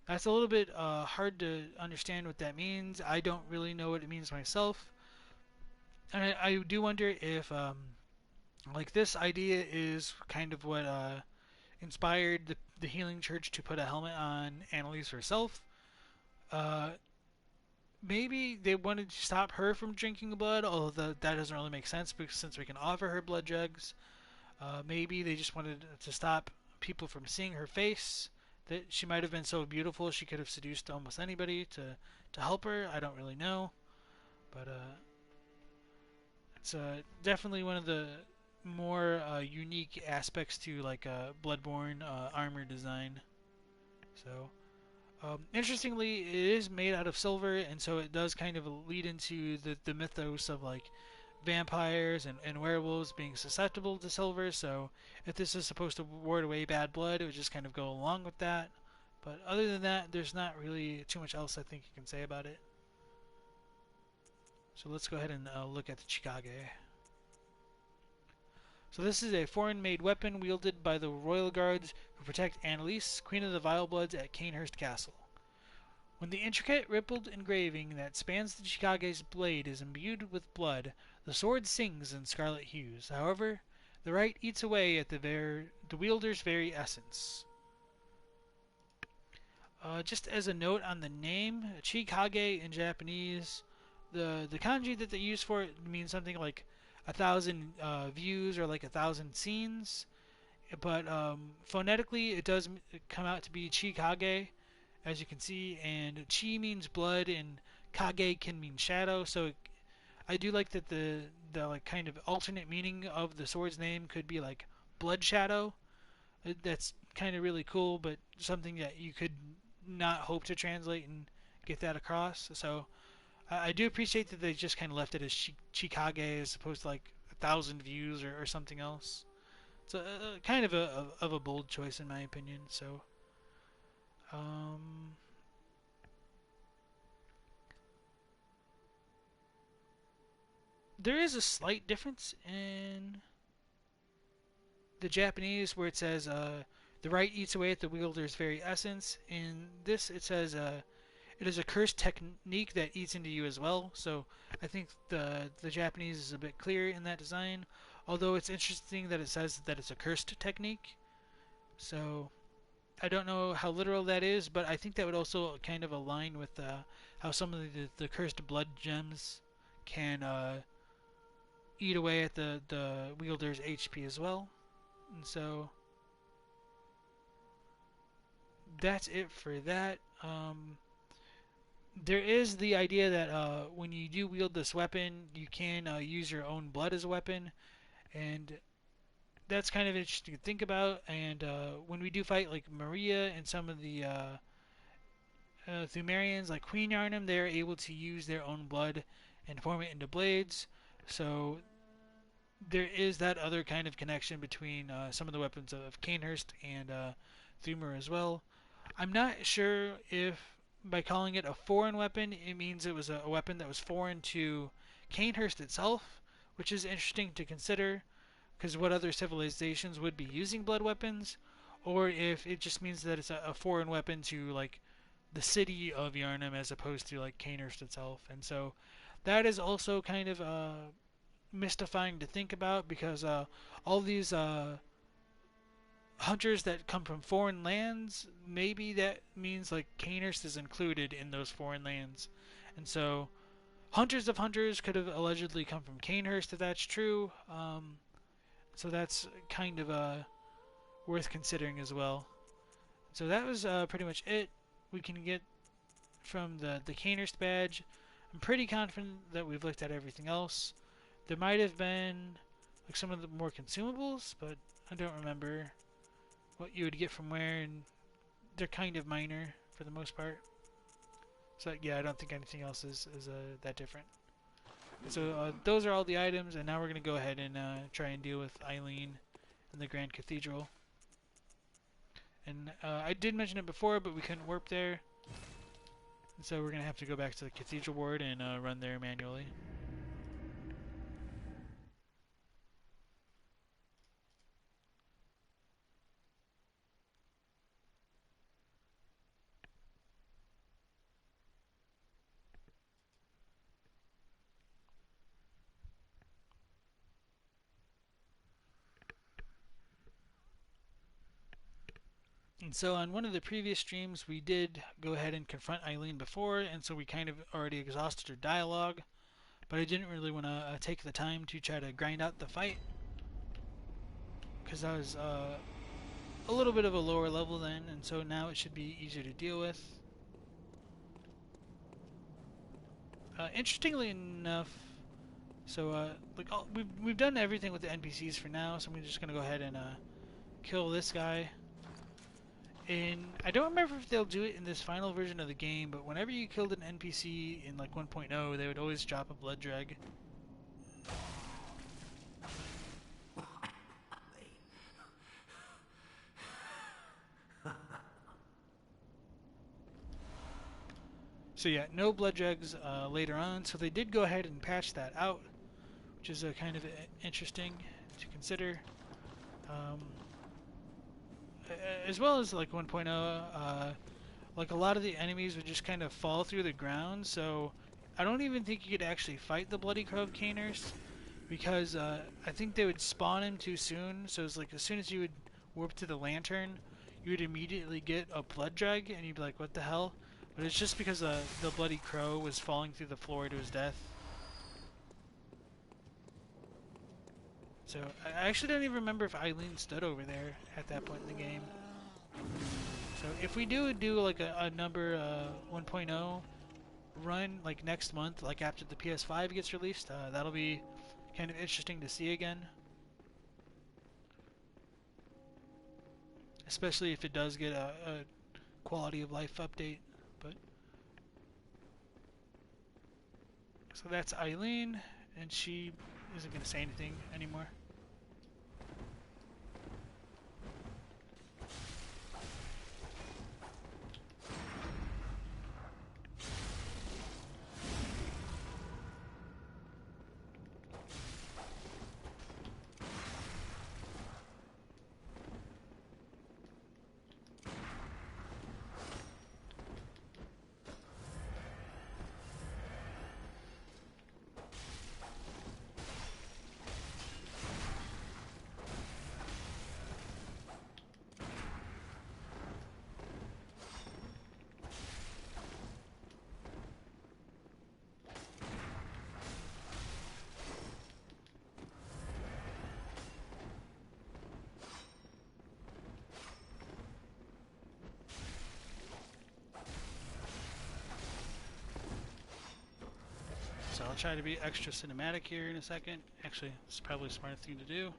that's a little bit hard to understand what that means. I don't really know what it means myself, and I do wonder if like this idea is kind of what inspired the Healing Church to put a helmet on Annalise herself. Uh, Maybe they wanted to stop her from drinking blood, although that doesn't really make sense because since we can offer her blood jugs. Maybe they just wanted to stop people from seeing her face. That she might have been so beautiful she could have seduced almost anybody to help her. I don't really know, but it's definitely one of the more unique aspects to like Bloodborne armor design. So interestingly, it is made out of silver, and so it does kind of lead into the mythos of like vampires and werewolves being susceptible to silver. So if this is supposed to ward away bad blood, it would just kind of go along with that. But other than that, there's not really too much else I think you can say about it. So let's go ahead and look at the Chikage. So this is a foreign-made weapon wielded by the royal guards who protect Annalise, Queen of the Vilebloods at Cainhurst Castle. When the intricate rippled engraving that spans the Chikage's blade is imbued with blood, the sword sings in scarlet hues. However, the rite eats away at the wielder's very essence. Just as a note on the name, Chikage in Japanese, the kanji that they use for it means something like 1,000 views or like 1,000 scenes. But phonetically, it does come out to be Chikage, as you can see, and chi means blood and kage can mean shadow. So I do like that the like kind of alternate meaning of the sword's name could be like blood shadow. That's kind of really cool, but something that you could not hope to translate and get that across. So I do appreciate that they just kind of left it as Chikage as opposed to like 1,000 views or something else. It's kind of a bold choice in my opinion. So um, there is a slight difference in the Japanese where it says the right eats away at the wielder's very essence. In this, it says it is a cursed technique that eats into you as well. So I think the Japanese is a bit clearer in that design. Although it's interesting that it says that it's a cursed technique. So I don't know how literal that is, but I think that would also kind of align with how some of the cursed blood gems can eat away at the wielder's HP as well. And so that's it for that. There is the idea that when you do wield this weapon, you can use your own blood as a weapon, and that's kind of interesting to think about. And when we do fight like Maria and some of the Thumerians, like Queen Yarnum, they're able to use their own blood and form it into blades. So there is that other kind of connection between some of the weapons of Cainhurst and Thumer as well. I'm not sure if by calling it a foreign weapon, it means it was a weapon that was foreign to Cainhurst itself, which is interesting to consider, because what other civilizations would be using blood weapons, or if it just means that it's a foreign weapon to like the city of Yarnum as opposed to like Cainhurst itself. And so that is also kind of mystifying to think about because all these hunters that come from foreign lands, maybe that means like Cainhurst is included in those foreign lands. And so hunters of hunters could have allegedly come from Cainhurst if that's true. So that's kind of worth considering as well. So that was pretty much it. We can get from the Cainhurst badge. I'm pretty confident that we've looked at everything else. There might have been like some of the more consumables, but I don't remember what you would get from where, and they're kind of minor for the most part. So yeah, I don't think anything else is that different. So those are all the items, and now we're going to go ahead and try and deal with Eileen in the Grand Cathedral. And I did mention it before, but we couldn't warp there. And so we're going to have to go back to the Cathedral Ward and run there manually. And so on one of the previous streams, we did go ahead and confront Eileen before, and so we kind of already exhausted her dialogue. But I didn't really want to take the time to try to grind out the fight, because I was a little bit of a lower level then, and so now it should be easier to deal with. Interestingly enough, so we've done everything with the NPCs for now, so I'm just gonna go ahead and kill this guy. And I don't remember if they'll do it in this final version of the game, but whenever you killed an NPC in like 1.0, they would always drop a blood dreg. So yeah, no blood dregs later on. So they did go ahead and patch that out, which is kind of interesting to consider. As well as like 1.0, like a lot of the enemies would just kind of fall through the ground. So I don't even think you could actually fight the Bloody Crow of Cainhurst, because I think they would spawn him too soon. So it's like as soon as you would warp to the lantern, you would immediately get a blood dreg, and you'd be like, what the hell? But it's just because the Bloody Crow was falling through the floor to his death. So I actually don't even remember if Eileen stood over there at that point in the game. So if we do like a number 1.0 run like next month, like after the PS5 gets released, that'll be kind of interesting to see again. Especially if it does get a quality of life update. But so that's Eileen, and she isn't going to say anything anymore. So I'll try to be extra cinematic here in a second. Actually, it's probably a smart thing to do.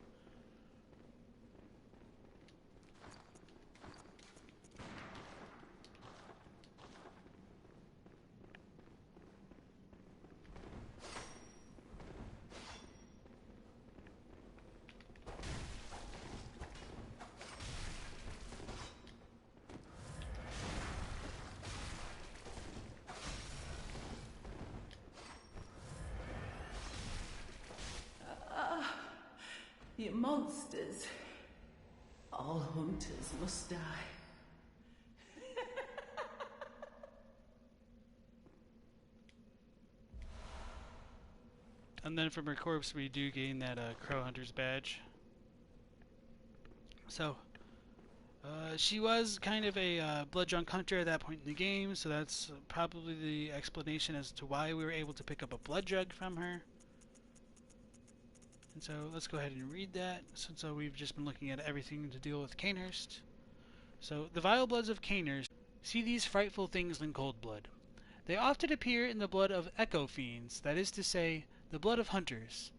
You monsters. All hunters must die. And then from her corpse we do gain that Crow Hunter's badge. So, she was kind of a blood drunk hunter at that point in the game, so that's probably the explanation as to why we were able to pick up a blood drug from her. And so let's go ahead and read that, since we've just been looking at everything to deal with Cainhurst. So, the vile bloods of Cainhurst see these frightful things in cold blood. They often appear in the blood of echo fiends, that is to say, the blood of hunters.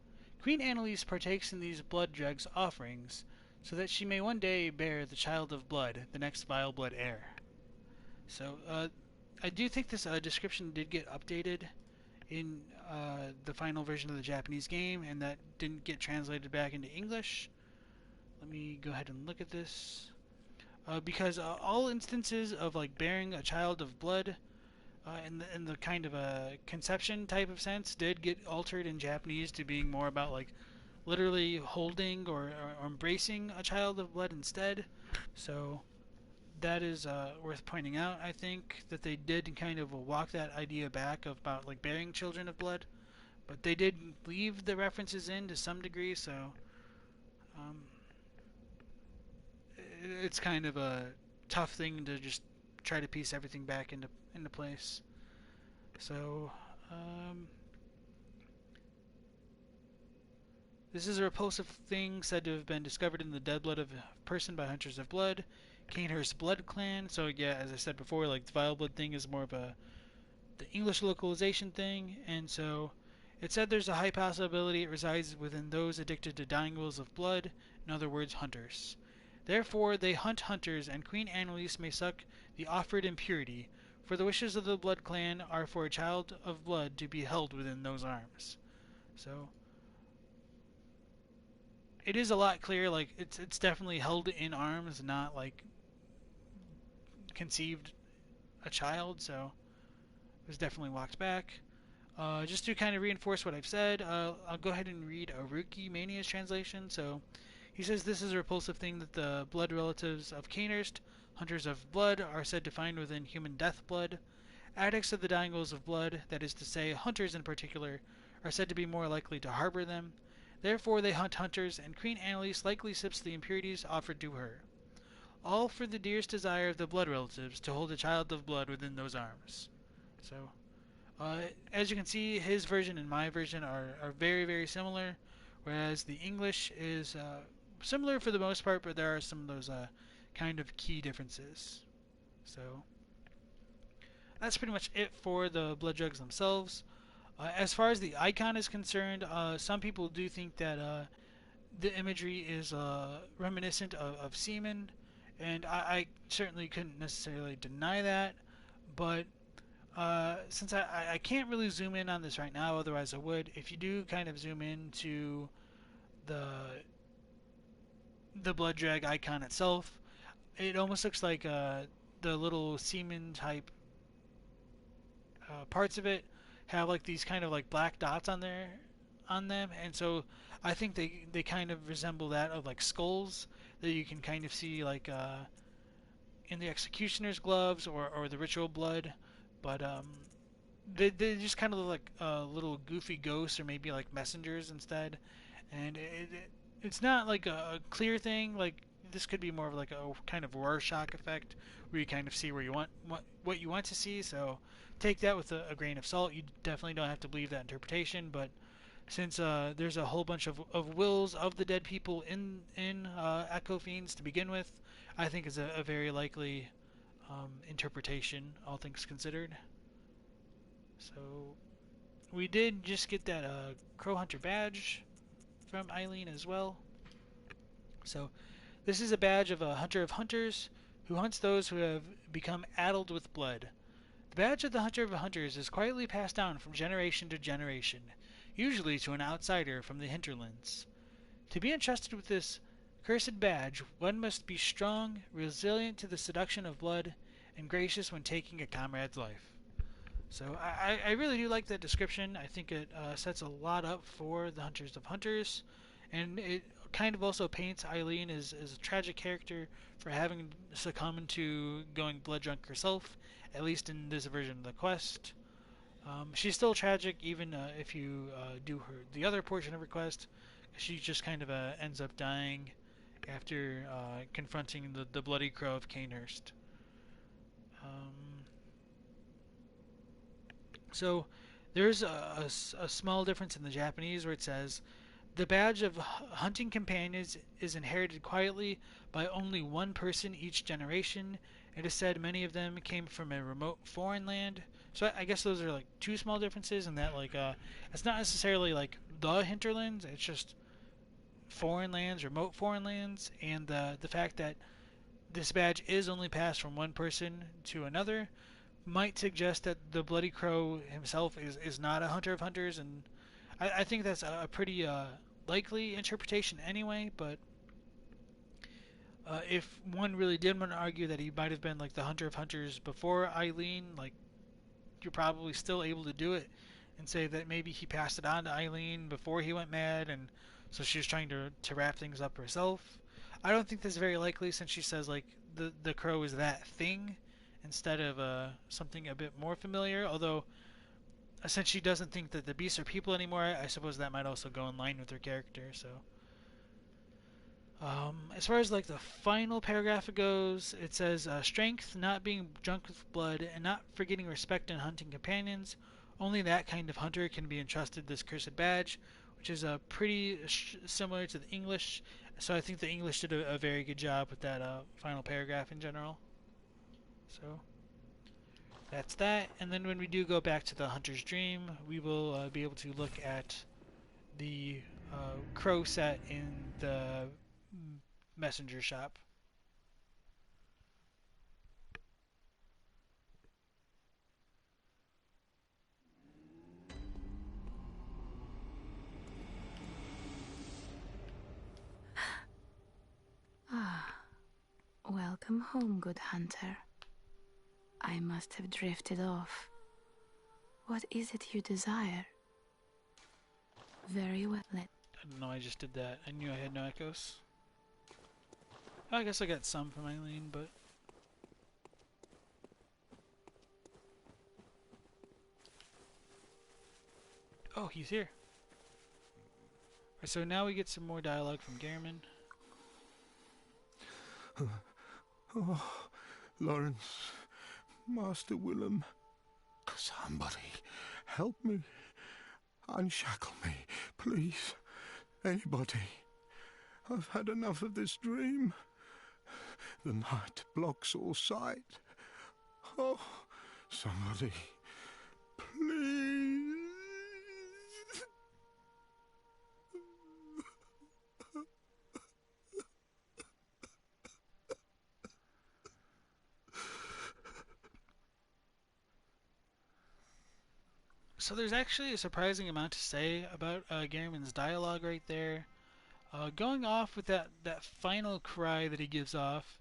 Queen Annalise partakes in these blood dregs offerings, so that she may one day bear the child of blood, the next vile blood heir. So, I do think this description did get updated in the final version of the Japanese game, and that didn't get translated back into English. Let me go ahead and look at this. Because all instances of like bearing a child of blood in the kind of a conception type of sense did get altered in Japanese to being more about like literally holding or embracing a child of blood instead. So that is worth pointing out. I think that they did kind of walk that idea back about like bearing children of blood, but they did leave the references in to some degree. So um, it's kind of a tough thing to just try to piece everything back into place. So this is a repulsive thing said to have been discovered in the dead blood of a person by hunters of blood. Cainhurst blood clan. So yeah, as I said before, like the vile blood thing is more of the English localization thing, and so it said there's a high possibility it resides within those addicted to dying wills of blood, in other words, hunters. Therefore they hunt hunters, and Queen Annalise may suck the offered impurity, for the wishes of the blood clan are for a child of blood to be held within those arms. So it is a lot clearer, like it's definitely held in arms, not like conceived a child, so it was definitely walked back. Just to kind of reinforce what I've said, I'll go ahead and read Aruki Mania's translation. So he says this is a repulsive thing that the blood relatives of Cainhurst, hunters of blood, are said to find within human death blood. Addicts of the dying wills of blood, that is to say, hunters in particular, are said to be more likely to harbor them. Therefore they hunt hunters, and Queen Annalise likely sips the impurities offered to her. All for the dearest desire of the blood relatives to hold a child of blood within those arms. So, as you can see, his version and my version are very, very similar, whereas the English is similar for the most part, but there are some of those kind of key differences. So, that's pretty much it for the blood drugs themselves. As far as the icon is concerned, some people do think that the imagery is reminiscent of semen, and I certainly couldn't necessarily deny that, but since I can't really zoom in on this right now, otherwise I would. If you do kind of zoom into the blood drag icon itself, it almost looks like the little semen type parts of it have like these kind of like black dots on them, and so I think they kind of resemble that of like skulls that you can kind of see like in the executioner's gloves or the ritual blood, but they just kind of look like little goofy ghosts or maybe like messengers instead, and it's not like a clear thing. Like this could be more of like a kind of Rorschach effect where you kind of see where you want what you want to see. So take that with a grain of salt. You definitely don't have to believe that interpretation, but since there's a whole bunch of wills of the dead people in Echo Fiends to begin with, I think is a very likely interpretation, all things considered. So we did just get that Crow Hunter badge from Eileen as well. So this is a badge of a hunter of hunters who hunts those who have become addled with blood. The badge of the hunter of hunters is quietly passed down from generation to generation, usually to an outsider from the hinterlands. To be entrusted with this cursed badge, one must be strong, resilient to the seduction of blood, and gracious when taking a comrade's life. So I really do like that description. I think it sets a lot up for the Hunters of Hunters, and it kind of also paints Eileen as a tragic character for having succumbed to going blood drunk herself, at least in this version of the quest. She's still tragic even if you do the other portion of her quest. She just kind of ends up dying after confronting the bloody crow of Cainhurst. So there's a small difference in the Japanese where it says The badge of hunting companions is inherited quietly by only one person each generation. It is said many of them came from a remote foreign land. So I guess those are like two small differences in that it's not necessarily like the hinterlands. It's just foreign lands, remote foreign lands, and the fact that this badge is only passed from one person to another might suggest that the Bloody Crow himself is not a hunter of hunters, and I think that's a pretty likely interpretation anyway. But if one really did want to argue that he might have been like the hunter of hunters before Eileen, like you're probably still able to do it and say that maybe he passed it on to Eileen before he went mad, and so she was trying to wrap things up herself. I don't think that's very likely since she says like the crow is that thing instead of something a bit more familiar. Although since she doesn't think that the beasts are people anymore, I suppose that might also go in line with her character. So as far as like the final paragraph goes, it says strength, not being drunk with blood, and not forgetting respect in hunting companions. Only that kind of hunter can be entrusted this cursed badge, which is pretty similar to the English. So I think the English did a very good job with that final paragraph in general. So that's that. And then when we do go back to the Hunter's Dream, we will be able to look at the crow set in the messenger shop. Ah, welcome home, good hunter. I must have drifted off. What is it you desire? Very well. I don't know, I just did that. I knew I had no echoes. I guess I got some from Eileen, but... Oh, he's here. Right, so now we get some more dialogue from Gehrman. Oh, Lawrence, Master Willem, somebody help me. Unshackle me, please. Anybody. I've had enough of this dream. The night blocks all sight. Oh, somebody, please. So there's actually a surprising amount to say about Gehrman's dialogue right there. Going off with that final cry that he gives off,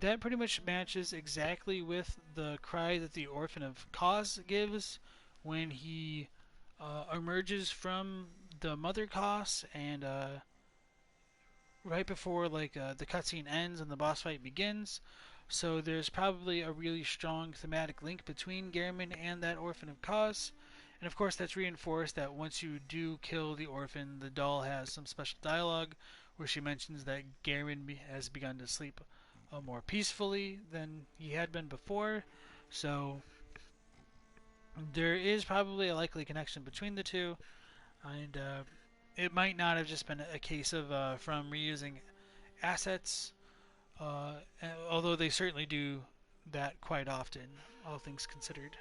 that pretty much matches exactly with the cry that the Orphan of Kos gives when he emerges from the Mother Kos, and right before the cutscene ends and the boss fight begins. So there's probably a really strong thematic link between Gehrman and that Orphan of Kos. And of course, that's reinforced that once you do kill the orphan, the doll has some special dialogue where she mentions that Gehrman has begun to sleep more peacefully than he had been before. So there is probably a likely connection between the two, and it might not have just been a case of from reusing assets, although they certainly do that quite often, all things considered.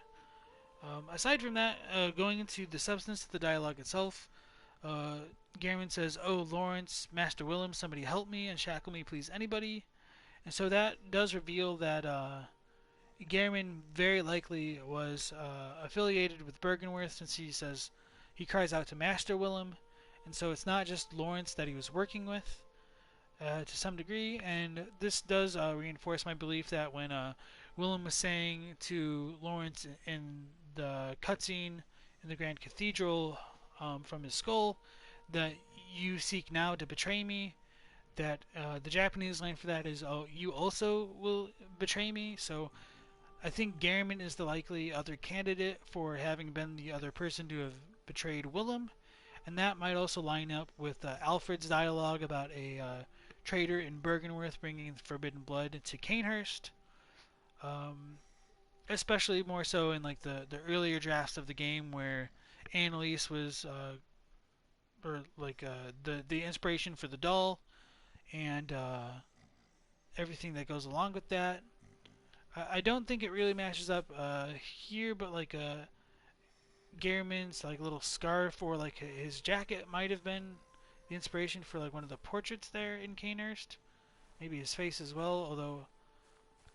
Aside from that, going into the substance of the dialogue itself, Gehrman says, "Oh, Lawrence, Master Willem, somebody help me and shackle me, please, anybody." And so that does reveal that Gehrman very likely was affiliated with Bergenworth, since he cries out to Master Willem, and so it's not just Lawrence that he was working with to some degree. And this does reinforce my belief that when Willem was saying to Lawrence in the cutscene in the Grand Cathedral from his skull that you seek now to betray me, that the Japanese line for that is, "Oh, you also will betray me." So I think Gehrman is the likely other candidate for having been the other person to have betrayed Willem, and that might also line up with Alfred's dialogue about a traitor in Bergenworth bringing the forbidden blood to Cainhurst. Especially more so in like the earlier drafts of the game where Annalise was or like the inspiration for the doll and everything that goes along with that. I don't think it really matches up here, but like Gehrman's like little scarf or like his jacket might have been the inspiration for like one of the portraits there in Cainhurst. Maybe his face as well, although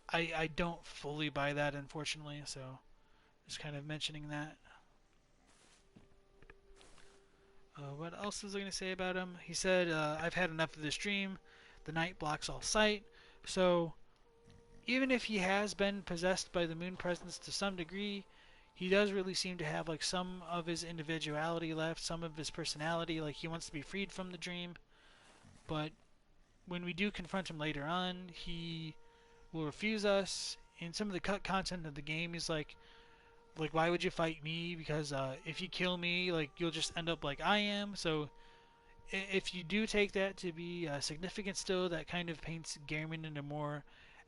I don't fully buy that, unfortunately, so just kind of mentioning that. What else was I going to say about him? He said, I've had enough of this dream. The night blocks all sight. So, even if he has been possessed by the moon presence to some degree, he does really seem to have like some of his individuality left, some of his personality. Like he wants to be freed from the dream. But when we do confront him later on, he will refuse us. In some of the cut content of the game, he's like, why would you fight me? Because if you kill me, like, you'll just end up like I am. So, if you do take that to be significant still, that kind of paints Gehrman in a more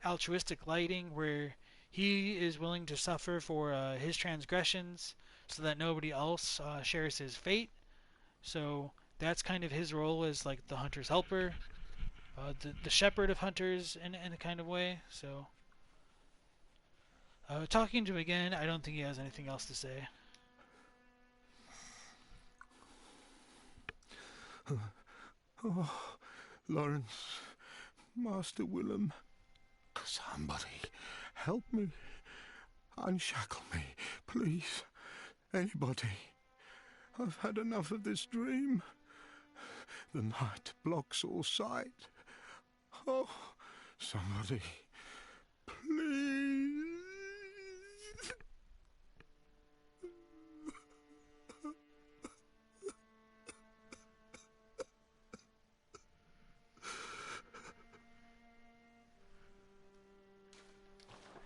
altruistic lighting, where he is willing to suffer for his transgressions so that nobody else shares his fate. So, that's kind of his role as, like, the hunter's helper, the shepherd of hunters in a kind of way. So, talking to him again, I don't think he has anything else to say. Oh, Lawrence, Master Willem, somebody help me. Unshackle me, please. Anybody. I've had enough of this dream. The night blocks all sight. Oh, somebody, please.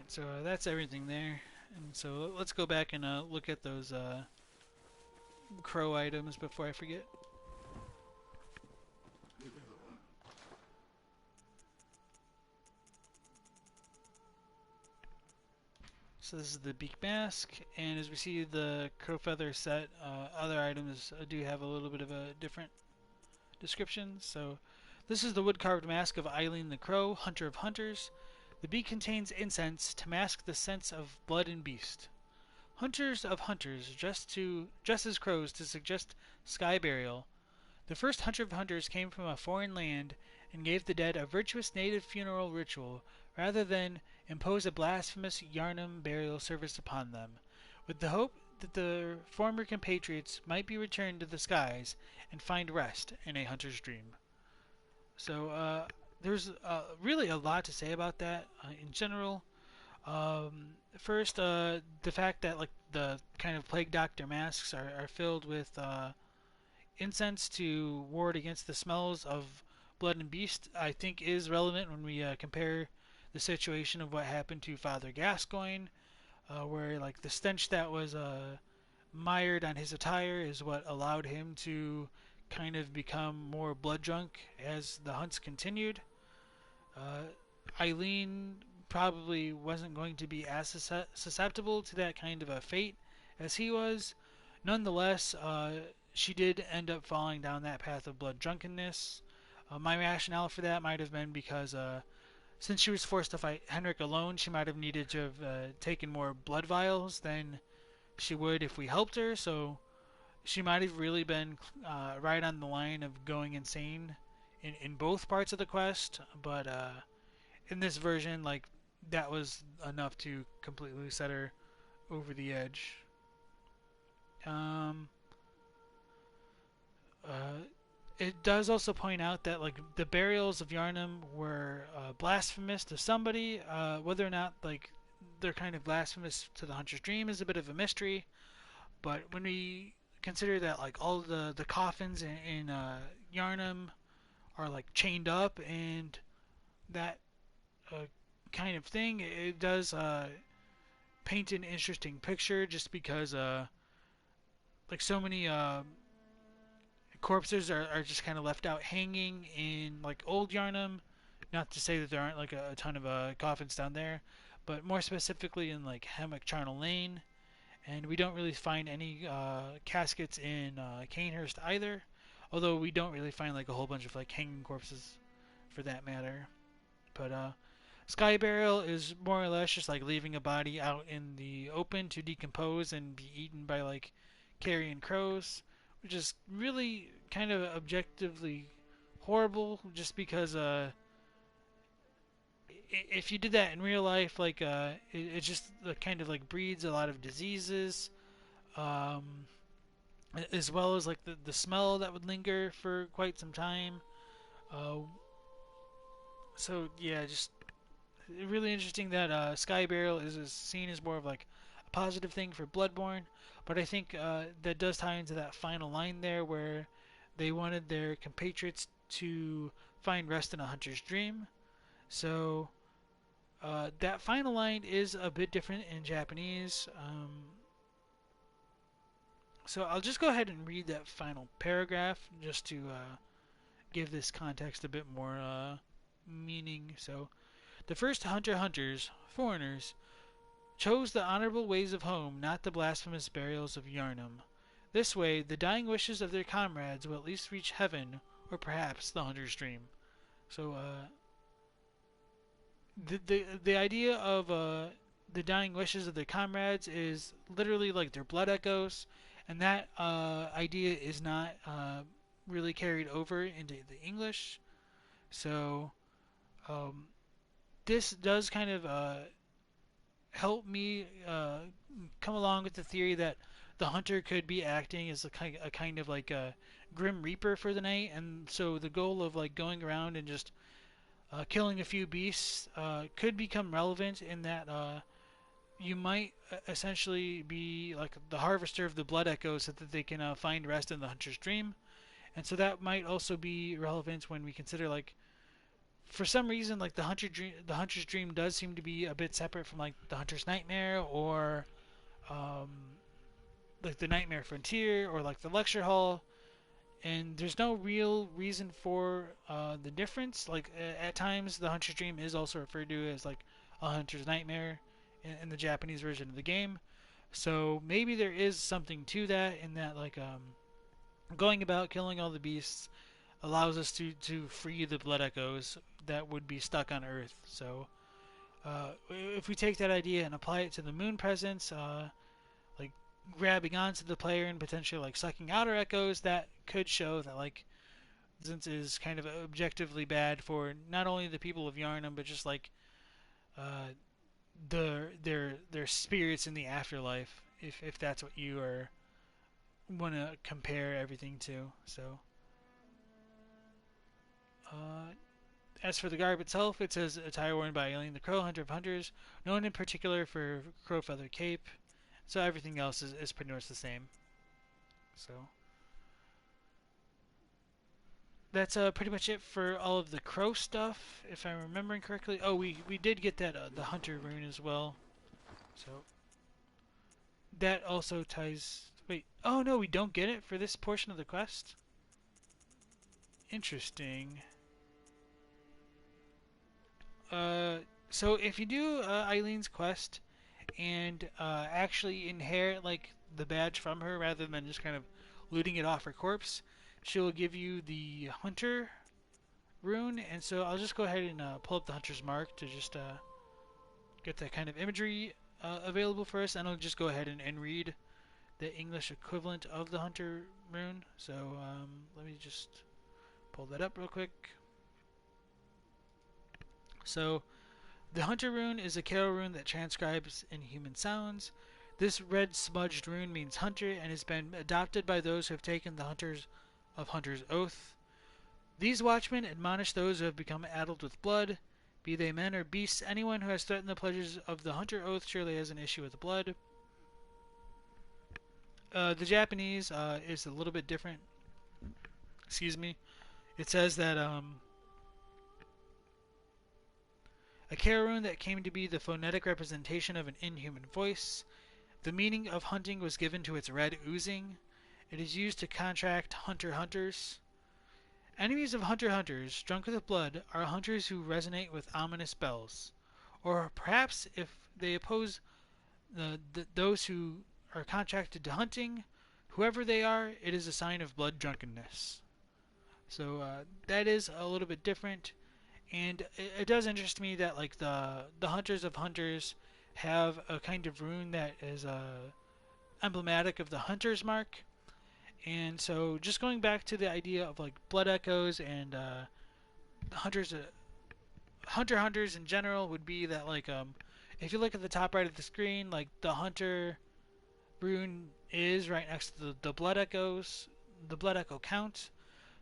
So that's everything there. And so let's go back and look at those crow items before I forget. So this is the beak mask, and as we see the crow feather set, other items do have a little bit of a different description. So this is the wood carved mask of Eileen the Crow, hunter of hunters. The beak contains incense to mask the scents of blood and beast. Hunters of hunters, dressed as crows to suggest sky burial. The first hunter of hunters came from a foreign land and gave the dead a virtuous native funeral ritual rather than impose a blasphemous Yarnum burial service upon them, with the hope that the former compatriots might be returned to the skies and find rest in a hunter's dream. So there's really a lot to say about that in general. First, the fact that like the kind of plague doctor masks are filled with incense to ward against the smells of blood and beast, I think is relevant when we compare the situation of what happened to Father Gascoigne, where like the stench that was mired on his attire is what allowed him to kind of become more blood drunk as the hunts continued. Eileen probably wasn't going to be as susceptible to that kind of a fate as he was. Nonetheless, she did end up falling down that path of blood drunkenness. My rationale for that might have been because since she was forced to fight Henrik alone, she might have needed to have taken more blood vials than she would if we helped her. So she might have really been right on the line of going insane in both parts of the quest. But in this version, like, that was enough to completely set her over the edge. It does also point out that like the burials of Yarnum were blasphemous to somebody. Whether or not like they're kind of blasphemous to the Hunter's Dream is a bit of a mystery. But when we consider that like all the coffins in Yarnum are like chained up and that kind of thing, it does paint an interesting picture. Just because like so many corpses are just kind of left out hanging in like old Yarnum. Not to say that there aren't like a ton of coffins down there, but more specifically in like Hammock Charnel Lane. And we don't really find any caskets in Cainhurst either. although we don't really find like a whole bunch of like hanging corpses for that matter. But Sky Burial is more or less just like leaving a body out in the open to decompose and be eaten by like carrion crows, which is really kind of objectively horrible. Just because if you did that in real life, like it just kind of like breeds a lot of diseases, um, as well as like the smell that would linger for quite some time. Uh, so yeah, just really interesting that Sky Burial is seen as more of like a positive thing for Bloodborne, but I think that does tie into that final line there where they wanted their compatriots to find rest in a hunter's dream. So that final line is a bit different in Japanese. So I'll just go ahead and read that final paragraph just to give this context a bit more meaning. So, the first hunters, foreigners, chose the honorable ways of home, not the blasphemous burials of Yarnum. This way, the dying wishes of their comrades will at least reach heaven, or perhaps the hunter's dream. So, the idea of the dying wishes of their comrades is literally like their blood echoes, and that idea is not really carried over into the English. So, this does kind of help me come along with the theory that the hunter could be acting as a kind of like a grim reaper for the night, and so the goal of like going around and just killing a few beasts could become relevant in that you might essentially be like the harvester of the blood echoes so that they can find rest in the hunter's dream, and so that might also be relevant when we consider like for some reason, like the hunter's dream does seem to be a bit separate from like the hunter's nightmare, or um, like the nightmare frontier, or like the lecture hall. And there's no real reason for the difference. Like at times, the hunter's dream is also referred to as like a hunter's nightmare in the Japanese version of the game. So maybe there is something to that, in that like going about killing all the beasts allows us to free the blood echoes that would be stuck on Earth. So if we take that idea and apply it to the moon presence, like grabbing onto the player and potentially like sucking out our echoes, that could show that like presence is kind of objectively bad for not only the people of Yarnum, but just like their spirits in the afterlife, if that's what you are want to compare everything to. So as for the garb itself, it says attire worn by Eileen the Crow, Hunter of Hunters, known in particular for crow feather cape. So everything else is pretty much the same. So that's pretty much it for all of the crow stuff, if I'm remembering correctly. Oh, we did get that the hunter rune as well. So that also ties. Wait, oh no, we don't get it for this portion of the quest. Interesting. So if you do Eileen's quest and actually inherit like the badge from her rather than just kind of looting it off her corpse, she'll give you the hunter rune. And so I'll just go ahead and pull up the hunter's mark to just get that kind of imagery available for us, and I'll just go ahead and read the English equivalent of the hunter rune. So let me just pull that up real quick. So, the Hunter rune is a Karo rune that transcribes inhuman sounds. This red smudged rune means hunter and has been adopted by those who have taken the Hunter's Oath. These watchmen admonish those who have become addled with blood, be they men or beasts. Anyone who has threatened the pledges of the Hunter Oath surely has an issue with blood. The Japanese is a little bit different. Excuse me. It says that a Karo rune that came to be the phonetic representation of an inhuman voice. The meaning of hunting was given to its red oozing. It is used to contract hunters. Enemies of hunters, drunk with blood, are hunters who resonate with ominous bells. Or perhaps if they oppose those who are contracted to hunting, whoever they are, it is a sign of blood drunkenness. So that is a little bit different, and it does interest me that like the hunters of hunters have a kind of rune that is emblematic of the hunter's mark. And so just going back to the idea of like blood echoes and hunters, hunters in general would be that like if you look at the top right of the screen, like the hunter rune is right next to the blood echoes, the blood echo count.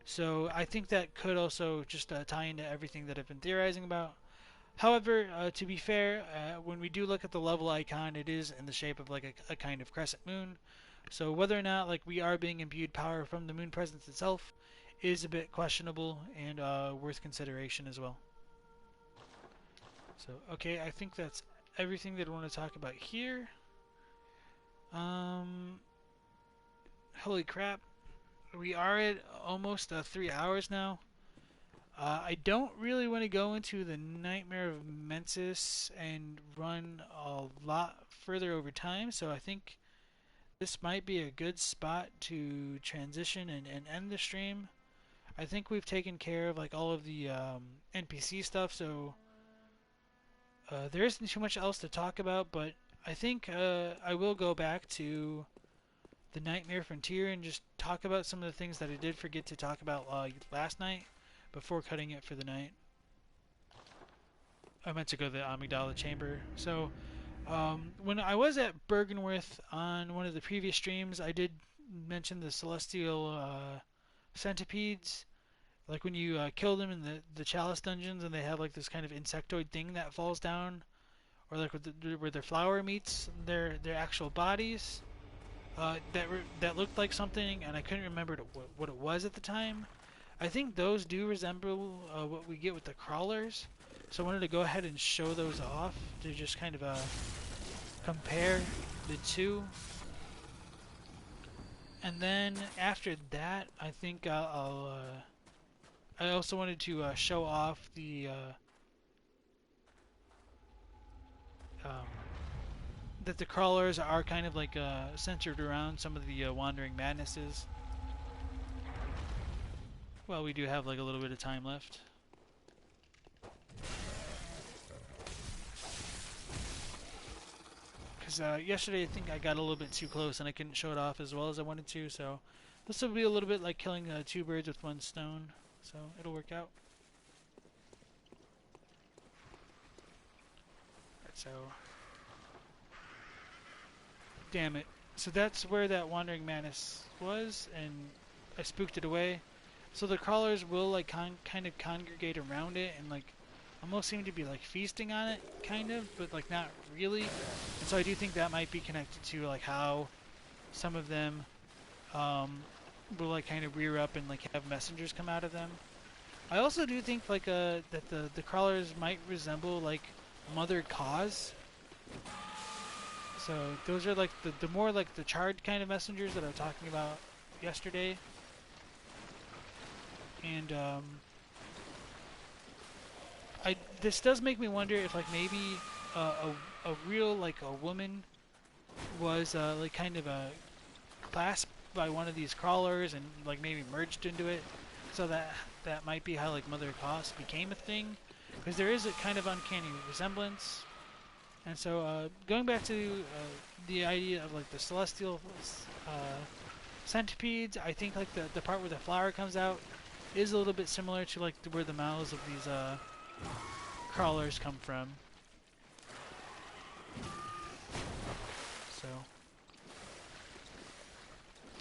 So I think that could also just tie into everything that I've been theorizing about. However, to be fair, when we do look at the level icon, it is in the shape of like a kind of crescent moon. So whether or not like we are being imbued power from the moon presence itself is a bit questionable and worth consideration as well. So okay, I think that's everything that I want to talk about here. Holy crap, we are at almost 3 hours now. I don't really want to go into the Nightmare of Mensis and run a lot further over time, so I think this might be a good spot to transition and end the stream. I think we've taken care of like all of the NPC stuff, so there isn't too much else to talk about, but I think I will go back to the Nightmare Frontier and just talk about some of the things that I did forget to talk about last night before cutting it for the night. I meant to go to the Amygdala Chamber. So when I was at Bergenworth on one of the previous streams, I did mention the celestial centipedes. Like when you kill them in the Chalice dungeons, and they have like this kind of insectoid thing that falls down, or like where their flower meets their actual bodies. That looked like something, and I couldn't remember what it was at the time. I think those do resemble what we get with the crawlers, so I wanted to go ahead and show those off to just kind of compare the two. And then after that, I think I also wanted to show off the that the crawlers are kind of like centered around some of the wandering madnesses. Well, we do have like a little bit of time left. Because yesterday I think I got a little bit too close and I couldn't show it off as well as I wanted to, so this will be a little bit like killing two birds with one stone, so it'll work out. Alright, so damn it. So that's where that wandering madness was, and I spooked it away. So the crawlers will like kind of congregate around it and like almost seem to be like feasting on it, kind of, but like not really. And so I do think that might be connected to like how some of them will like kind of rear up and like have messengers come out of them. I also do think like that the crawlers might resemble like Mother Cause. So those are like the more like the charred kind of messengers that I was talking about yesterday. And this does make me wonder if like maybe a real like a woman was like kind of clasped by one of these crawlers and like maybe merged into it, so that might be how like Mother Cause became a thing, because there is a kind of uncanny resemblance. And so going back to the idea of like the celestial centipedes, I think like the part where the flower comes out is a little bit similar to like where the mouths of these crawlers come from. So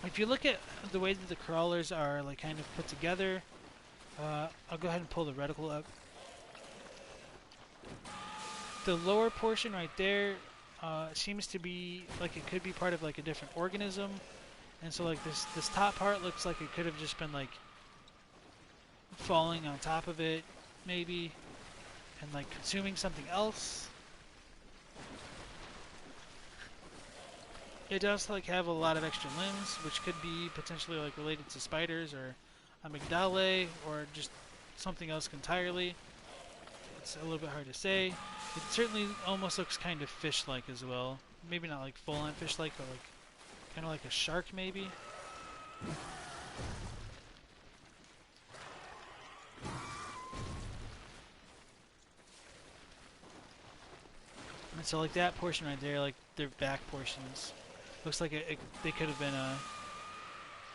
if you look at the way that the crawlers are like kind of put together, I'll go ahead and pull the reticle up. The lower portion right there seems to be like it could be part of like a different organism, and so like this top part looks like it could have just been like falling on top of it maybe and like consuming something else. It does like have a lot of extra limbs, which could be potentially like related to spiders or amygdalae or just something else entirely. It's a little bit hard to say. It certainly almost looks kind of fish-like as well. Maybe not like full-on fish-like, but like kind of like a shark maybe. And so like that portion right there, like their back portions, looks like they could have been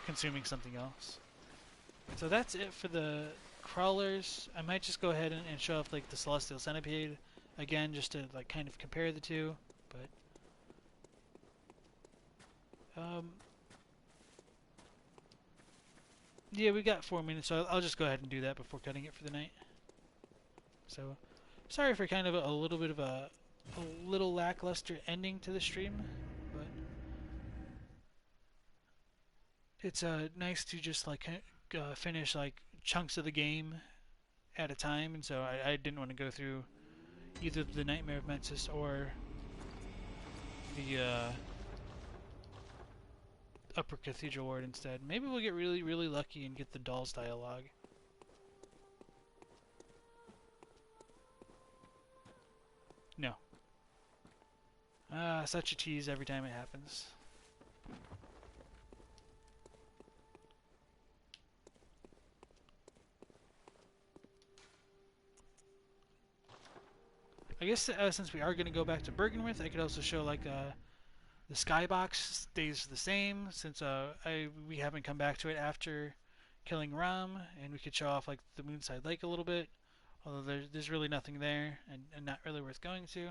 consuming something else. So that's it for the crawlers. I might just go ahead and show off like the celestial centipede again, just to like kind of compare the two. But yeah, we got 4 minutes, so I'll just go ahead and do that before cutting it for the night. So sorry for kind of a little bit of a little lackluster ending to the stream, but it's nice to just like finish like chunks of the game at a time, and so I didn't want to go through either the Nightmare of Mensis or the Upper Cathedral Ward instead. Maybe we'll get really, really lucky and get the Doll's dialogue. No. Such a tease every time it happens. I guess since we are going to go back to Bergenworth, I could also show like the skybox stays the same since we haven't come back to it after killing Ram, and we could show off like the Moonside Lake a little bit, although there's really nothing there and not really worth going to.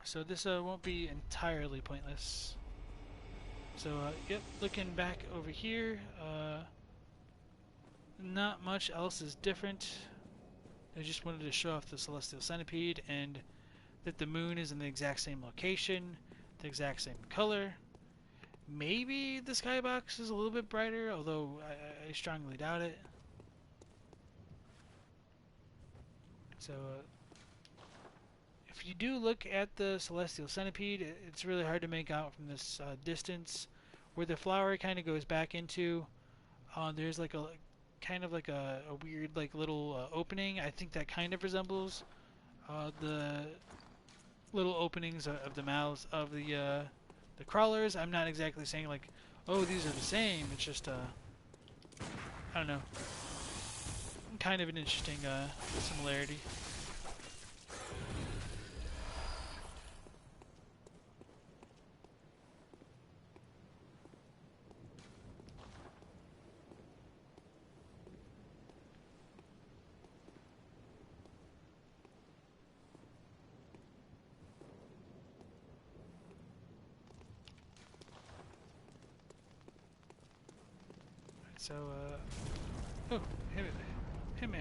So this won't be entirely pointless. So yep, looking back over here, not much else is different. I just wanted to show off the Celestial Centipede and that the moon is in the exact same location, the exact same color. Maybe the skybox is a little bit brighter, although I strongly doubt it. So if you do look at the Celestial Centipede, it's really hard to make out from this distance. Where the flower kind of goes back into, there's like a kind of like a weird like little opening. I think that kind of resembles the little openings of the mouths of the crawlers. I'm not exactly saying like, oh, these are the same. It's just I don't know, kind of an interesting similarity. So, oh, hit me.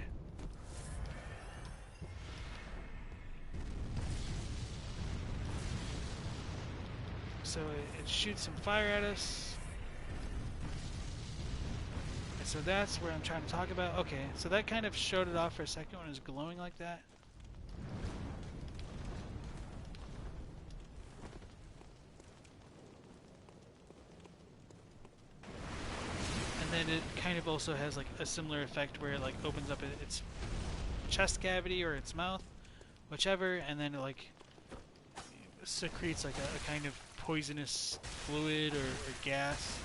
So it shoots some fire at us. And so that's where I'm trying to talk about. Okay, so that kind of showed it off for a second when it was glowing like that. And then it kind of also has like a similar effect where it like opens up its chest cavity or its mouth, whichever, and then it like secretes like a kind of poisonous fluid or gas.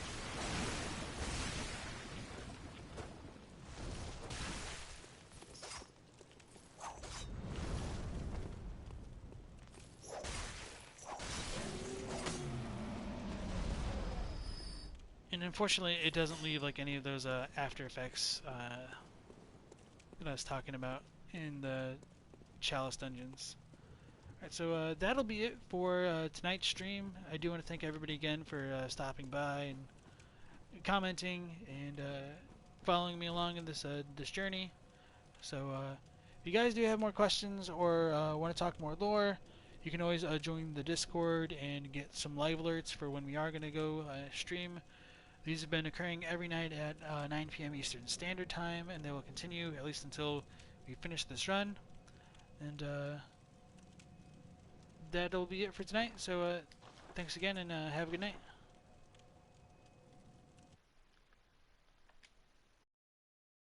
And unfortunately, it doesn't leave like any of those after effects that I was talking about in the Chalice dungeons. Alright, so that'll be it for tonight's stream. I do want to thank everybody again for stopping by and commenting and following me along in this this journey. So if you guys do have more questions or want to talk more lore, you can always join the Discord and get some live alerts for when we are going to go stream. These have been occurring every night at 9 p.m. Eastern Standard Time, and they will continue at least until we finish this run. And that'll be it for tonight. So thanks again, and have a good night.